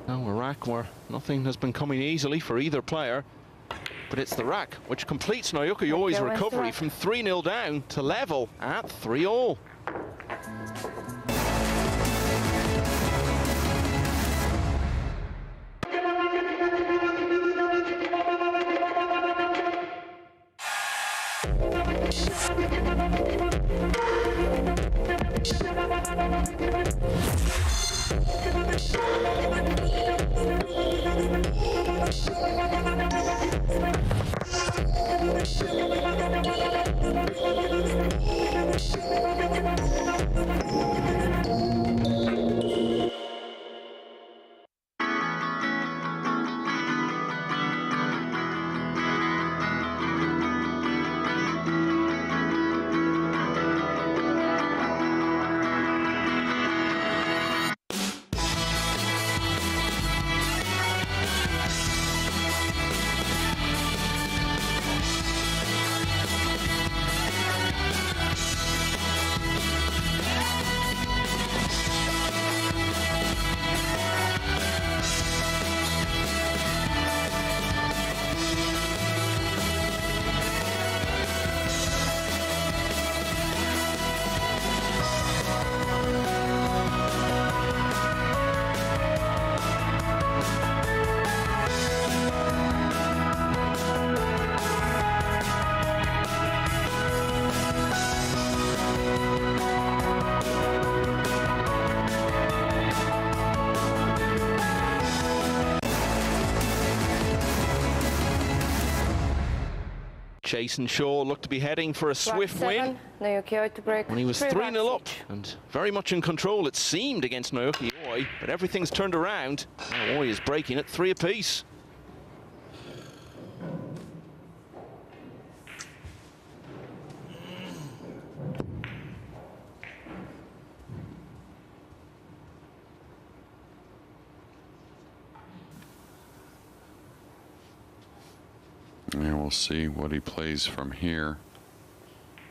Now a rack where nothing has been coming easily for either player, but it's the rack which completes Naoyuki Oi's recovery from 3-0 down to level at 3-all. Jason Shaw looked to be heading for a swift win Naoyuki Oi to break. when he was 3-0 up and very much in control, it seemed, against Naoyuki Oi, but everything's turned around. Now Oi is breaking at 3 apiece. And we'll see what he plays from here.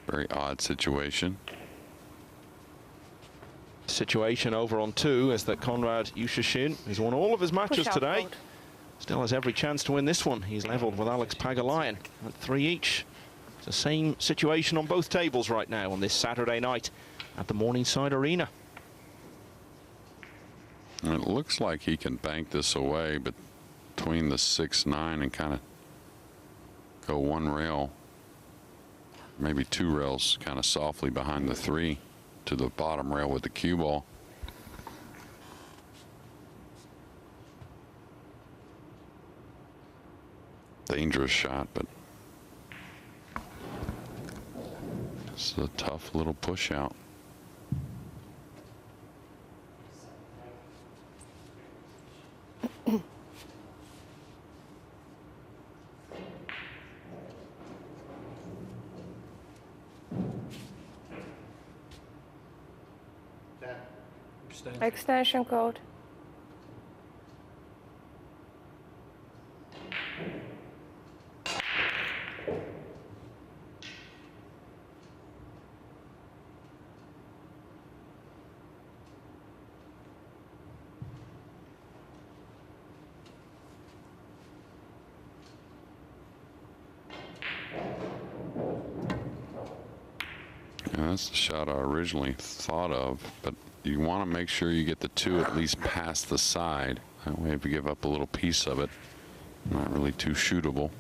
Very odd situation. Situation over on 2 is that Konrad Yushashin, who's won all of his matches today, still has every chance to win this one. He's levelled with Alex Pagulayan at 3 each. It's the same situation on both tables right now on this Saturday night at the Morningside Arena. And it looks like he can bank this away, but between the 6-9 and kind of go 1 rail, maybe 2 rails kind of softly behind the 3 to the bottom rail with the cue ball. Dangerous shot, but it's a tough little push out. Extension code. Yeah, that's the shot I originally thought of, but you want to make sure you get the 2 at least past the side. That way if you give up a little piece of it, not really too shootable.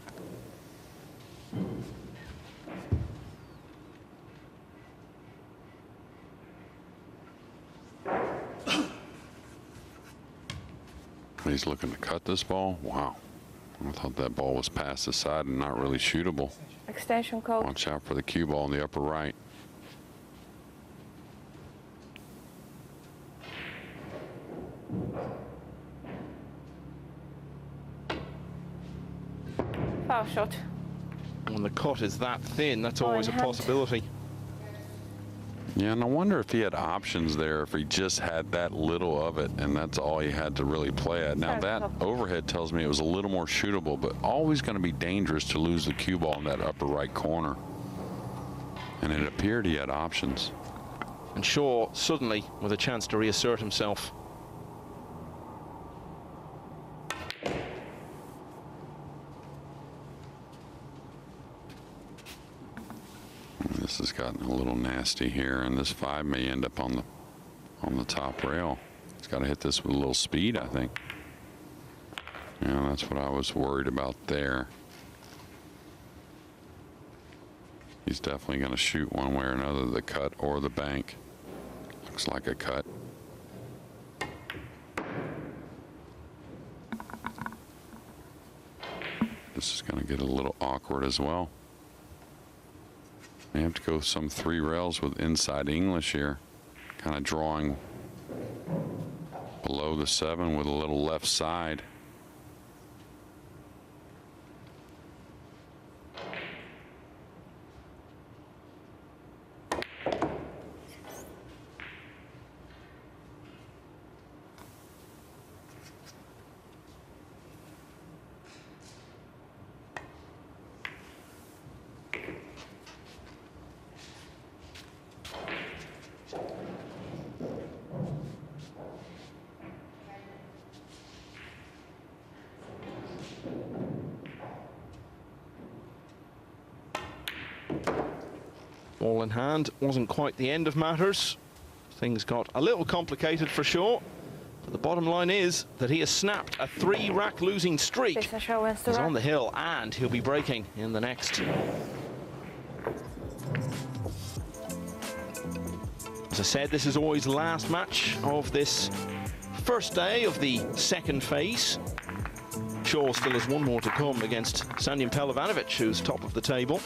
He's looking to cut this ball. Wow. I thought that ball was past the side and not really shootable. Extension code. Watch out for the cue ball in the upper right. Foul shot. When the cut is that thin, that's always a possibility. Yeah, and I wonder if he had options there, if he just had that little of it, and that's all he had to really play at. Now, that overhead tells me it was a little more shootable, but always going to be dangerous to lose the cue ball in that upper right corner. And it appeared he had options. And Shaw suddenly with a chance to reassert himself. This has gotten a little nasty here, and this 5 may end up on the top rail. He's got to hit this with a little speed, I think. Yeah, that's what I was worried about there. He's definitely going to shoot one way or another, the cut or the bank. Looks like a cut. This is going to get a little awkward as well. They have to go some 3 rails with inside English here, kind of drawing below the 7 with a little left side. Ball in hand wasn't quite the end of matters. Things got a little complicated for Shaw. But the bottom line is that he has snapped a 3-rack losing streak. He's on the hill and he'll be breaking in the next. As I said, this is Oi's last match of this first day of the second phase. Shaw Shaw still has one more to come against Sanyan Pehlivanovic, who's top of the table.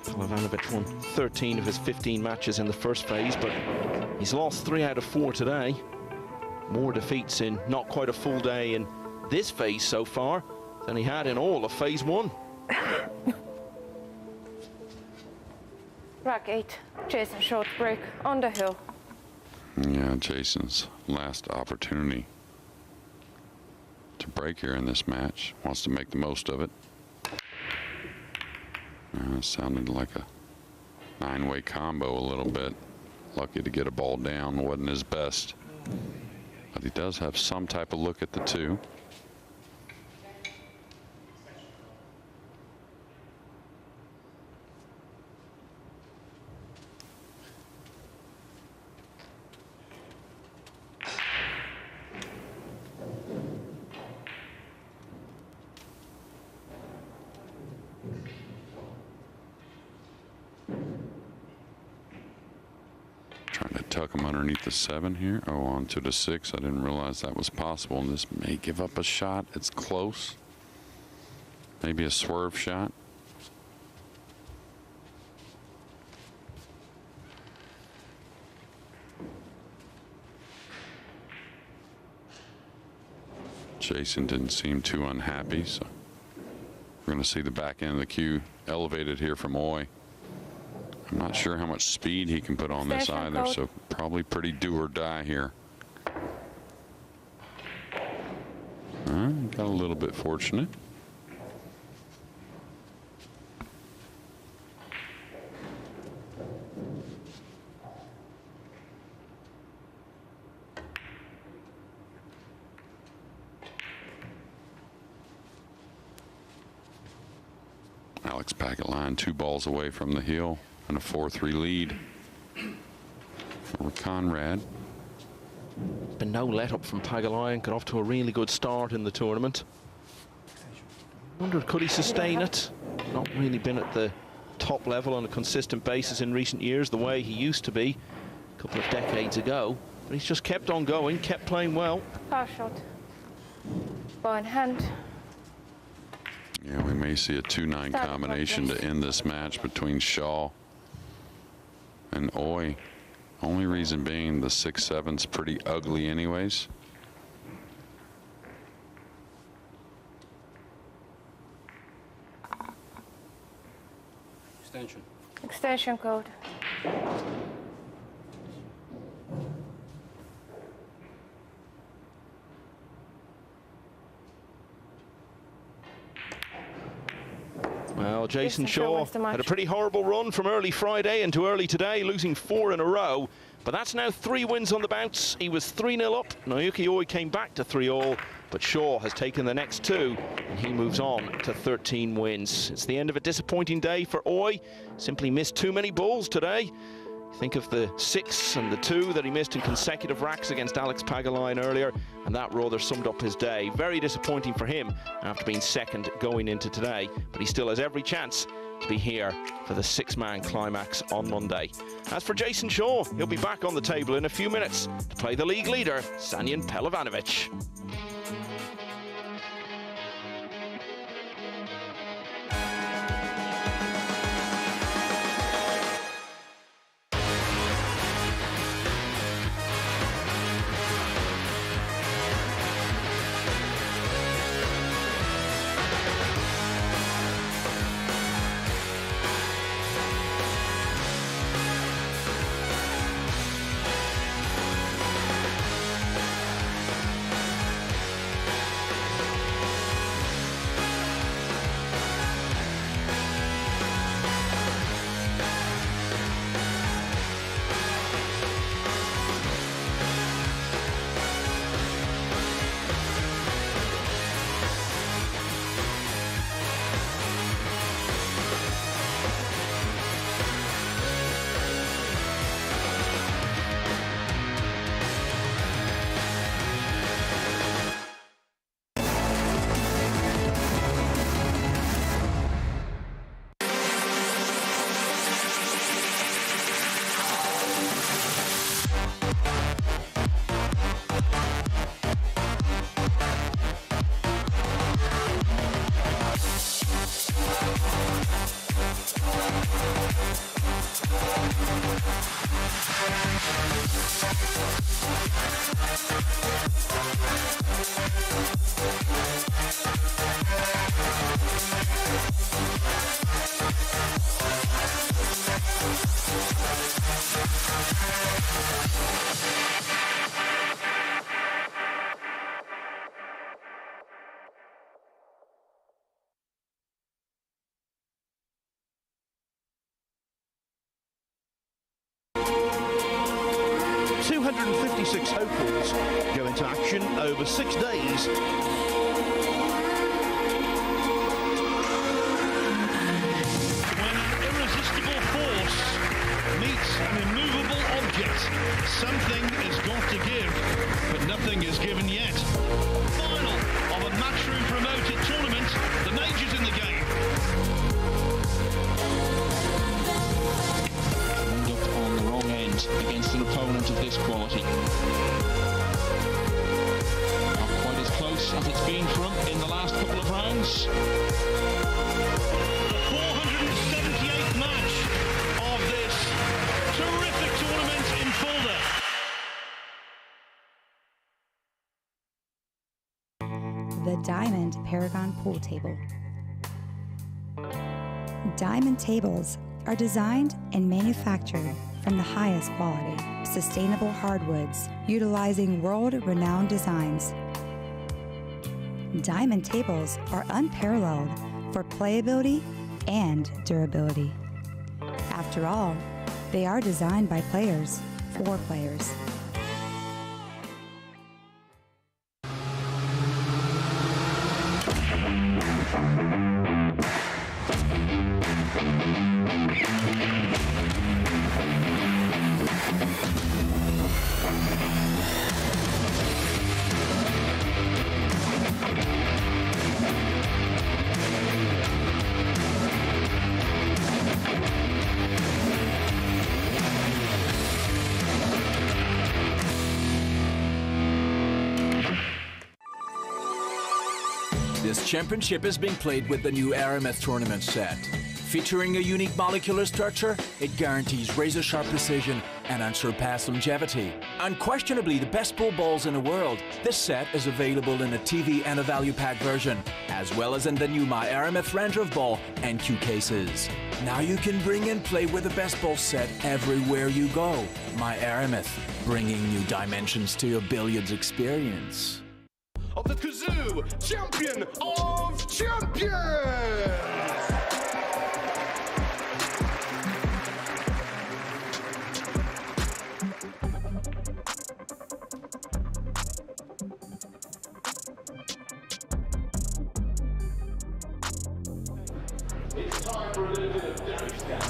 Pehlivanovic won 13 of his 15 matches in the first phase, but he's lost 3 out of 4 today. More defeats in not quite a full day in this phase so far than he had in all of phase 1. Rack 8, Jason short break on the hill. Yeah, Jason's last opportunity to break here in this match. Wants to make the most of it. Sounded like a 9-way combo a little bit. Lucky to get a ball down, wasn't his best. But he does have some type of look at the 2. Trying to tuck him underneath the 7 here. Oh, onto the 6. I didn't realize that was possible. And this may give up a shot. It's close. Maybe a swerve shot. Jason didn't seem too unhappy, so we're going to see the back end of the cue elevated here from Oi. I'm not sure how much speed he can put on this either, so probably pretty do or die here. Got a little bit fortunate. Alex Paquetline 2 balls away from the hill and a 4-3 lead for Conrad. Been no let up from Paquetline. Got off to a really good start in the tournament. Wondered, could he sustain it? Not really been at the top level on a consistent basis in recent years, the way he used to be a couple of decades ago. But he's just kept on going, kept playing well. Power shot. Ball in hand. Yeah, we may see a 2-9 combination to end this match between Shaw and Oi. Only reason being the 6-7's pretty ugly anyways. Extension. Extension code. Well, Jason Shaw had a pretty horrible run from early Friday into early today, losing 4 in a row. But that's now 3 wins on the bounce. He was 3-0 up. Naoyuki Oi came back to 3-all, but Shaw has taken the next 2, and he moves on to 13 wins. It's the end of a disappointing day for Oi. Simply missed too many balls today. Think of the 6 and the 2 that he missed in consecutive racks against Alex Paquetline earlier, and that rather summed up his day. Very disappointing for him after being second going into today, but he still has every chance to be here for the 6-man climax on Monday. As for Jason Shaw, he'll be back on the table in a few minutes to play the league leader, Sanyan Pehlivanovic. 256 hopefuls go into action over 6 days. When an irresistible force meets an immovable object, something has got to give, but nothing is given yet. Final of a matchroom promoted tournament, the majors in the game. Up on the wrong end against an opponent of this quality. Not quite as close as it's been for him in the last couple of rounds. The 478th match of this terrific tournament in Fulda. The Diamond Paragon Pool Table. Diamond tables are designed and manufactured from the highest quality, sustainable hardwoods, utilizing world-renowned designs. Diamond tables are unparalleled for playability and durability. After all, they are designed by players for players. This championship is being played with the new RMF tournament set. Featuring a unique molecular structure, it guarantees razor-sharp precision and unsurpassed longevity. Unquestionably the best pool balls in the world, this set is available in a TV and a value pack version, as well as in the new My RMF Ranger of Ball and Q cases. Now you can bring and play with the best ball set everywhere you go. My RMF, bringing new dimensions to your billiards experience. Of the Kazoo Champion of Champions! It's time for a little bit of damage down.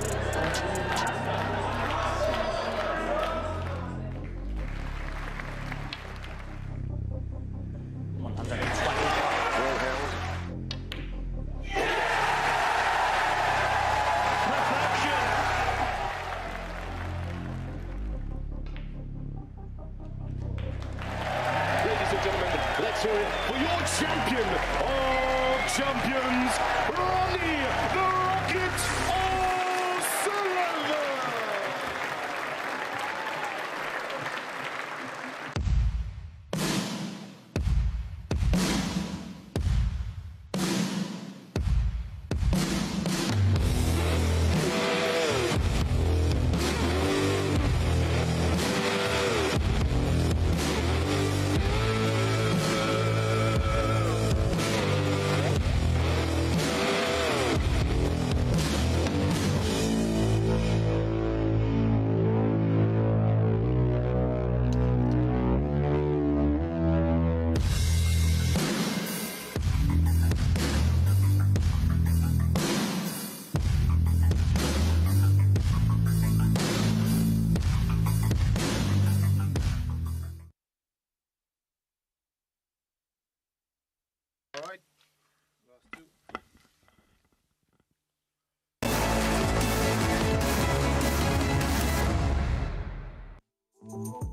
Let's hear it for your champion of champions, Ronnie the Rocket O'Sullivan!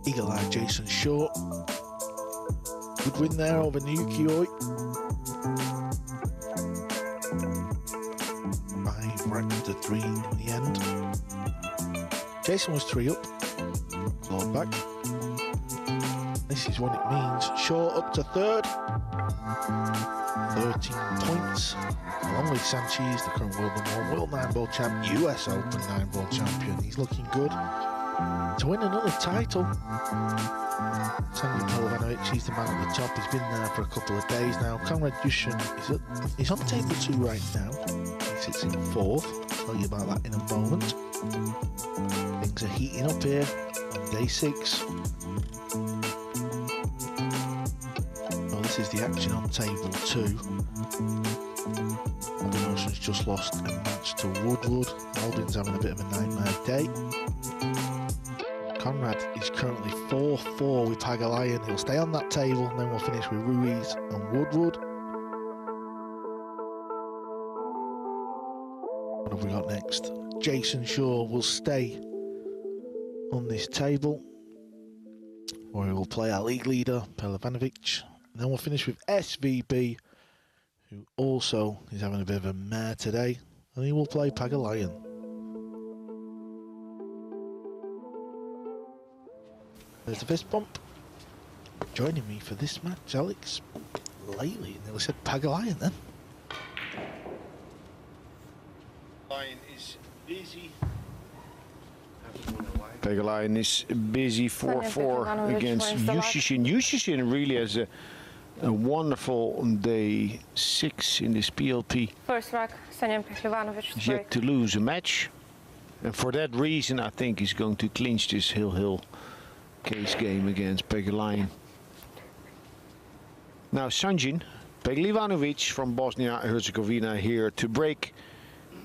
Eagle-eyed Jason Short. Good win there over Naoyuki Oi. 5 racks to 3 in the end. Jason was 3 up. slowed back. This is what it means. Shaw up to third. 13 points. Along with Sanchez, the current world number 1, world Nineball champ, US Open Nineball champion. He's looking good to win another title. Pehlivanovic, he's the man at the top. He's been there for a couple of days now. Conrad Yushin, he's on table 2 right now. He sits in 4th. I'll tell you about that in a moment. Things are heating up here on day 6. This is the action on table 2. Ocean's just lost a match to Woodward. Aldrin's having a bit of a nightmare day. Conrad is currently 4-4 with Pehlivanovic. He'll stay on that table, and then we'll finish with Ruiz and Woodward. What have we got next? Jason Shaw will stay on this table, where he will play our league leader, Pehlivanovic. And then we'll finish with SVB, who also is having a bit of a mare today, and he will play Pehlivanovic. There's the fist bump. Joining me for this match, Alex. Lately, nearly said Pehlivanovic then. Lion is busy. Pehlivanovic is busy 4-4 against Yushishin. Yushishin really has a wonderful day 6 in this PLP. First rack, Sanchez Pehlivanovic. He's yet to lose a match, and for that reason I think he's going to clinch this Hill case game against Pehlivanovic. Now Sanjin Pehlivanovic from Bosnia-Herzegovina here to break.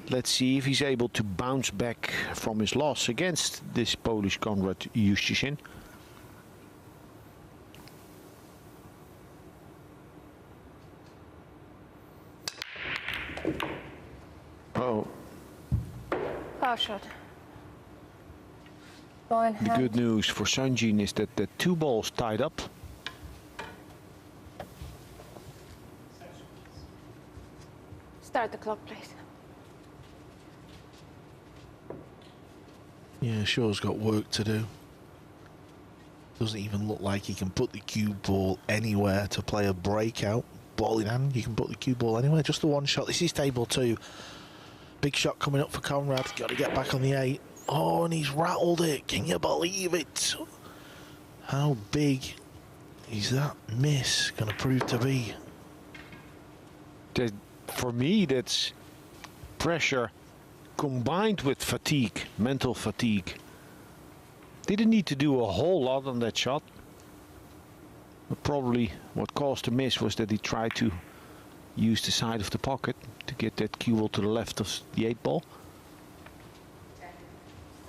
Let's see if he's able to bounce back from his loss against this Polish Konrad Yushishin. Oh. Foul shot. Ball in hand. The good news for Sanjin is that the 2 balls tied up. Start the clock, please. Yeah, Shaw's got work to do. Doesn't even look like he can put the cue ball anywhere to play a breakout. Ball in hand, you can put the cue ball anywhere. Just the 1 shot. This is table 2. Big shot coming up for Conrad. Got to get back on the 8. Oh, and he's rattled it. Can you believe it? How big is that miss going to prove to be? For me, that's pressure combined with fatigue, mental fatigue. Didn't need to do a whole lot on that shot. But probably what caused the miss was that he tried to use the side of the pocket to get that cue ball to the left of the 8 ball.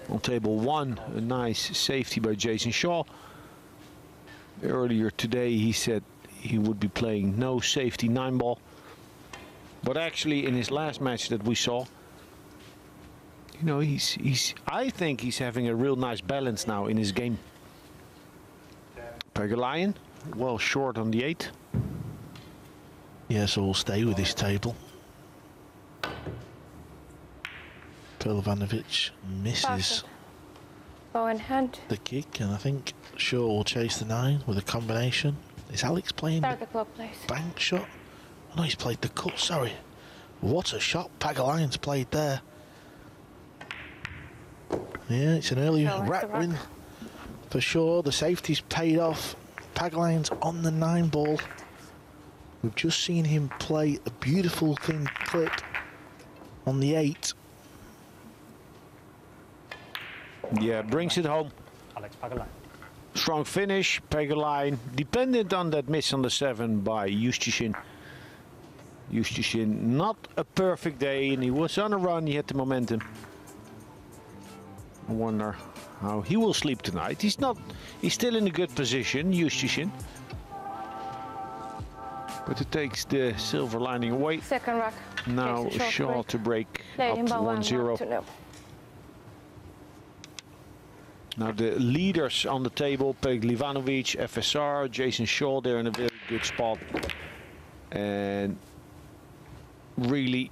On table 1, a nice safety by Jason Shaw. Earlier today he said he would be playing no safety 9 ball. But actually in his last match that we saw, you know, I think he's having a real nice balance now in his game. Pehlivanovic, well short on the 8. Yeah, so we'll stay with this table. Pehlivanovic misses Ball in hand. the kick, and I think Shaw will chase the 9 with a combination. Is Alex playing Start the clock, please. bank shot? No, he's played the cut, sorry. What a shot Pagalian's played there. Yeah, it's an early rack win for sure. The safety's paid off. Pagalian's on the 9 ball. We've just seen him play a beautiful thin clip on the 8. Yeah, brings it home. Alex Pehlivanovic. Strong finish, Pehlivanovic, dependent on that miss on the 7 by Yushishin. Yushishin, not a perfect day, and he was on a run, he had the momentum. I wonder how he will sleep tonight. He's still in a good position, Yushishin. But it takes the silver lining away. Second rack. Now Shaw to break up to 1-0. Now the leaders on the table, Pehlivanovic, FSR, Jason Shaw, they're in a very good spot. And really,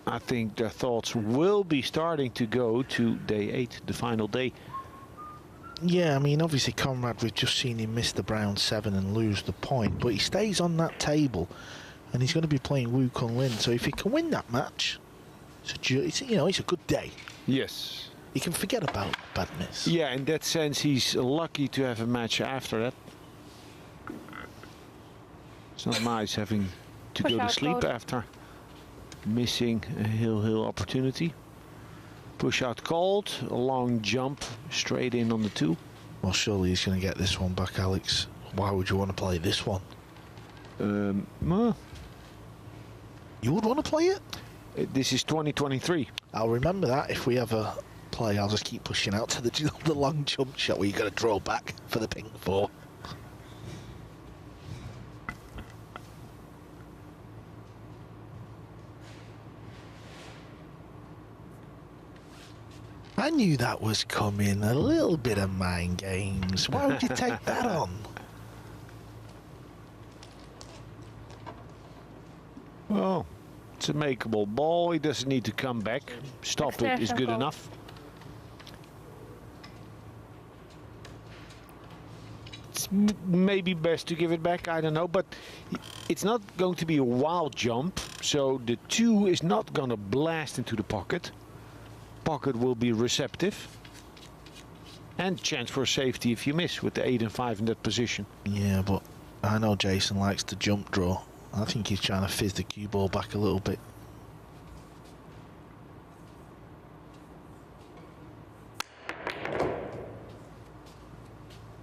I think their thoughts will be starting to go to day 8, the final day. Yeah, I mean, obviously Conrad, we've just seen him miss the brown 7 and lose the point, but he stays on that table, and he's going to be playing Wu Kun Lin. So if he can win that match, it's a good day. Yes. He can forget about bad miss. Yeah, in that sense, he's lucky to have a match after that. It's not nice having to go to sleep after missing a hill opportunity. Push out cold, a long jump straight in on the 2. Well, surely he's going to get this one back, Alex. Why would you want to play this one? Well, you would want to play it? This is 2023. I'll remember that if we ever play. I'll just keep pushing out to the long jump shot where you got to draw back for the ping 4. I knew that was coming. A little bit of mind games. Why would you take that on? Well, it's a makeable ball. He doesn't need to come back. Stop it is good enough. It's maybe best to give it back. I don't know. But it's not going to be a wild jump. So the 2 is not going to blast into the pocket. Pocket will be receptive. And chance for safety if you miss with the 8 and 5 in that position. Yeah, but I know Jason likes to jump draw. I think he's trying to fizz the cue ball back a little bit.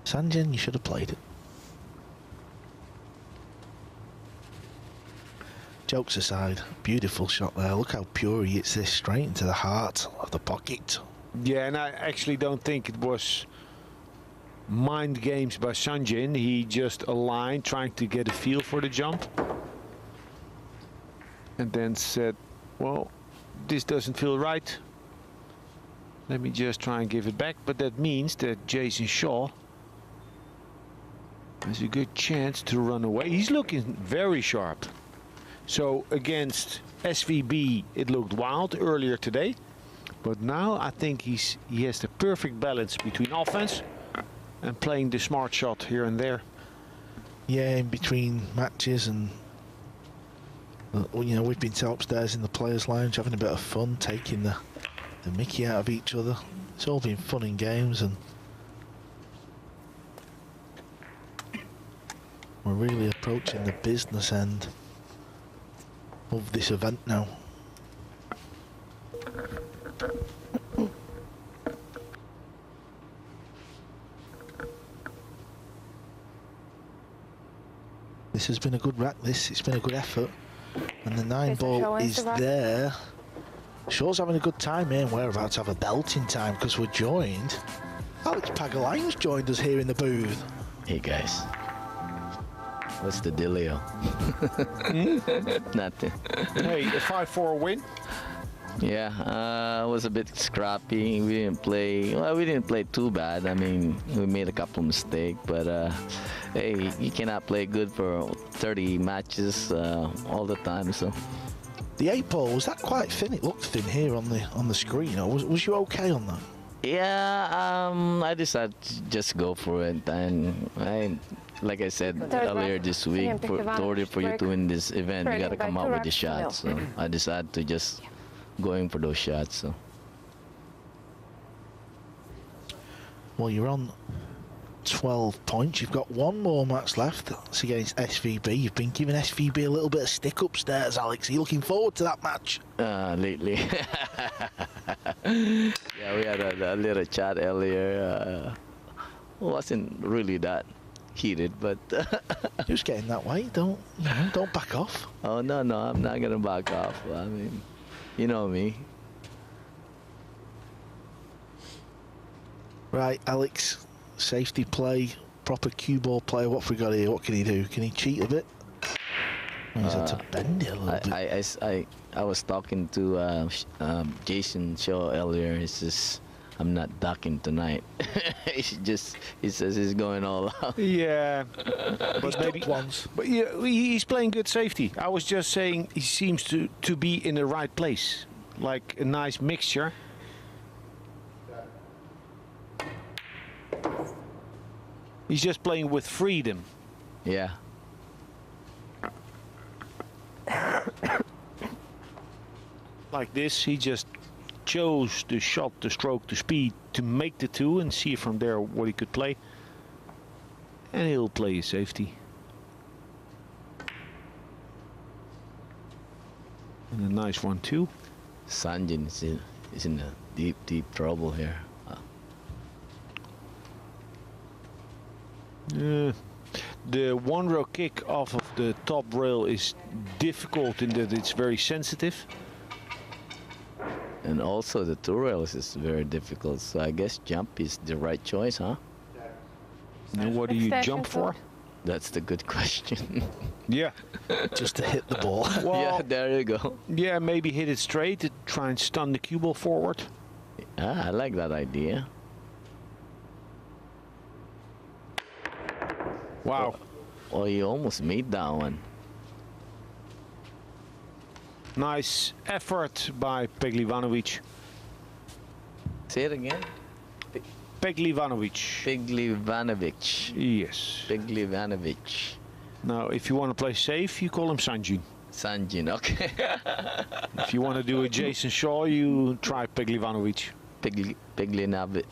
Sanjin, you should have played it. Jokes aside, beautiful shot there. Look how pure he hits this straight into the heart of the pocket. Yeah, and I actually don't think it was mind games by Sanjin. He just aligned, trying to get a feel for the jump. And then said, well, this doesn't feel right. Let me just try and give it back. But that means that Jason Shaw has a good chance to run away. He's looking very sharp. So against SVB, it looked wild earlier today. But now I think he has the perfect balance between offense and playing the smart shot here and there. Yeah, in between matches, and you know, we've been upstairs in the players' lounge having a bit of fun, taking the mickey out of each other. It's all been fun and games, and we're really approaching the business end of this event now. This has been a good rack, it's been a good effort. And the 9-ball is there. Shaw's having a good time here, and we're about to have a belting time because we're joined. Alex Pagaline's joined us here in the booth. Hey guys. What's the dealio? Nothing. Hey, a 5-4 win? Yeah, it was a bit scrappy. We didn't play too bad. I mean, we made a couple mistakes, but hey, you cannot play good for 30 matches all the time. So the 8-ball, was that quite thin? It looked thin here on the screen. Or was you okay on that? Yeah, I decided to just go for it, and like I said earlier this week, in order for you to win this event, you got to come out with the shots. So I decided to just going for those shots. So. Well, you're on 12 points. You've got one more match left. It's against SVB. You've been giving SVB a little bit of stick upstairs, Alex. Are you looking forward to that match? Lately. Yeah, we had a little chat earlier. Wasn't really that heated, but just getting that way. Don't back off. Oh no, I'm not gonna back off. I mean, you know me. Right, Alex. Safety play, proper cue ball play. What have we got here? What can he do? Can he cheat a bit? He's had to bend it a little bit. I was talking to Jason Shaw earlier. He says I'm not ducking tonight. He says he's going all out. Yeah, but maybe once. But yeah, he's playing good safety. I was just saying he seems to be in the right place, like a nice mixture. He's just playing with freedom. Yeah. Like this, he just chose the shot, the stroke, the speed to make the two and see from there what he could play. And he'll play his safety. And a nice one too. Sanjin is in a deep trouble here. The one rail kick off of the top rail is difficult in that it's very sensitive. And also the two rails is very difficult, so I guess jump is the right choice, huh? And what do you jump for? That's the good question. Yeah. Just to hit the ball. Well, yeah, there you go. Yeah, maybe hit it straight to try and stun the cue ball forward. Ah, I like that idea. Wow. Oh, you almost made that one. Nice effort by Pehlivanovic. Say it again. Pehlivanovic. Pehlivanovic. Yes. Pehlivanovic. Now, if you want to play safe, you call him Sanjin. Sanjin, okay. If you want to do a Jason Shaw, you try Pehlivanovic. Pehlivanovic.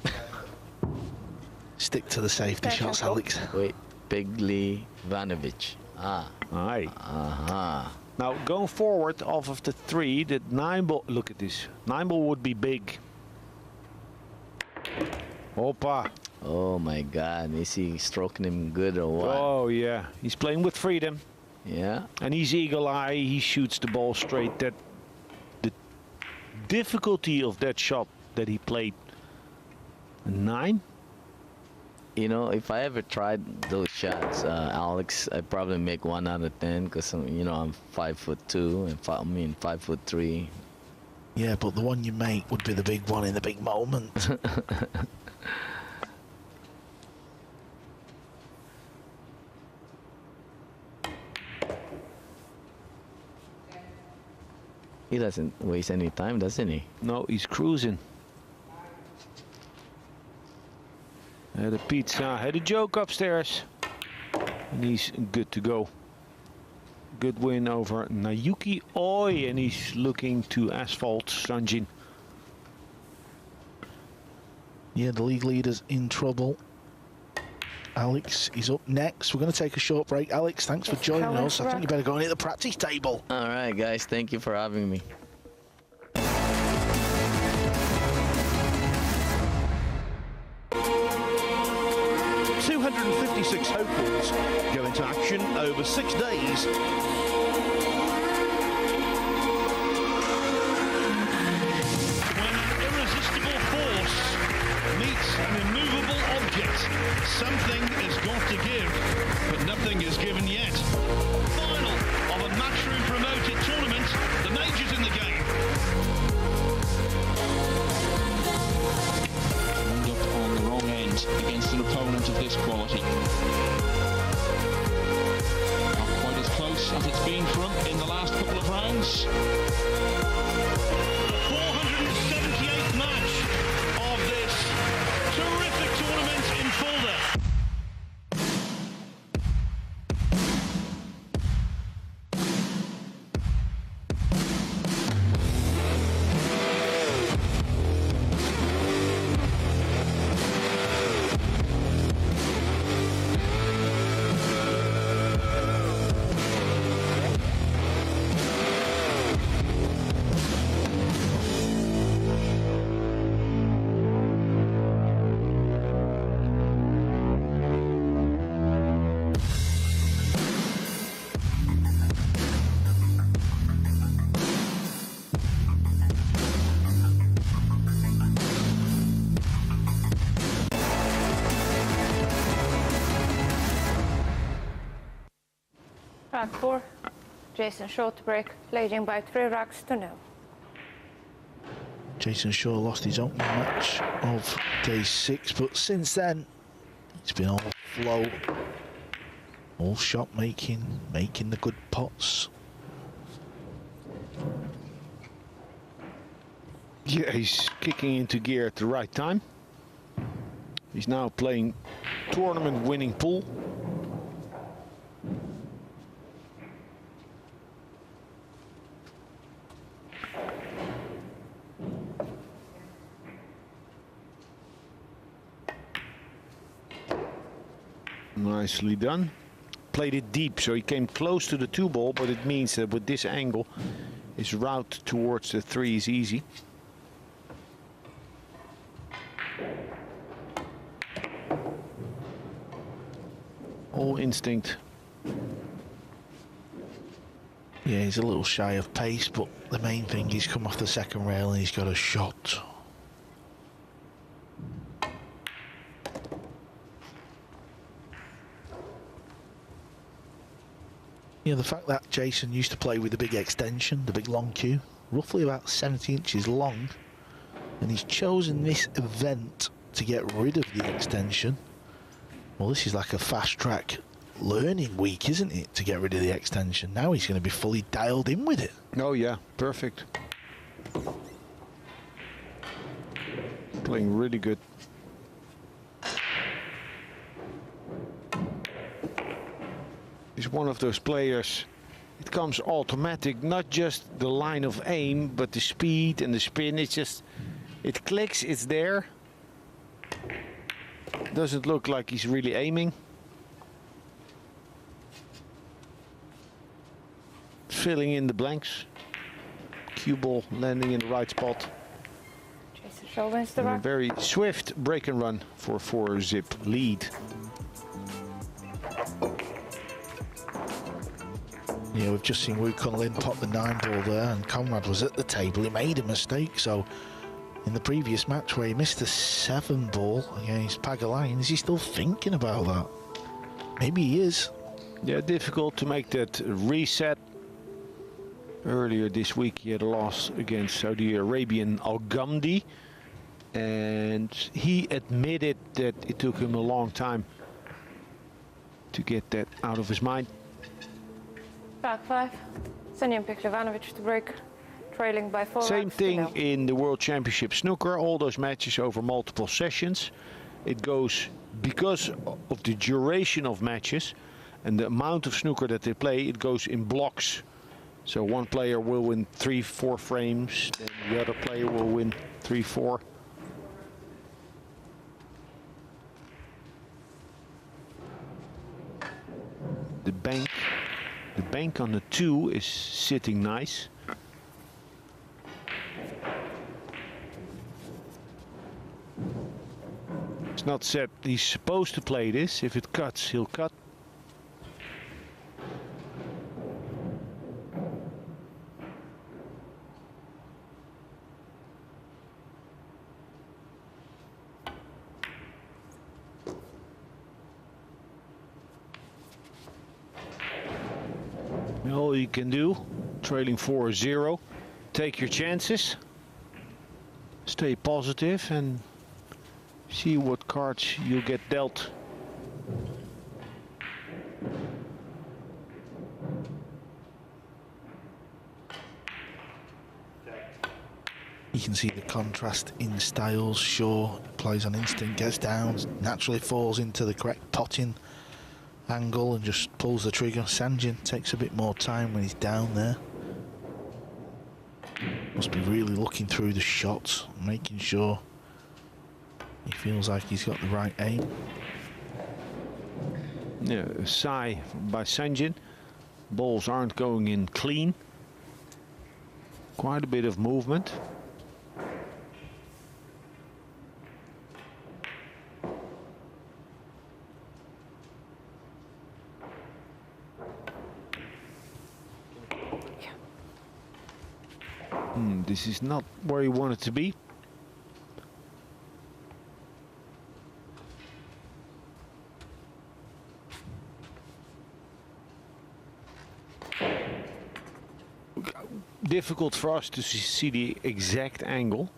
Stick to the safety shots, Alex. Wait, Pehlivanovic. Ah. Aye. Uh-huh. Now, going forward off of the 3, the 9-ball, look at this. 9-ball would be big. Opa. Oh my God, is he stroking him good or what? Oh yeah, he's playing with freedom. Yeah. And he's eagle eye, he shoots the ball straight. That the difficulty of that shot that he played. 9? You know, if I ever tried those shots, Alex, I'd probably make 1 out of 10 because you know I'm 5'2" and 5'3". Yeah, but the one you make would be the big one in the big moment. He doesn't waste any time, doesn't he? No, he's cruising. Had a pizza, had a joke upstairs. And he's good to go. Good win over Naoyuki Oi, and he's looking to asphalt Sanjin. Yeah, the league leader's in trouble. Alex is up next. We're going to take a short break. Alex, thanks for joining us. I think you better go and hit the practice table. All right, guys. Thank you for having me. .256 hopefuls go into action over 6 days. When an irresistible force meets an immovable object, something is got to give, but nothing is given yet. Final of a matchroom promoted tournament, the majors in the game. Wound up on the wrong end against an opponent of this quality. Not quite as close as it's been for him in the last couple of rounds. 478th match of this terrific tournament in Fulda. Rack 4, Jason Shaw to break, leading by 3 racks to 0. Jason Shaw lost his opening match of day 6, but since then it's been all flow, all shot making the good pots. Yeah, he's kicking into gear at the right time. He's now playing tournament winning pool. Nicely done. Played it deep, so he came close to the 2-ball, but it means that with this angle, his route towards the 3 is easy. All instinct. Yeah, he's a little shy of pace, but the main thing, he's come off the second rail and he's got a shot. You know, the fact that Jason used to play with the big extension, the big long cue, roughly about 70 inches long, and he's chosen this event to get rid of the extension. Well, this is like a fast-track learning week, isn't it, to get rid of the extension? Now he's going to be fully dialed in with it. Oh yeah, perfect. Playing really good. He's one of those players, it comes automatic, not just the line of aim, but the speed and the spin. It's just, it clicks, it's there. Doesn't look like he's really aiming. Filling in the blanks. Cue ball landing in the right spot. Jason Shaw wins the And a rack. very swift break and run for a 4-zip lead. Yeah, we've just seen Wu Kun Lin pop the 9-ball there, and Conrad was at the table. He made a mistake, so in the previous match where he missed the 7-ball against Pagalayan, is he still thinking about that? Maybe he is. Yeah, difficult to make that reset. Earlier this week he had a loss against Saudi Arabian Al-Ghamdi, and he admitted that it took him a long time to get that out of his mind. Back 5. Senjan Pehlivanovic to break, trailing by 4 Same racks thing below. in the World Championship snooker, all those matches over multiple sessions. It goes, because of the duration of matches and the amount of snooker that they play, it goes in blocks. So one player will win 3-4 frames, then the other player will win 3-4. The bank on the 2 is sitting nice. It's not said he's supposed to play this. If it cuts, he'll cut. All you can do, trailing 4-0, take your chances, stay positive and see what cards you get dealt. You can see the contrast in styles. Shaw plays on instinct, gets down, naturally falls into the correct potting angle and just pulls the trigger. Sanchez takes a bit more time when he's down there. Must be really looking through the shots, making sure he feels like he's got the right aim. Yeah, a sigh by Sanchez. Balls aren't going in clean. Quite a bit of movement. This is not where you want it to be. Difficult for us to see the exact angle,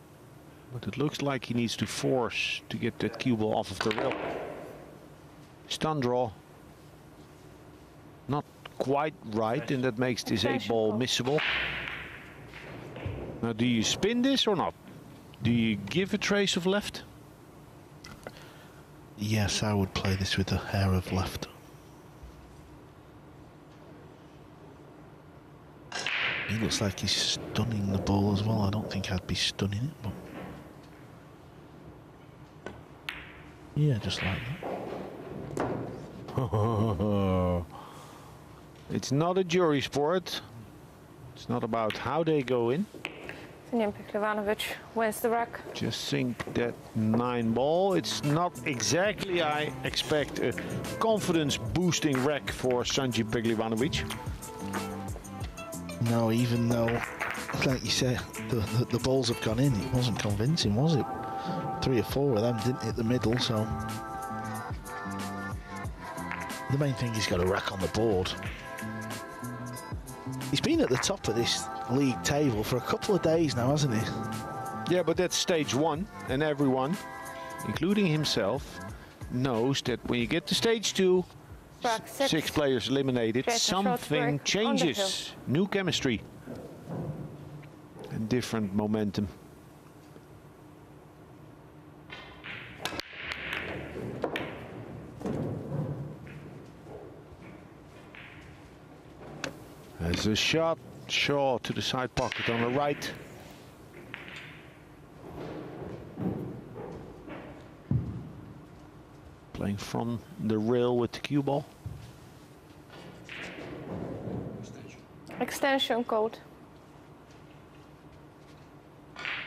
but it looks like he needs to force to get that cue ball off of the rail. Stun draw. Not quite right, and that makes this 8-ball missable. Now, do you spin this or not? Do you give a trace of left? Yes, I would play this with a hair of left. He looks like he's stunning the ball as well. I don't think I'd be stunning it, but... Yeah, just like that. It's not a jury sport. It's not about how they go in. Pehlivanovic wins the rack. Just think that 9-ball. It's not exactly, I expect, a confidence-boosting rack for Sanchez Pehlivanovic. No, even though, like you said, the balls have gone in, it wasn't convincing, was it? 3 or 4 of them didn't hit the middle, so... The main thing, he's got a rack on the board. He's been at the top of this league table for a couple of days now, hasn't he? Yeah, but that's stage 1, and everyone, including himself, knows that when you get to stage 2, 6 players eliminated, something changes. New chemistry and different momentum. There's a shot. Shaw to the side pocket on the right. Playing from the rail with the cue ball. Extension code.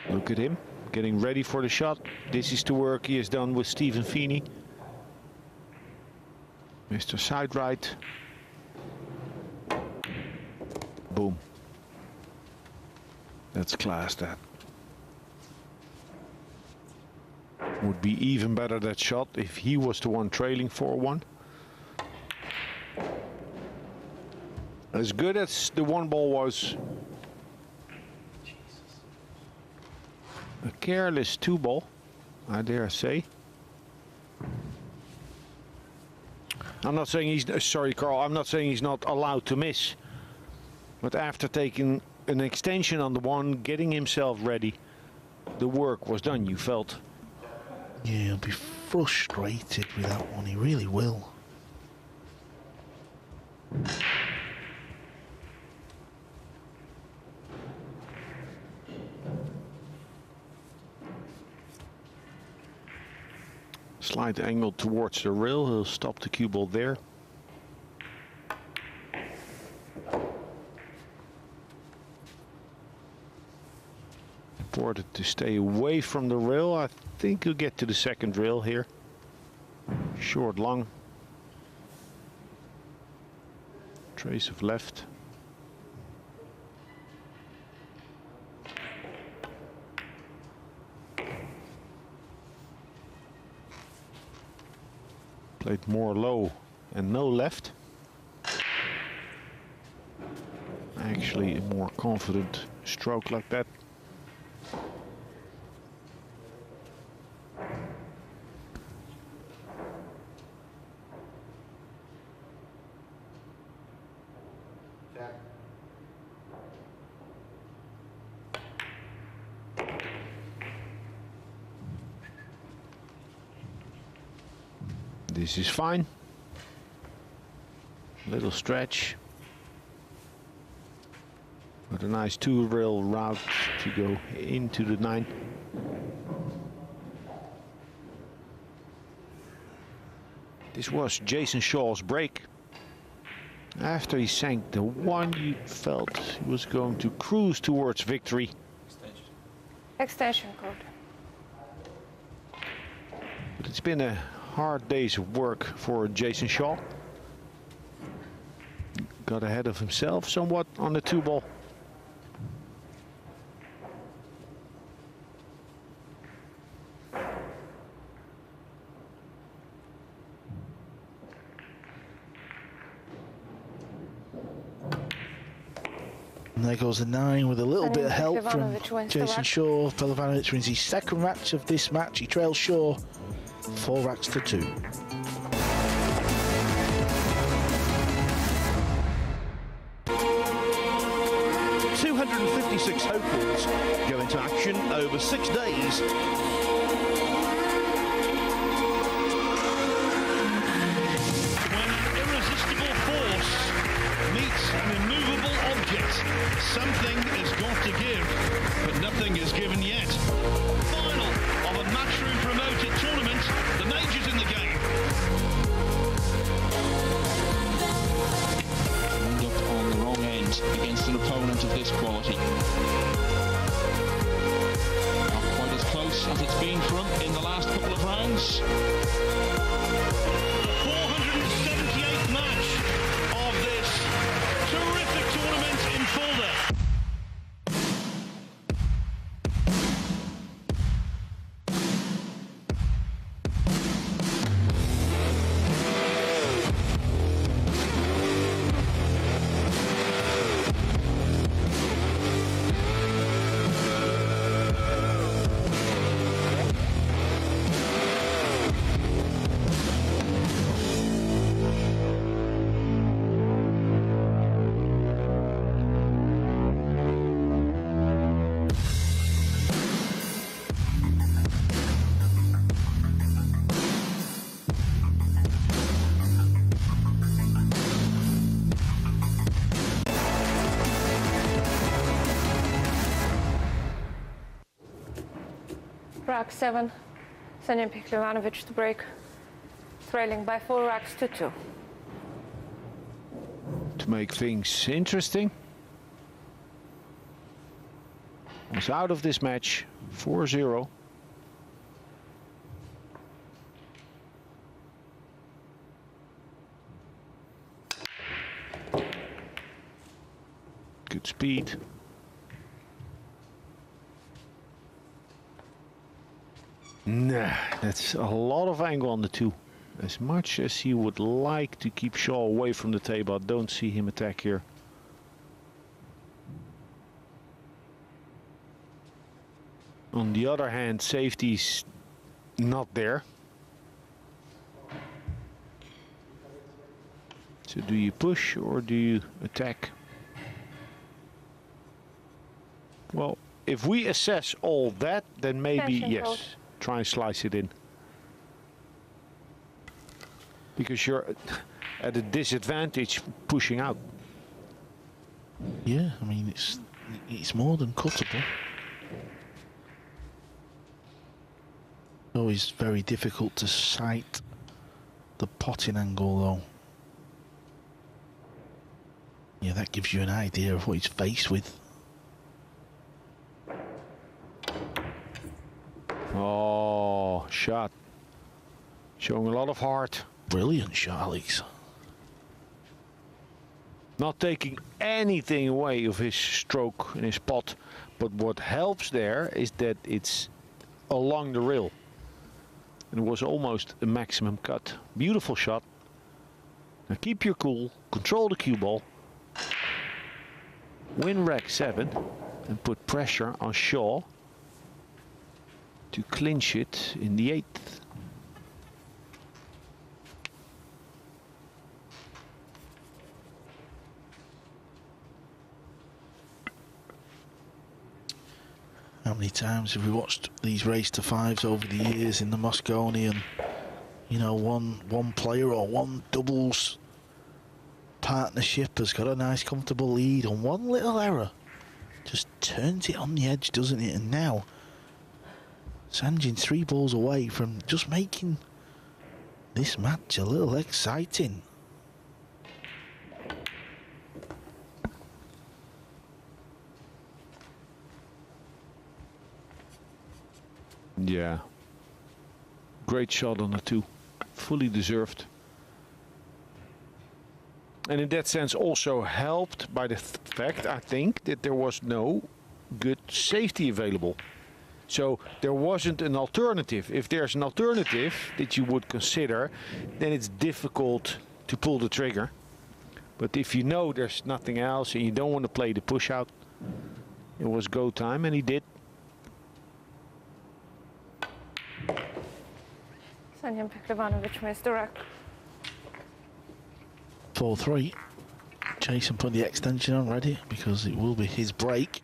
Look at him, getting ready for the shot. This is the work he has done with Stephen Feeney. Mr. Side right. Boom. That's class, that. Would be even better, that shot, if he was the one trailing 4-1. As good as the 1-ball was, a careless 2-ball, I dare say. I'm not saying he's, sorry Carl, I'm not saying he's not allowed to miss. But after taking an extension on the 1, getting himself ready, the work was done, you felt. Yeah, he'll be frustrated with that one, he really will. Slight angle towards the rail, he'll stop the cue ball there. Important to stay away from the rail. I think he'll get to the second rail here. Short, long. Trace of left. Played more low and no left. Actually, a more confident stroke like that. This is fine. Little stretch. But a nice 2-rail route to go into the 9. This was Jason Shaw's break. After he sank the 1, you felt he was going to cruise towards victory. Extension code. But it's been a hard days of work for Jason Shaw. Got ahead of himself somewhat on the 2-ball. And there goes the 9 with a little bit of help from Jason Shaw. Pehlivanovic wins his second match of this match. He trails Shaw 4 racks to 2. .256 hopefuls go into action over 6 days. Something has got to give, but nothing is given yet. Final of a Matchroom promoted tournament. The majors in the game. Wound up on the wrong end against an opponent of this quality. Not quite as close as it's been for him in the last couple of rounds. The 478th match of this terrific tournament in Fulda. Rack 7, sending Pehlivanovic to break, trailing by 4 racks to 2. To make things interesting, was out of this match 4-0. Good speed. Nah, that's a lot of angle on the 2. As much as he would like to keep Shaw away from the table, I don't see him attack here. On the other hand, safety's not there. So do you push or do you attack? Well, if we assess all that, then maybe yes. Try and slice it in. Because you're at a disadvantage pushing out. Yeah, I mean, it's more than cuttable. Always very difficult to sight the potting angle, though. Yeah, that gives you an idea of what he's faced with. Oh, shot. Showing a lot of heart. Brilliant shot, Alex. Not taking anything away of his stroke and his pot, but what helps there is that it's along the rail. And it was almost a maximum cut. Beautiful shot. Now keep your cool, control the cue ball, win rack 7, and put pressure on Shaw to clinch it in the 8th. How many times have we watched these race to 5s over the years in the Moscone, and you know, one player or one doubles partnership has got a nice comfortable lead, and one little error just turns it on the edge, doesn't it? And now Sanjin 3 balls away from just making this match a little exciting. Yeah. Great shot on the 2. Fully deserved. And in that sense also helped by the fact, I think, that there was no good safety available. So there wasn't an alternative. If there's an alternative that you would consider, then it's difficult to pull the trigger. But if you know there's nothing else and you don't want to play the push out, it was go time, and he did. Sanjin Pehlivanovic missed the rack. 4-3. Jason put the extension on ready because it will be his break.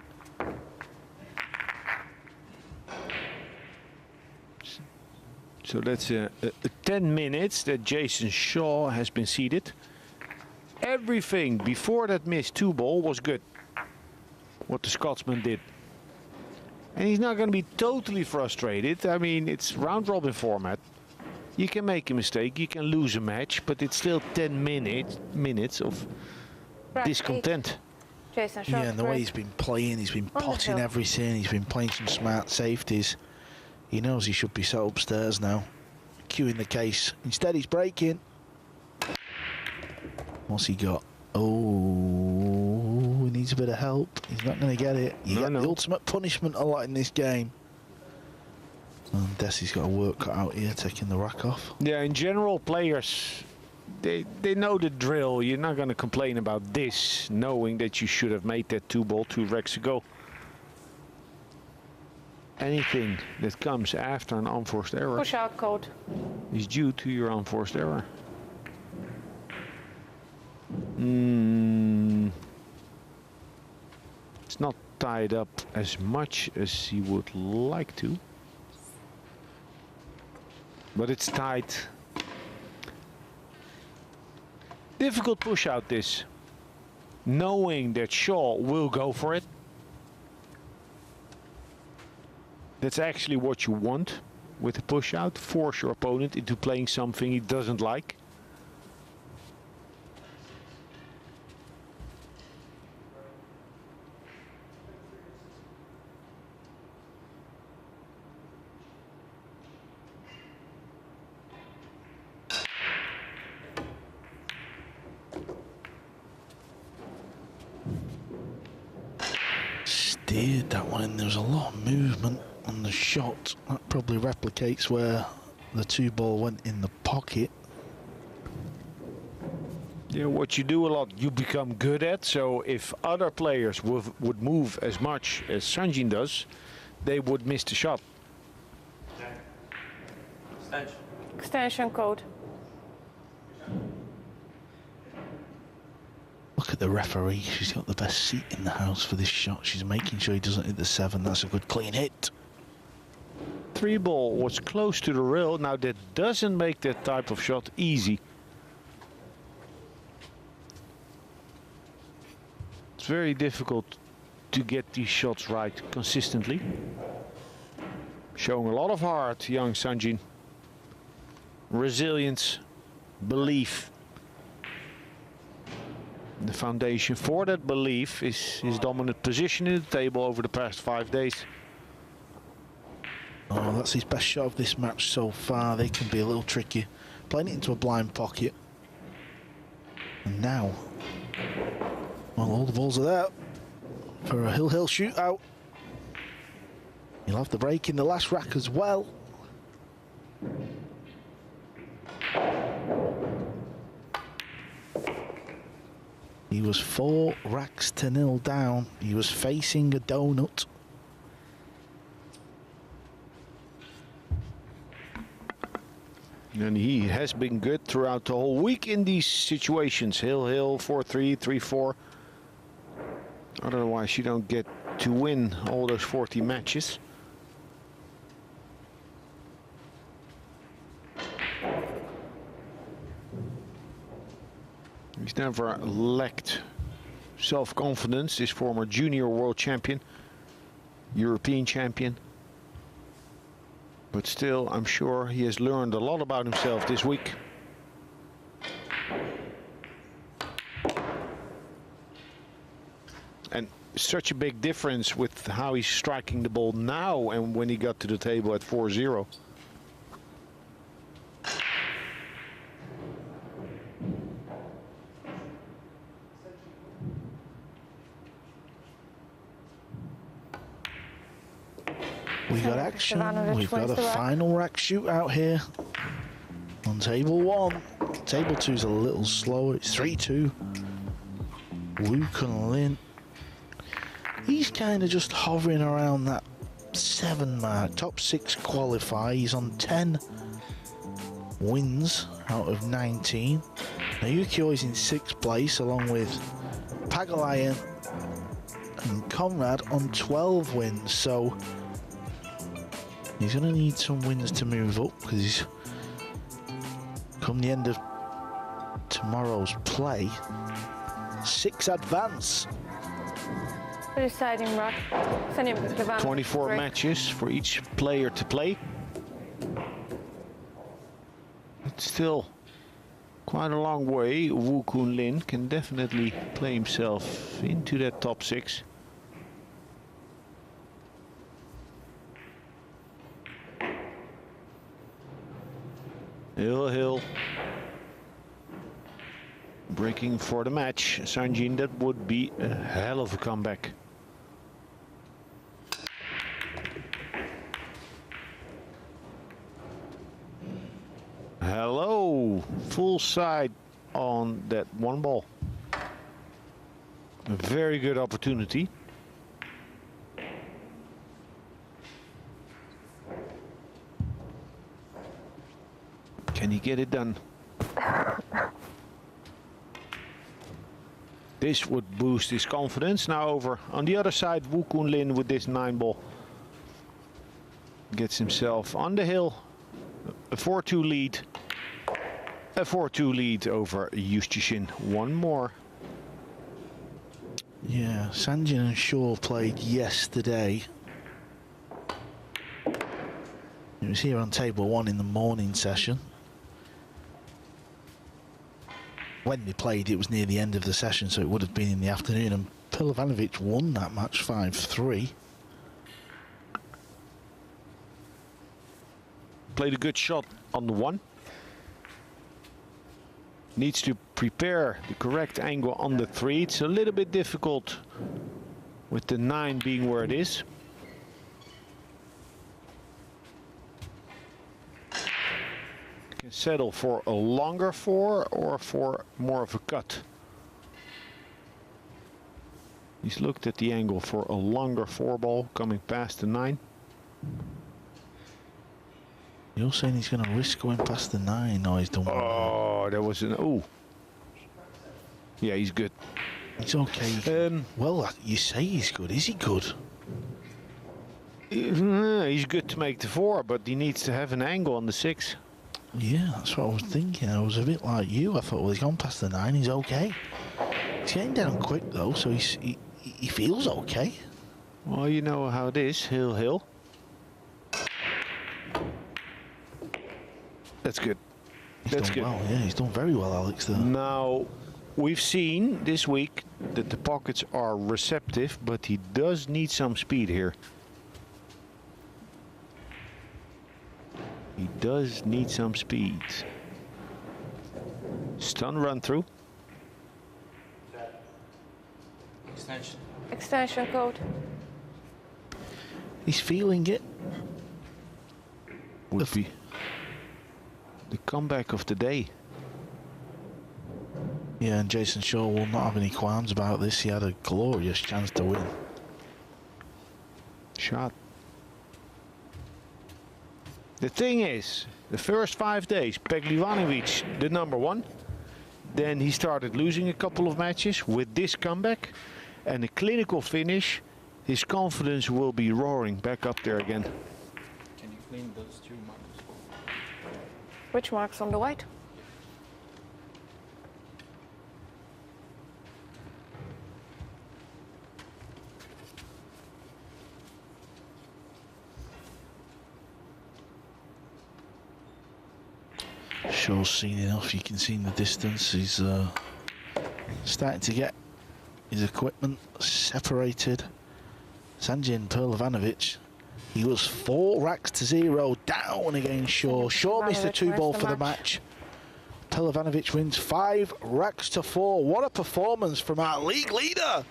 So that's 10 minutes that Jason Shaw has been seated. Everything before that missed 2 ball was good. what the Scotsman did. And he's not going to be totally frustrated. I mean, it's round-robin format. You can make a mistake, you can lose a match, but it's still 10 minutes of discontent. Jason, yeah, and the way he's been playing, he's been potting everything, he's been playing some smart safeties. He knows he should be set upstairs now. Cueing the case. Instead, he's breaking. What's he got? Oh, he needs a bit of help. He's not going to get it. You get the ultimate punishment a lot in this game. And Desi's got a work cut out here, taking the rack off. Yeah, in general, players, they know the drill. You're not going to complain about this, knowing that you should have made that 2-ball 2 racks ago. Anything that comes after an unforced error push out code is due to your unforced error. It's not tied up as much as he would like to. But it's tight. Difficult push out this. Knowing that Shaw will go for it. That's actually what you want with a push out. Force your opponent into playing something he doesn't like. Steered that one in. There was a lot of movement on the shot. That probably replicates where the 2-ball went in the pocket. Yeah, what you do a lot, you become good at. So if other players would move as much as Sanjin does, they would miss the shot. extension code. Look at the referee. She's got the best seat in the house for this shot. She's making sure he doesn't hit the 7. That's a good clean hit. 3-ball was close to the rail. Now that doesn't make that type of shot easy. It's very difficult to get these shots right consistently. Showing a lot of heart, young Sanjin. Resilience, belief. The foundation for that belief is his dominant position in the table over the past 5 days. Oh, that's his best shot of this match so far. They can be a little tricky. Playing it into a blind pocket. And now, well, all the balls are there for a hill shootout. He'll have the break in the last rack as well. He was 4 racks to 0 down. He was facing a donut. And he has been good throughout the whole week in these situations. Hill, 4-3, 3-4. Otherwise you don't get to win all those 40 matches. He's never lacked self-confidence, this former junior world champion, European champion. But still, I'm sure he has learned a lot about himself this week. And such a big difference with how he's striking the ball now and when he got to the table at 4-0. We got action. We've got a final rack shootout here on table 1. Table 2's a little slower. It's 3-2. Luke and Lin. He's kind of just hovering around that 7 mark. Top 6 qualify. He's on 10 wins out of 19. Naoyuki Oi is in 6th place along with Pagalayan and Conrad on 12 wins. So he's going to need some wins to move up because he's come the end of tomorrow's play. 6 advance. For deciding rock, Sanchez Pehlivanovic 24 break. matches for each player to play. It's still quite a long way. Woo Kun Lin can definitely play himself into that top 6. Hill. Breaking for the match. Sanjin, that would be a hell of a comeback. Hello, full side on that one ball. A very good opportunity. Can he get it done? This would boost his confidence. Now over on the other side, Woo Kun Lin with this 9-ball. Gets himself on the hill. A 4-2 lead. A 4-2 lead over Justishin. One more. Yeah, Sanjin and Shaw played yesterday. It was here on table 1 in the morning session. When they played, it was near the end of the session, so it would have been in the afternoon, and Pehlivanovic won that match 5-3. Played a good shot on the 1. Needs to prepare the correct angle on the 3. It's a little bit difficult with the 9 being where it is. Can settle for a longer 4 or for more of a cut. He's looked at the angle for a longer 4 ball coming past the 9. You're saying he's going to risk going past the 9? No, he's done well. Oh, there was an... Oh. Yeah, he's good. He's okay. Well, you say he's good. Is he good? He's good to make the 4, but he needs to have an angle on the 6. Yeah, that's what I was thinking. I was a bit like you. I thought, well, he's gone past the 9. He's okay. He's getting down quick, though, so he feels okay. Well, you know how it is. Hill. That's good. That's good. Well, yeah, he's done very well, Alex, there. Now, we've seen this week that the pockets are receptive, but he does need some speed here. He does need some speed. Stun run through. Extension code. He's feeling it. Would be the comeback of the day. Yeah, and Jason Shaw will not have any qualms about this. He had a glorious chance to win. Shot. The thing is, the first 5 days, Pehlivanovic, the number 1. Then he started losing a couple of matches. With this comeback and a clinical finish, his confidence will be roaring back up there again. Can you clean those 2 marks? Which marks on the white? Shaw's seen enough. You can see in the distance he's starting to get his equipment separated. Sanjin Pehlivanovic, he was 4 racks to 0 down against Shaw. Shaw missed the 2 ball for the match. Pehlivanovic wins 5 racks to 4. What a performance from our league leader.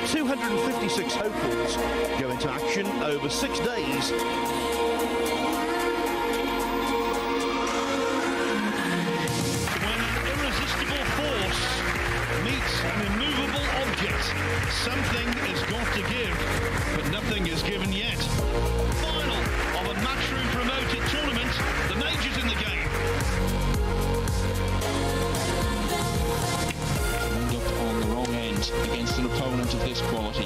256 hopefuls go into action over 6 days. When an irresistible force meets an immovable object, something has got to give, but nothing is given yet. Final of a matchroom promoted tournament, the majors in the game. End up on the wrong end against an opponent of this quality.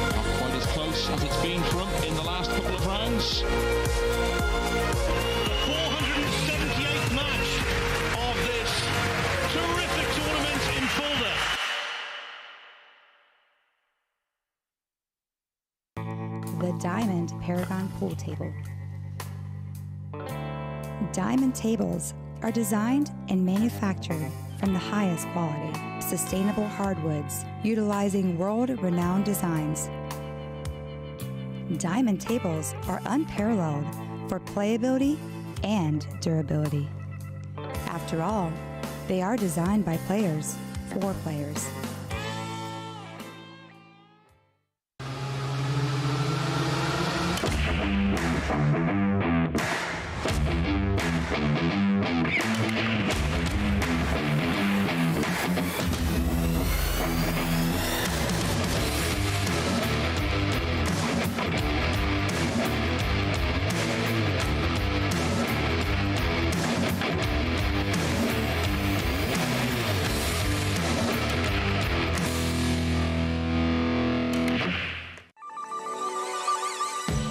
Not quite as close as it's been for him in the last couple of rounds. 478th match of this terrific tournament in Fulda. The Diamond Paragon Pool Table. Diamond tables are designed and manufactured from the highest quality, sustainable hardwoods, utilizing world-renowned designs. Diamond tables are unparalleled for playability and durability. After all, they are designed by players for players.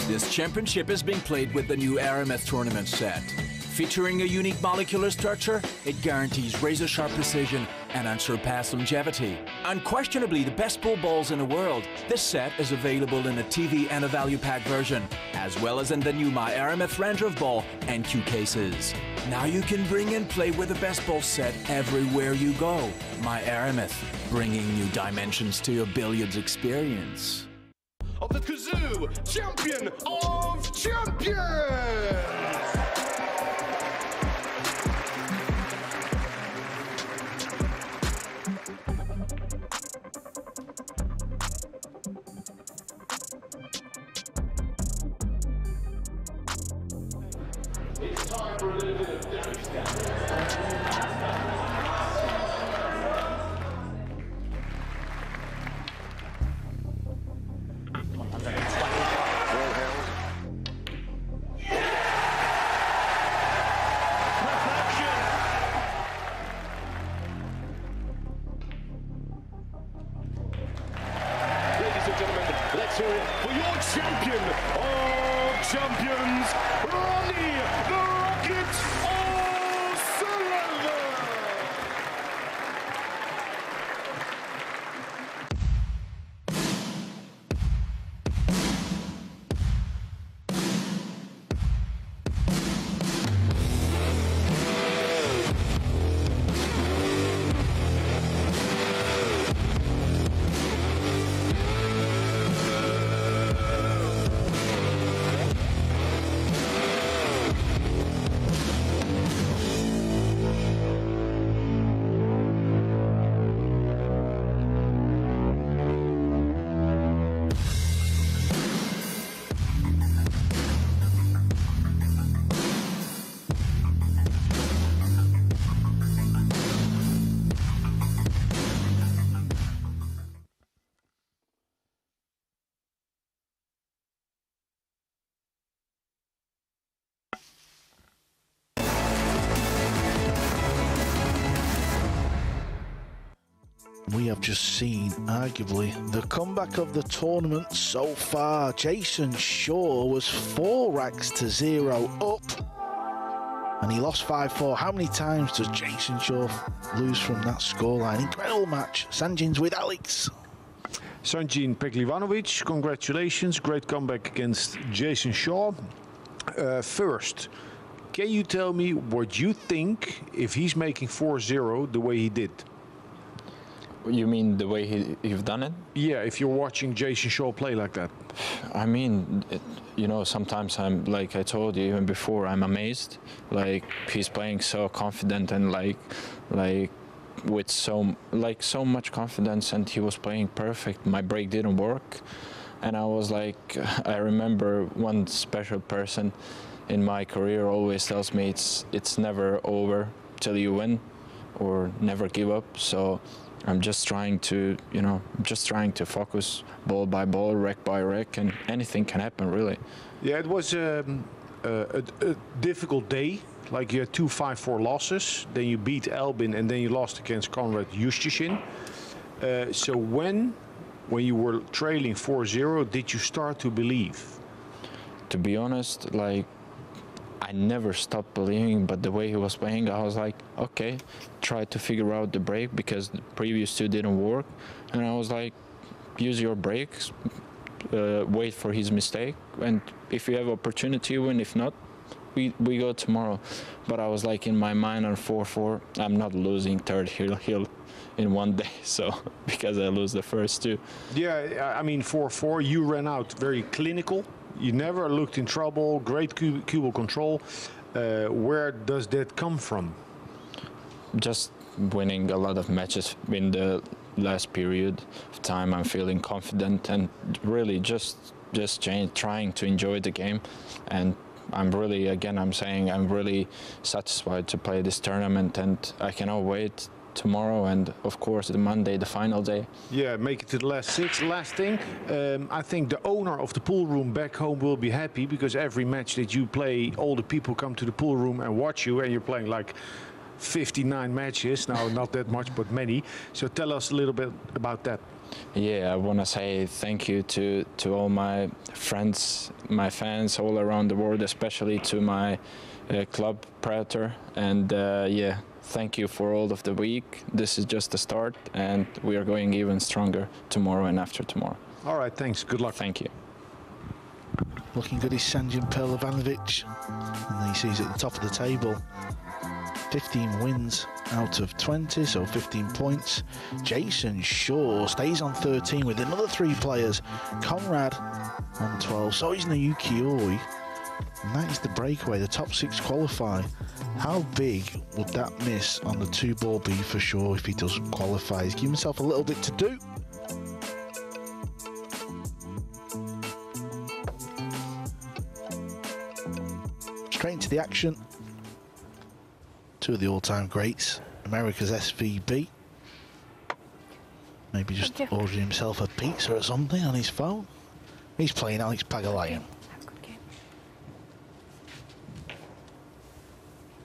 This championship is being played with the new RMS tournament set. Featuring a unique molecular structure, it guarantees razor-sharp precision and unsurpassed longevity. Unquestionably the best pool balls in the world, this set is available in a TV and a value pack version, as well as in the new My RMS Ranger of Ball and Q cases. Now you can bring and play with the best ball set everywhere you go. My RMS, bringing new dimensions to your billiards experience. Of the Kazoo Champion of Champions! It's time for a little bit of damage down. Let's hear it for your champion of champions, Ronnie the Rocket O'Sullivan! We have just seen, arguably, the comeback of the tournament so far. Jason Shaw was 4 racks to 0 up, and he lost 5-4. How many times does Jason Shaw lose from that scoreline? Incredible match. Sanjins with Alex. Sanjin Pehlivanovic, congratulations, great comeback against Jason Shaw. First, can you tell me what you think if he's making 4-0 the way he did? You mean the way you've done it? Yeah, if you're watching Jason Shaw play like that. I mean, you know, sometimes I'm, like I told you even before, I'm amazed. Like, he's playing so confident and like with so much confidence, and he was playing perfect. My break didn't work, and I was like, I remember one special person in my career always tells me it's never over till you win, or never give up. So I'm just trying to, you know, focus ball by ball, rec by rec, and anything can happen, really. Yeah, it was a difficult day. Like, you had 2 5-4 losses, then you beat Albin, and then you lost against Konrad Justicin. So when you were trailing 4-0, did you start to believe? To be honest, like, I never stopped believing, but the way he was playing, I was like, okay, try to figure out the break, because the previous 2 didn't work. And I was like, use your breaks, wait for his mistake, and if you have opportunity, win. If not, we go tomorrow. But I was like, in my mind, on 4-4, I'm not losing third hill in one day, so because I lose the first 2. Yeah, I mean, 4-4, you ran out very clinical. You never looked in trouble, great cue control. Where does that come from? Just winning a lot of matches in the last period of time. I'm feeling confident and really just trying to enjoy the game. And I'm really, again, I'm saying I'm really satisfied to play this tournament, and I cannot wait tomorrow and of course the Monday, the final day. Yeah, make it to the last 6. Last thing, I think the owner of the pool room back home will be happy, because every match that you play, all the people come to the pool room and watch you, and you're playing like 59 matches now. Not that much, but many. So tell us a little bit about that. Yeah, I want to say thank you to all my friends, my fans all around the world, especially to my club Predator, and yeah, thank you for all of the week. This is just the start, and we are going even stronger tomorrow and after tomorrow. All right, thanks. Good luck. Thank you. Looking good is Sanjin Pehlivanovic, and then he sees at the top of the table 15 wins out of 20, so 15 points. Jason Shaw stays on 13 with another 3 players. Konrad on 12, so is Naoyuki Oi, and that is the breakaway. The top 6 qualify. How big would that miss on the 2-ball be for Shaw if he doesn't qualify? He's giving himself a little bit to do. Straight into the action. 2 of the all-time greats, America's SVB. Maybe just ordering himself a pizza or something on his phone. He's playing Alex Pagulayan.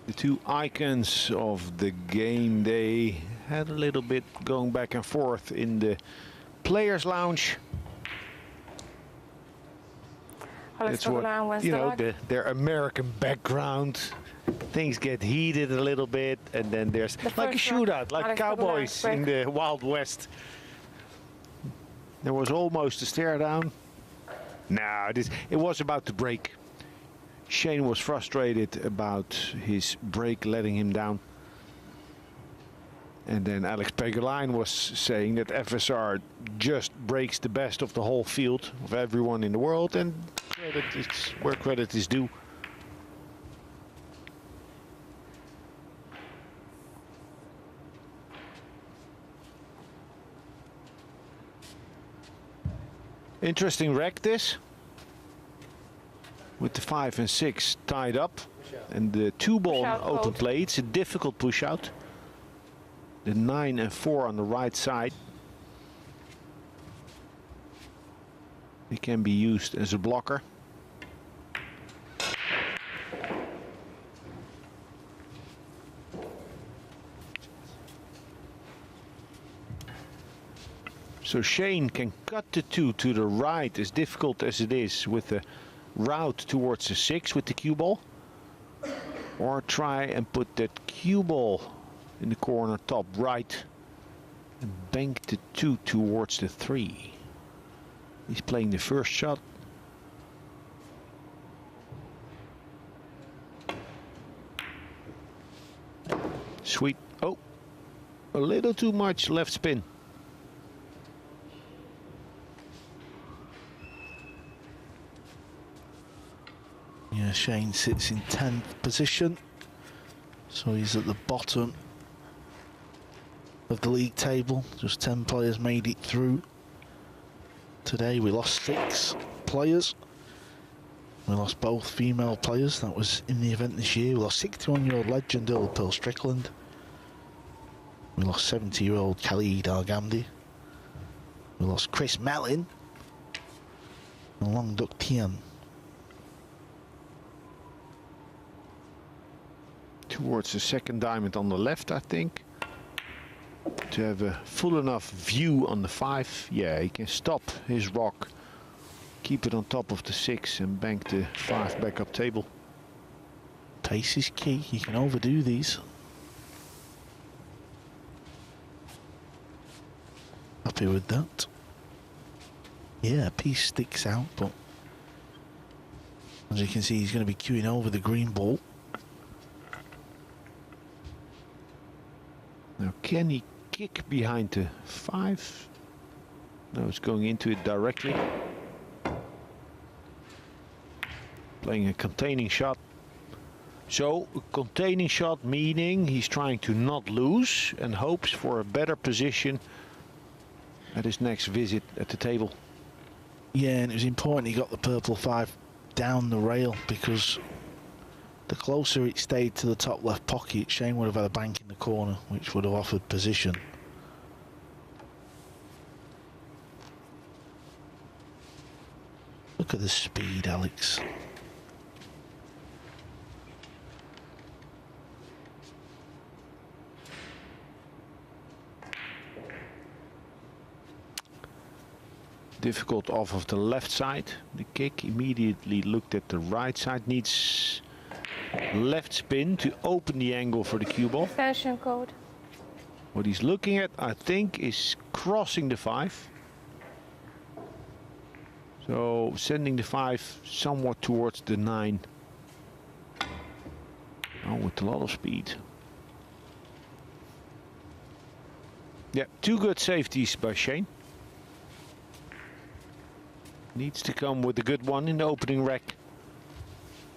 The 2 icons of the game, they had a little bit going back and forth in the players' lounge. That's what, you know, their American background. Things get heated a little bit, and then there's like a shootout, like cowboys in the Wild West. There was almost a stare down. No, it was about to break. Shane was frustrated about his break letting him down. And then Alex Pagulayan was saying that FSR just breaks the best of the whole field, of everyone in the world, and credit is where credit is due. Interesting wreck this, with the 5 and 6 tied up, and the 2-ball open play. It's a difficult push out. The 9 and 4 on the right side. It can be used as a blocker. So Shane can cut the 2 to the right, as difficult as it is, with the route towards the 6 with the cue ball. Or try and put that cue ball in the corner top right and bank the 2 towards the 3. He's playing the first shot. Sweet. Oh, a little too much left spin. Yeah, Shane sits in 10th position, so he's at the bottom of the league table. Just 10 players made it through. Today we lost 6 players. We lost both female players. That was in the event this year. We lost 61-year-old legend Earl Pearl Strickland. We lost 70-year-old Khalid Al-Ghamdi. We lost Chris Mellin and Long Duk Tian. Towards the second diamond on the left, I think. To have a full enough view on the 5. Yeah, he can stop his rock, keep it on top of the 6 and bank the 5 back up table. Pace is key. You can overdo these. Happy with that. Yeah, piece sticks out, but as you can see, he's going to be queuing over the green ball. Now, can he kick behind the 5? No, it's going into it directly. Playing a containing shot. So, a containing shot meaning he's trying to not lose and hopes for a better position at his next visit at the table. Yeah, and it was important he got the purple 5 down the rail, because the closer it stayed to the top left pocket, Shane would have had a bank in the corner, which would have offered position. Look at the speed, Alex. Difficult off of the left side. The kick immediately looked at the right side. Needs left spin to open the angle for the cue ball. Extension code. What he's looking at, I think, is crossing the 5. So sending the 5 somewhat towards the 9. Oh, with a lot of speed. Yeah, 2 good safeties by Shane. Needs to come with a good one in the opening rack.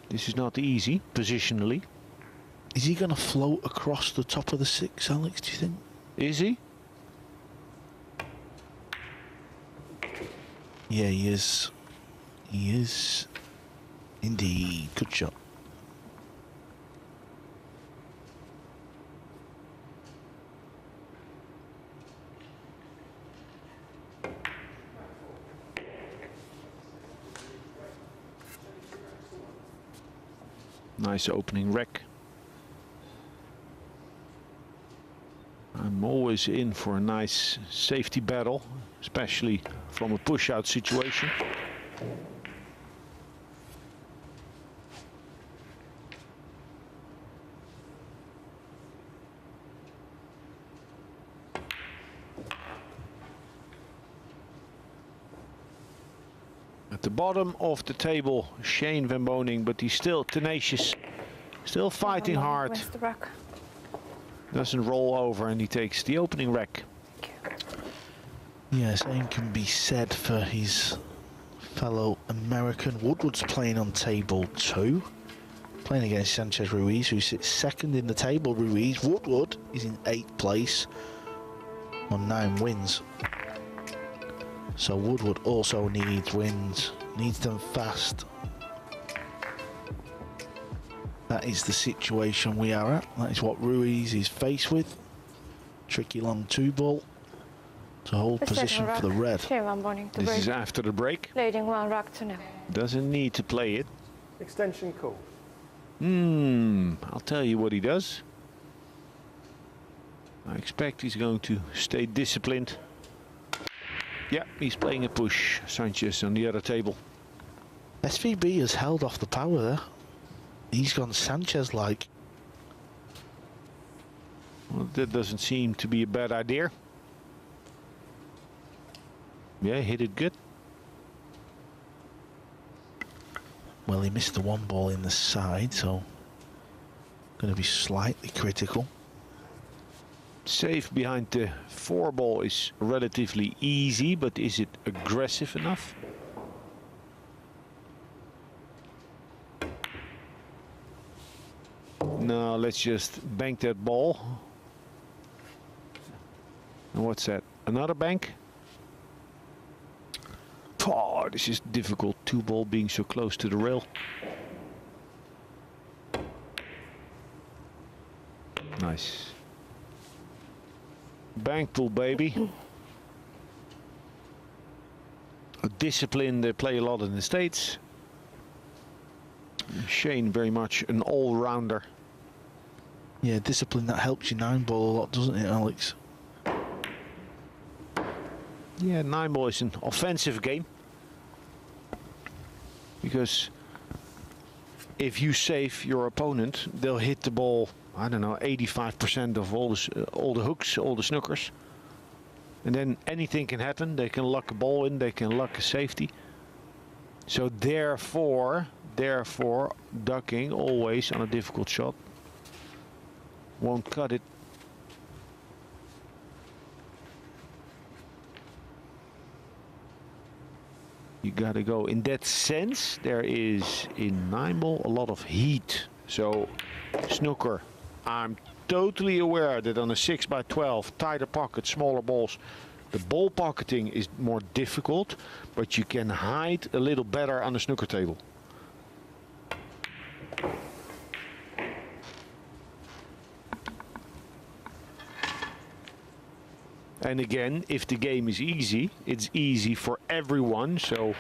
This is not easy, positionally. Is he going to float across the top of the 6, Alex, do you think? Is he? Yeah, he is. He is. Indeed. Good shot. Nice opening rack. I'm always in for a nice safety battle, especially from a push-out situation. At the bottom of the table, Shane van Boening, but he's still tenacious, still fighting hard. Doesn't roll over, and he takes the opening rack. Yeah, same can be said for his fellow American. Woodward's playing on table 2, playing against Sanchez Ruiz, who sits second in the table. Ruiz, Woodward is in 8th place on 9 wins. So Woodward also needs wins, needs them fast. That is the situation we are at. That is what Ruiz is faced with. Tricky long 2 ball to hold position for the red. This is after the break. Leading 1 rack to nil. Doesn't need to play it. Extension call. I'll tell you what he does. I expect he's going to stay disciplined. Yeah, he's playing a push. Sanchez on the other table. SVB has held off the power there. He's gone Sanchez-like. Well, that doesn't seem to be a bad idea. Yeah, hit it good. Well, he missed the one ball in the side, so going to be slightly critical. Save behind the 4 ball is relatively easy, but is it aggressive enough? No, let's just bank that ball. And what's that? Another bank? Oh, this is difficult. 2 ball being so close to the rail. Nice. Bank pull, baby. A discipline they play a lot in the States. Shane very much an all-rounder. Yeah, discipline that helps you 9-ball a lot, doesn't it, Alex? Yeah, 9-ball is an offensive game. Because if you save your opponent, they'll hit the ball, I don't know, 85% of all the hooks, all the snookers. And then anything can happen. They can luck a ball in, they can luck a safety. So therefore, ducking always on a difficult shot. Won't cut it. You gotta go. In that sense, there is in 9-ball a lot of heat. So snooker, I'm totally aware that on a 6x12, tighter pocket, smaller balls, the ball pocketing is more difficult, but you can hide a little better on the snooker table. And again, if the game is easy, it's easy for everyone, so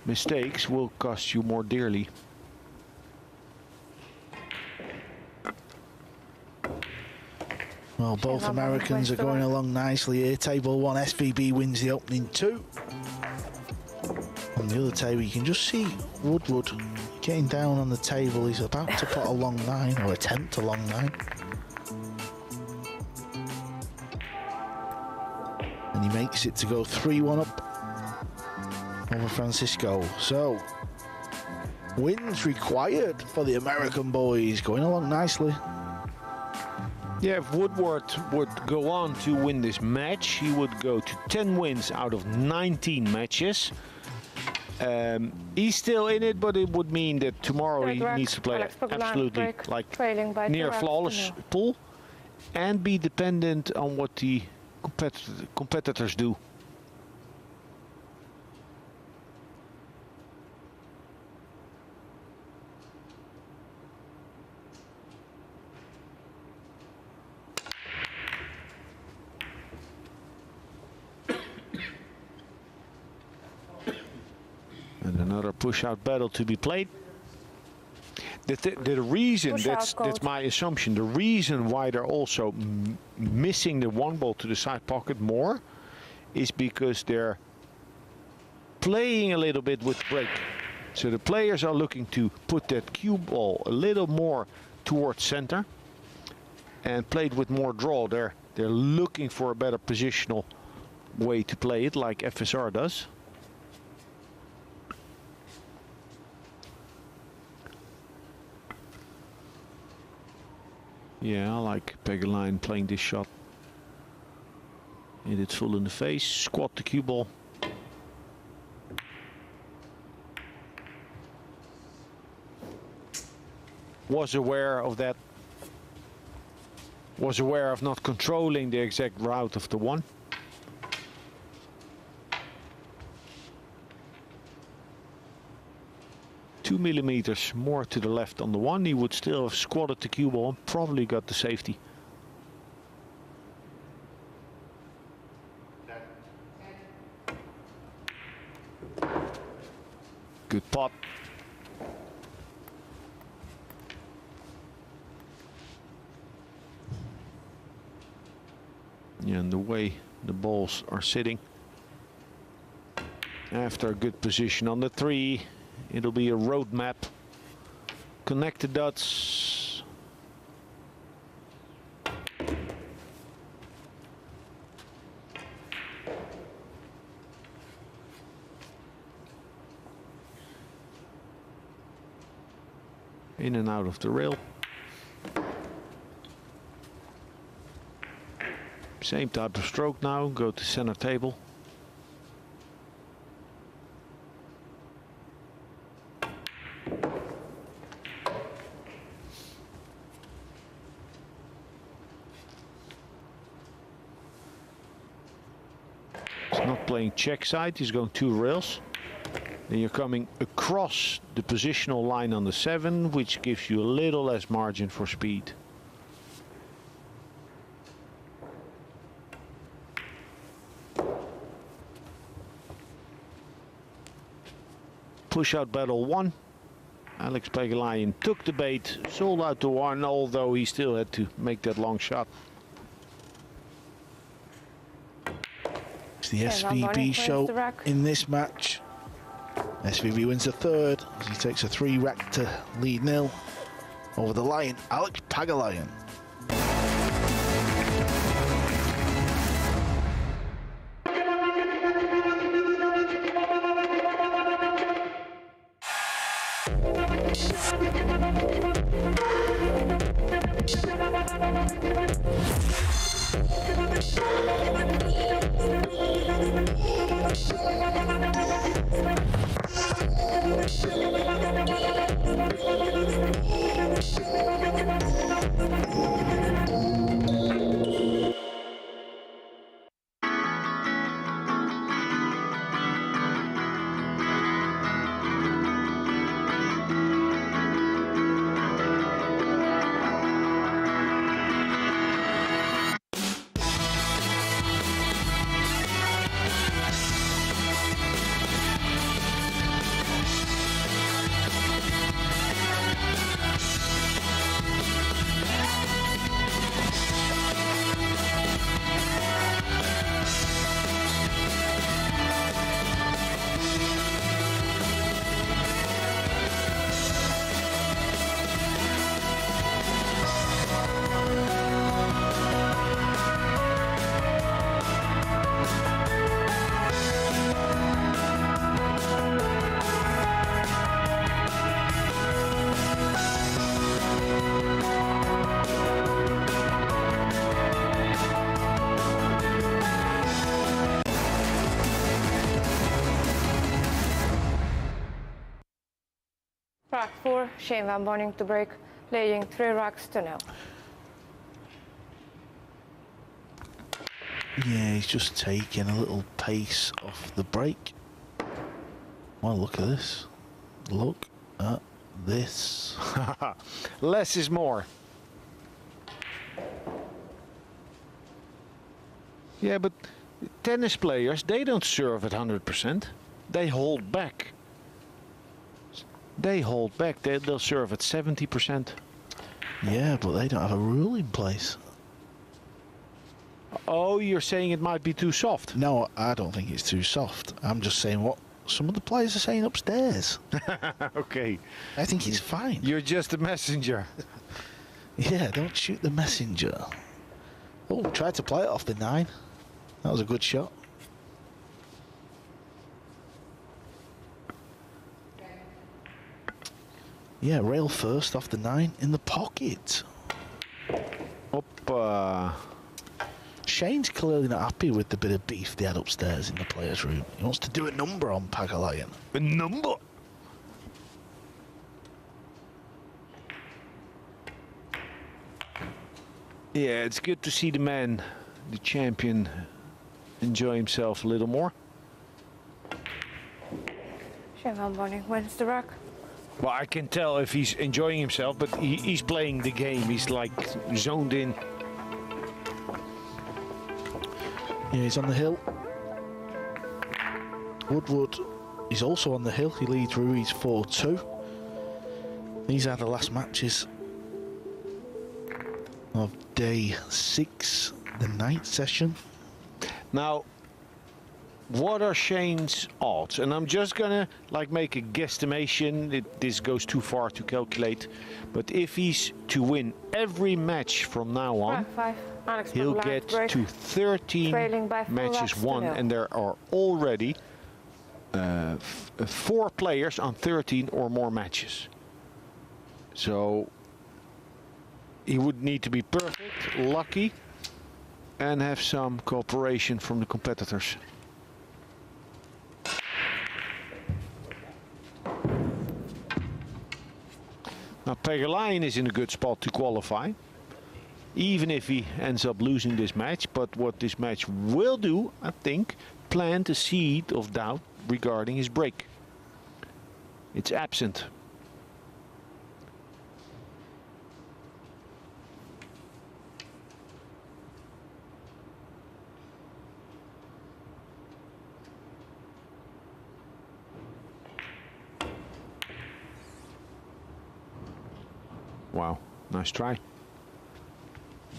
mistakes will cost you more dearly. Well, both Americans are going along nicely here. Table 1, SVB wins the opening 2. On the other table, you can just see Woodward getting down on the table. He's about to put a long 9, or attempt a long 9. And he makes it to go 3-1 up over Francisco. So, wins required for the American boys. Going along nicely. Yeah, if Woodward would go on to win this match, he would go to 10 wins out of 19 matches. He's still in it, but it would mean that tomorrow he needs to play absolutely like near flawless pool and be dependent on what the competitors do. And another push-out battle to be played. The reason, that's my assumption, the reason why they're also missing the 1 ball to the side pocket more is because they're playing a little bit with break. So the players are looking to put that cue ball a little more towards center and played with more draw. They're looking for a better positional way to play it, like FSR does. Yeah, I like Pehlivanovic playing this shot. Hit it full in the face, squat the cue ball. Was aware of that. Was aware of not controlling the exact route of the 1. Two millimeters more to the left on the 1, he would still have squatted the cue ball and probably got the safety. Good pot. Yeah, and the way the balls are sitting after a good position on the 3. It'll be a road map. Connect the dots. in and out of the rail. Same type of stroke now, go to center table. He's not playing check side, he's going 2 rails. Then you're coming across the positional line on the 7, which gives you a little less margin for speed. Push out battle 1. Alex Pehlivanovic took the bait, sold out to 1, although he still had to make that long shot. It's the SVB show in this match. SVB wins the 3rd as he takes a 3-rack to lead nil over the Lion, Alex Pehlivanovic. Rack 4, Shane Van Boening to break, laying 3 racks to 0. Yeah, he's just taking a little pace off the break. Well, look at this. Look at this. Less is more. Yeah, but tennis players, they don't serve at 100%. They hold back. They hold back. They'll serve at 70%. Yeah, but they don't have a rule in place. Oh, you're saying it might be too soft? No, I don't think it's too soft. I'm just saying what some of the players are saying upstairs. Okay. I think it's fine. You're just a messenger. Yeah, don't shoot the messenger. Oh, tried to play it off the 9. That was a good shot. Yeah, rail first off the 9 in the pocket. Up. Shane's clearly not happy with the bit of beef they had upstairs in the players' room. He wants to do a number on Pehlivanovic. A number? Yeah, it's good to see the man, the champion, enjoy himself a little more. Shane Van Boening wins the rack. Well, I can tell if he's enjoying himself, but he's playing the game. He's like zoned in. Yeah, he's on the hill. Woodward is also on the hill. He leads Ruiz 4-2. These are the last matches of day 6, the night session. Now, what are Shane's odds? And I'm just gonna like make a guesstimation. This goes too far to calculate. But if he's to win every match from now on, he'll get to 13 matches won, and there are already 4 players on 13 or more matches. So he would need to be perfect, lucky, and have some cooperation from the competitors. Now Pehlivanovic is in a good spot to qualify, even if he ends up losing this match. But what this match will do, I think, plant a seed of doubt regarding his break. It's absent. Wow, nice try.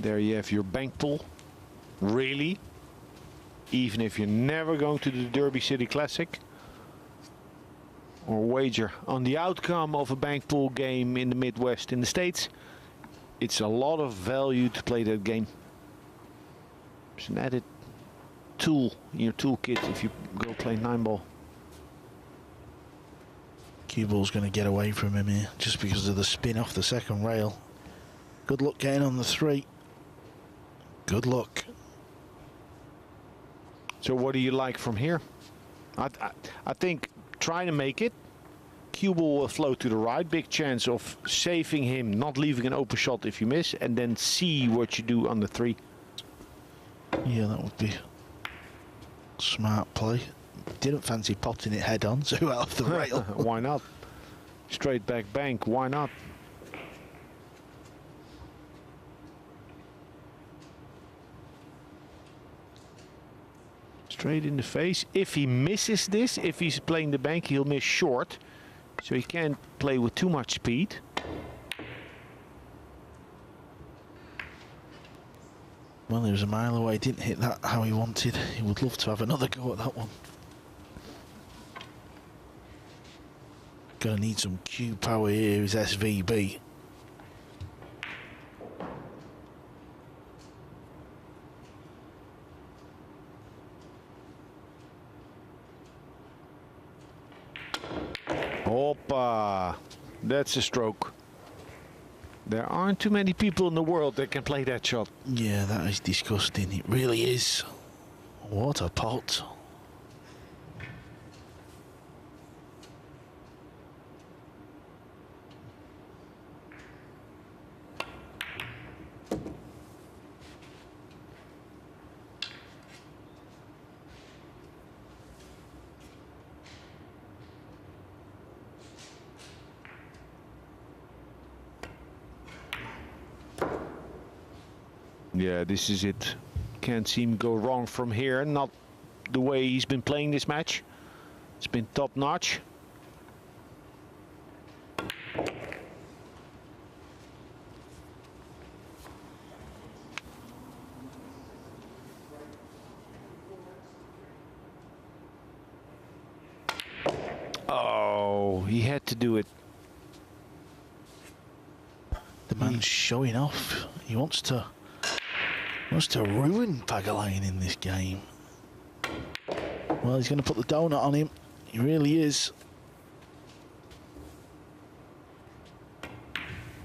There you have your bank pull. Really? Even if you're never going to the Derby City Classic or wager on the outcome of a bank pull game in the Midwest in the States, it's a lot of value to play that game. It's an added tool in your toolkit if you go play 9-ball. Cue ball's going to get away from him here just because of the spin off the second rail. Good luck getting on the 3. Good luck. So what do you like from here? I think try to make it. Cue ball will flow to the right. Big chance of saving him, not leaving an open shot if you miss, and then see what you do on the 3. Yeah, that would be smart play. Didn't fancy potting it head on, so out of the rail. Why not? Straight back bank, why not? Straight in the face. If he misses this, if he's playing the bank, he'll miss short. So he can't play with too much speed. Well, he was a mile away, didn't hit that how he wanted. He would love to have another go at that one. Gonna need some cue power here, is SVB. Hoppa! That's a stroke. There aren't too many people in the world that can play that shot. Yeah, that is disgusting. It really is. What a pot. Yeah, this is it. Can't seem to go wrong from here. Not the way he's been playing this match. It's been top notch. Oh, he had to do it. The man's showing off. He wants to ruin Pehlivanovic in this game. Well, he's going to put the donut on him. He really is.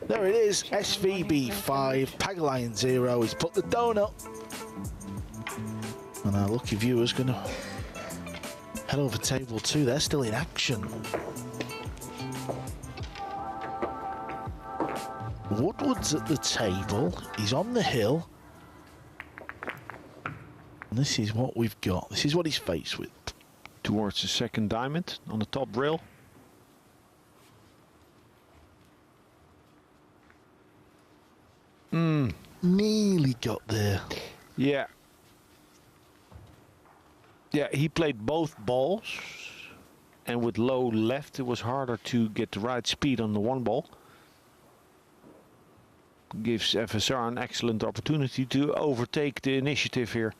There it is. SVB 5, Pehlivanovic 0. He's put the donut. And our lucky viewers going to head over table 2. They're still in action. Woodward's at the table. He's on the hill. And this is what we've got. This is what he's faced with. Towards the second diamond on the top rail. Nearly got there. Yeah. Yeah, he played both balls. And with low left, it was harder to get the right speed on the one ball. Gives FSR an excellent opportunity to overtake the initiative here.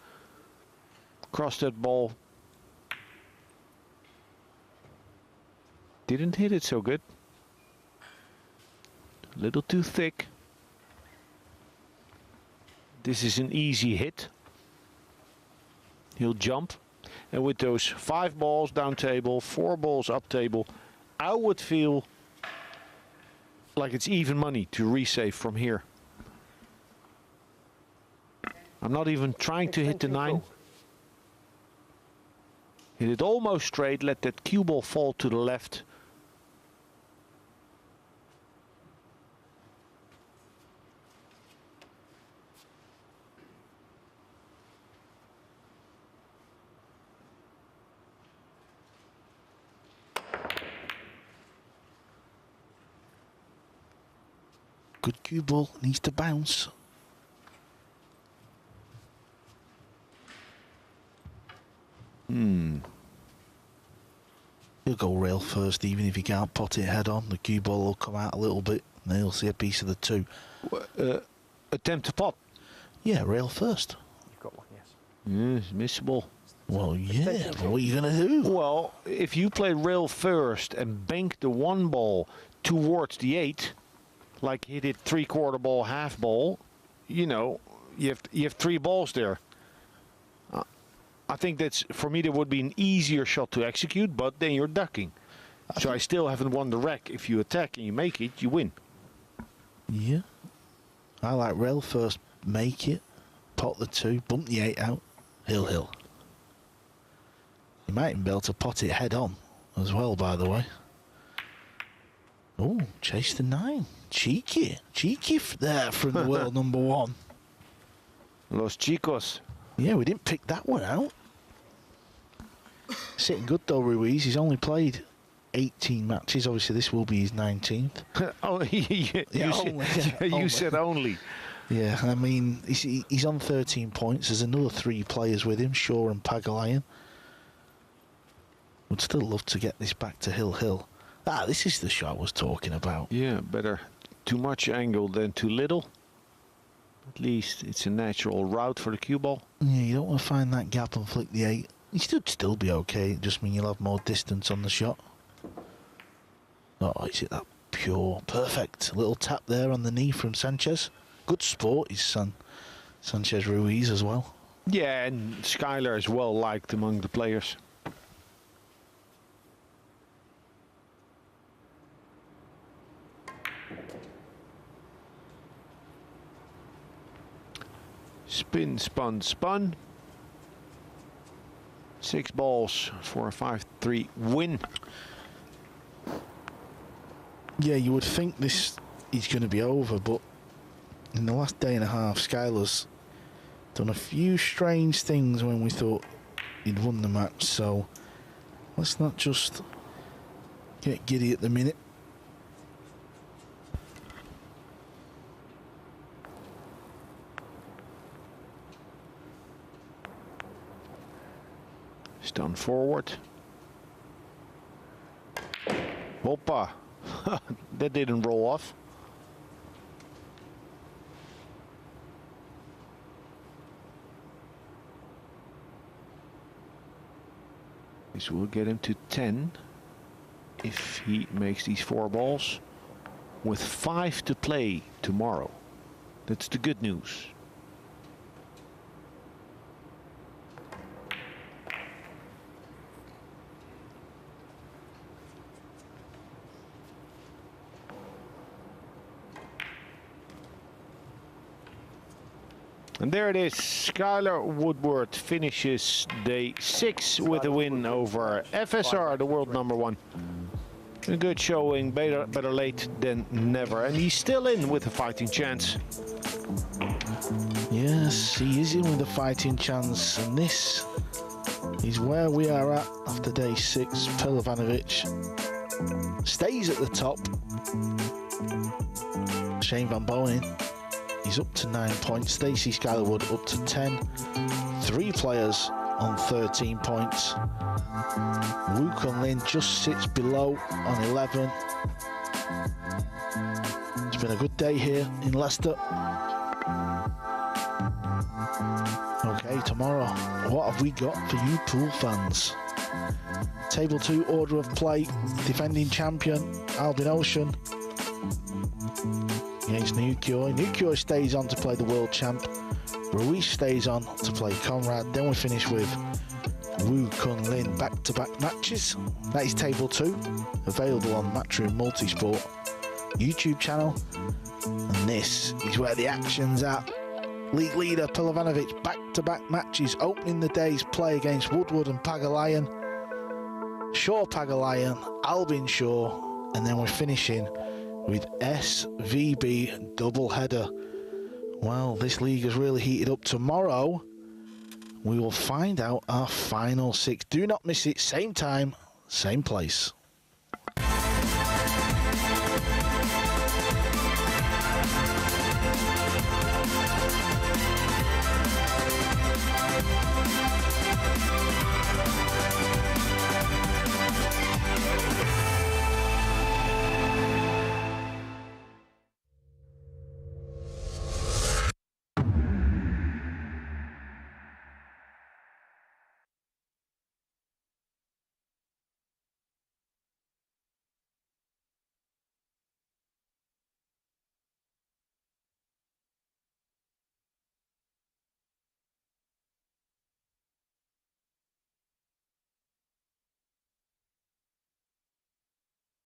Cross that ball. Didn't hit it so good. A little too thick. This is an easy hit. He'll jump. And with those 5 balls down table, 4 balls up table, I would feel like it's even money to resave from here. I'm not even trying to hit the 9. Hit it almost straight, let that cue ball fall to the left. Good cue ball, needs to bounce. He'll go rail first, even if he can't pot it head on. The cue ball will come out a little bit, and then he'll see a piece of the 2. Attempt to pot? Yeah, rail first. You've got one, yes. Yes, missable. Well, yeah, but what are you going to do? Well, if you play rail first and bank the 1 ball towards the 8, like hit it 3/4 ball, half ball, you know, you have 3 balls there. I think that's, for me, that would be an easier shot to execute, but then you're ducking. So I still haven't won the rack. If you attack and you make it, you win. Yeah. I like rail first, make it, pot the 2, bump the 8 out, hill. You might even be able to pot it head on as well, by the way. Oh, chase the 9. Cheeky there from the world number 1. Los chicos. Yeah, we didn't pick that one out. Sitting good though, Ruiz. He's only played 18 matches. Obviously, this will be his 19th. Oh, you said only. Yeah, I mean, he's on 13 points. There's another 3 players with him, Shaw and Pagalayan. Would still love to get this back to Hill. Ah, this is the shot I was talking about. Yeah, better too much angle than too little. At least it's a natural route for the cue ball. Yeah, you don't want to find that gap and flick the 8. You should still be okay. It just means you'll have more distance on the shot. Oh, is it that pure? Perfect. A little tap there on the knee from Sanchez. Good sport, his son, Sanchez Ruiz, as well. Yeah, and Skylar is well liked among the players. Spin, spun. 6 balls for a 5-3 win. Yeah, you would think this is going to be over, but in the last day and a half, Skylar's done a few strange things when we thought he'd won the match, so let's not just get giddy at the minute. Done forward. Hoppa. That didn't roll off. This will get him to 10 if he makes these 4 balls with 5 to play tomorrow. That's the good news. And there it is. Skylar Woodward finishes day 6 with a win over FSR, the world number 1. A good showing, better late than never. And he's still in with a fighting chance. Yes, he is in with a fighting chance. And this is where we are at after day 6. Pehlivanovic stays at the top. Shane Van Boening. He's up to 9 points. Stacey Skylarwood up to 10. 3 players on 13 points. Woo Kun Lin just sits below on 11. It's been a good day here in Leicester. Okay, tomorrow, what have we got for you pool fans? Table 2 order of play. Defending champion Albin Ocean against Naoyuki Oi. Naoyuki Oi stays on to play the world champ. Ruiz stays on to play Conrad. Then we finish with Woo Kun Lin back-to-back matches. That is table 2, available on Matchroom Multisport. YouTube channel. And this is where the action's at. League leader Pehlivanovic, back-to-back matches opening the day's play against Woodward and Pagalayan. Shaw Pagalayan, Albin Shaw, and then we're finishing with SVB doubleheader. Well, this league has really heated up. Tomorrow we will find out our final 6. Do not miss it, same time, same place.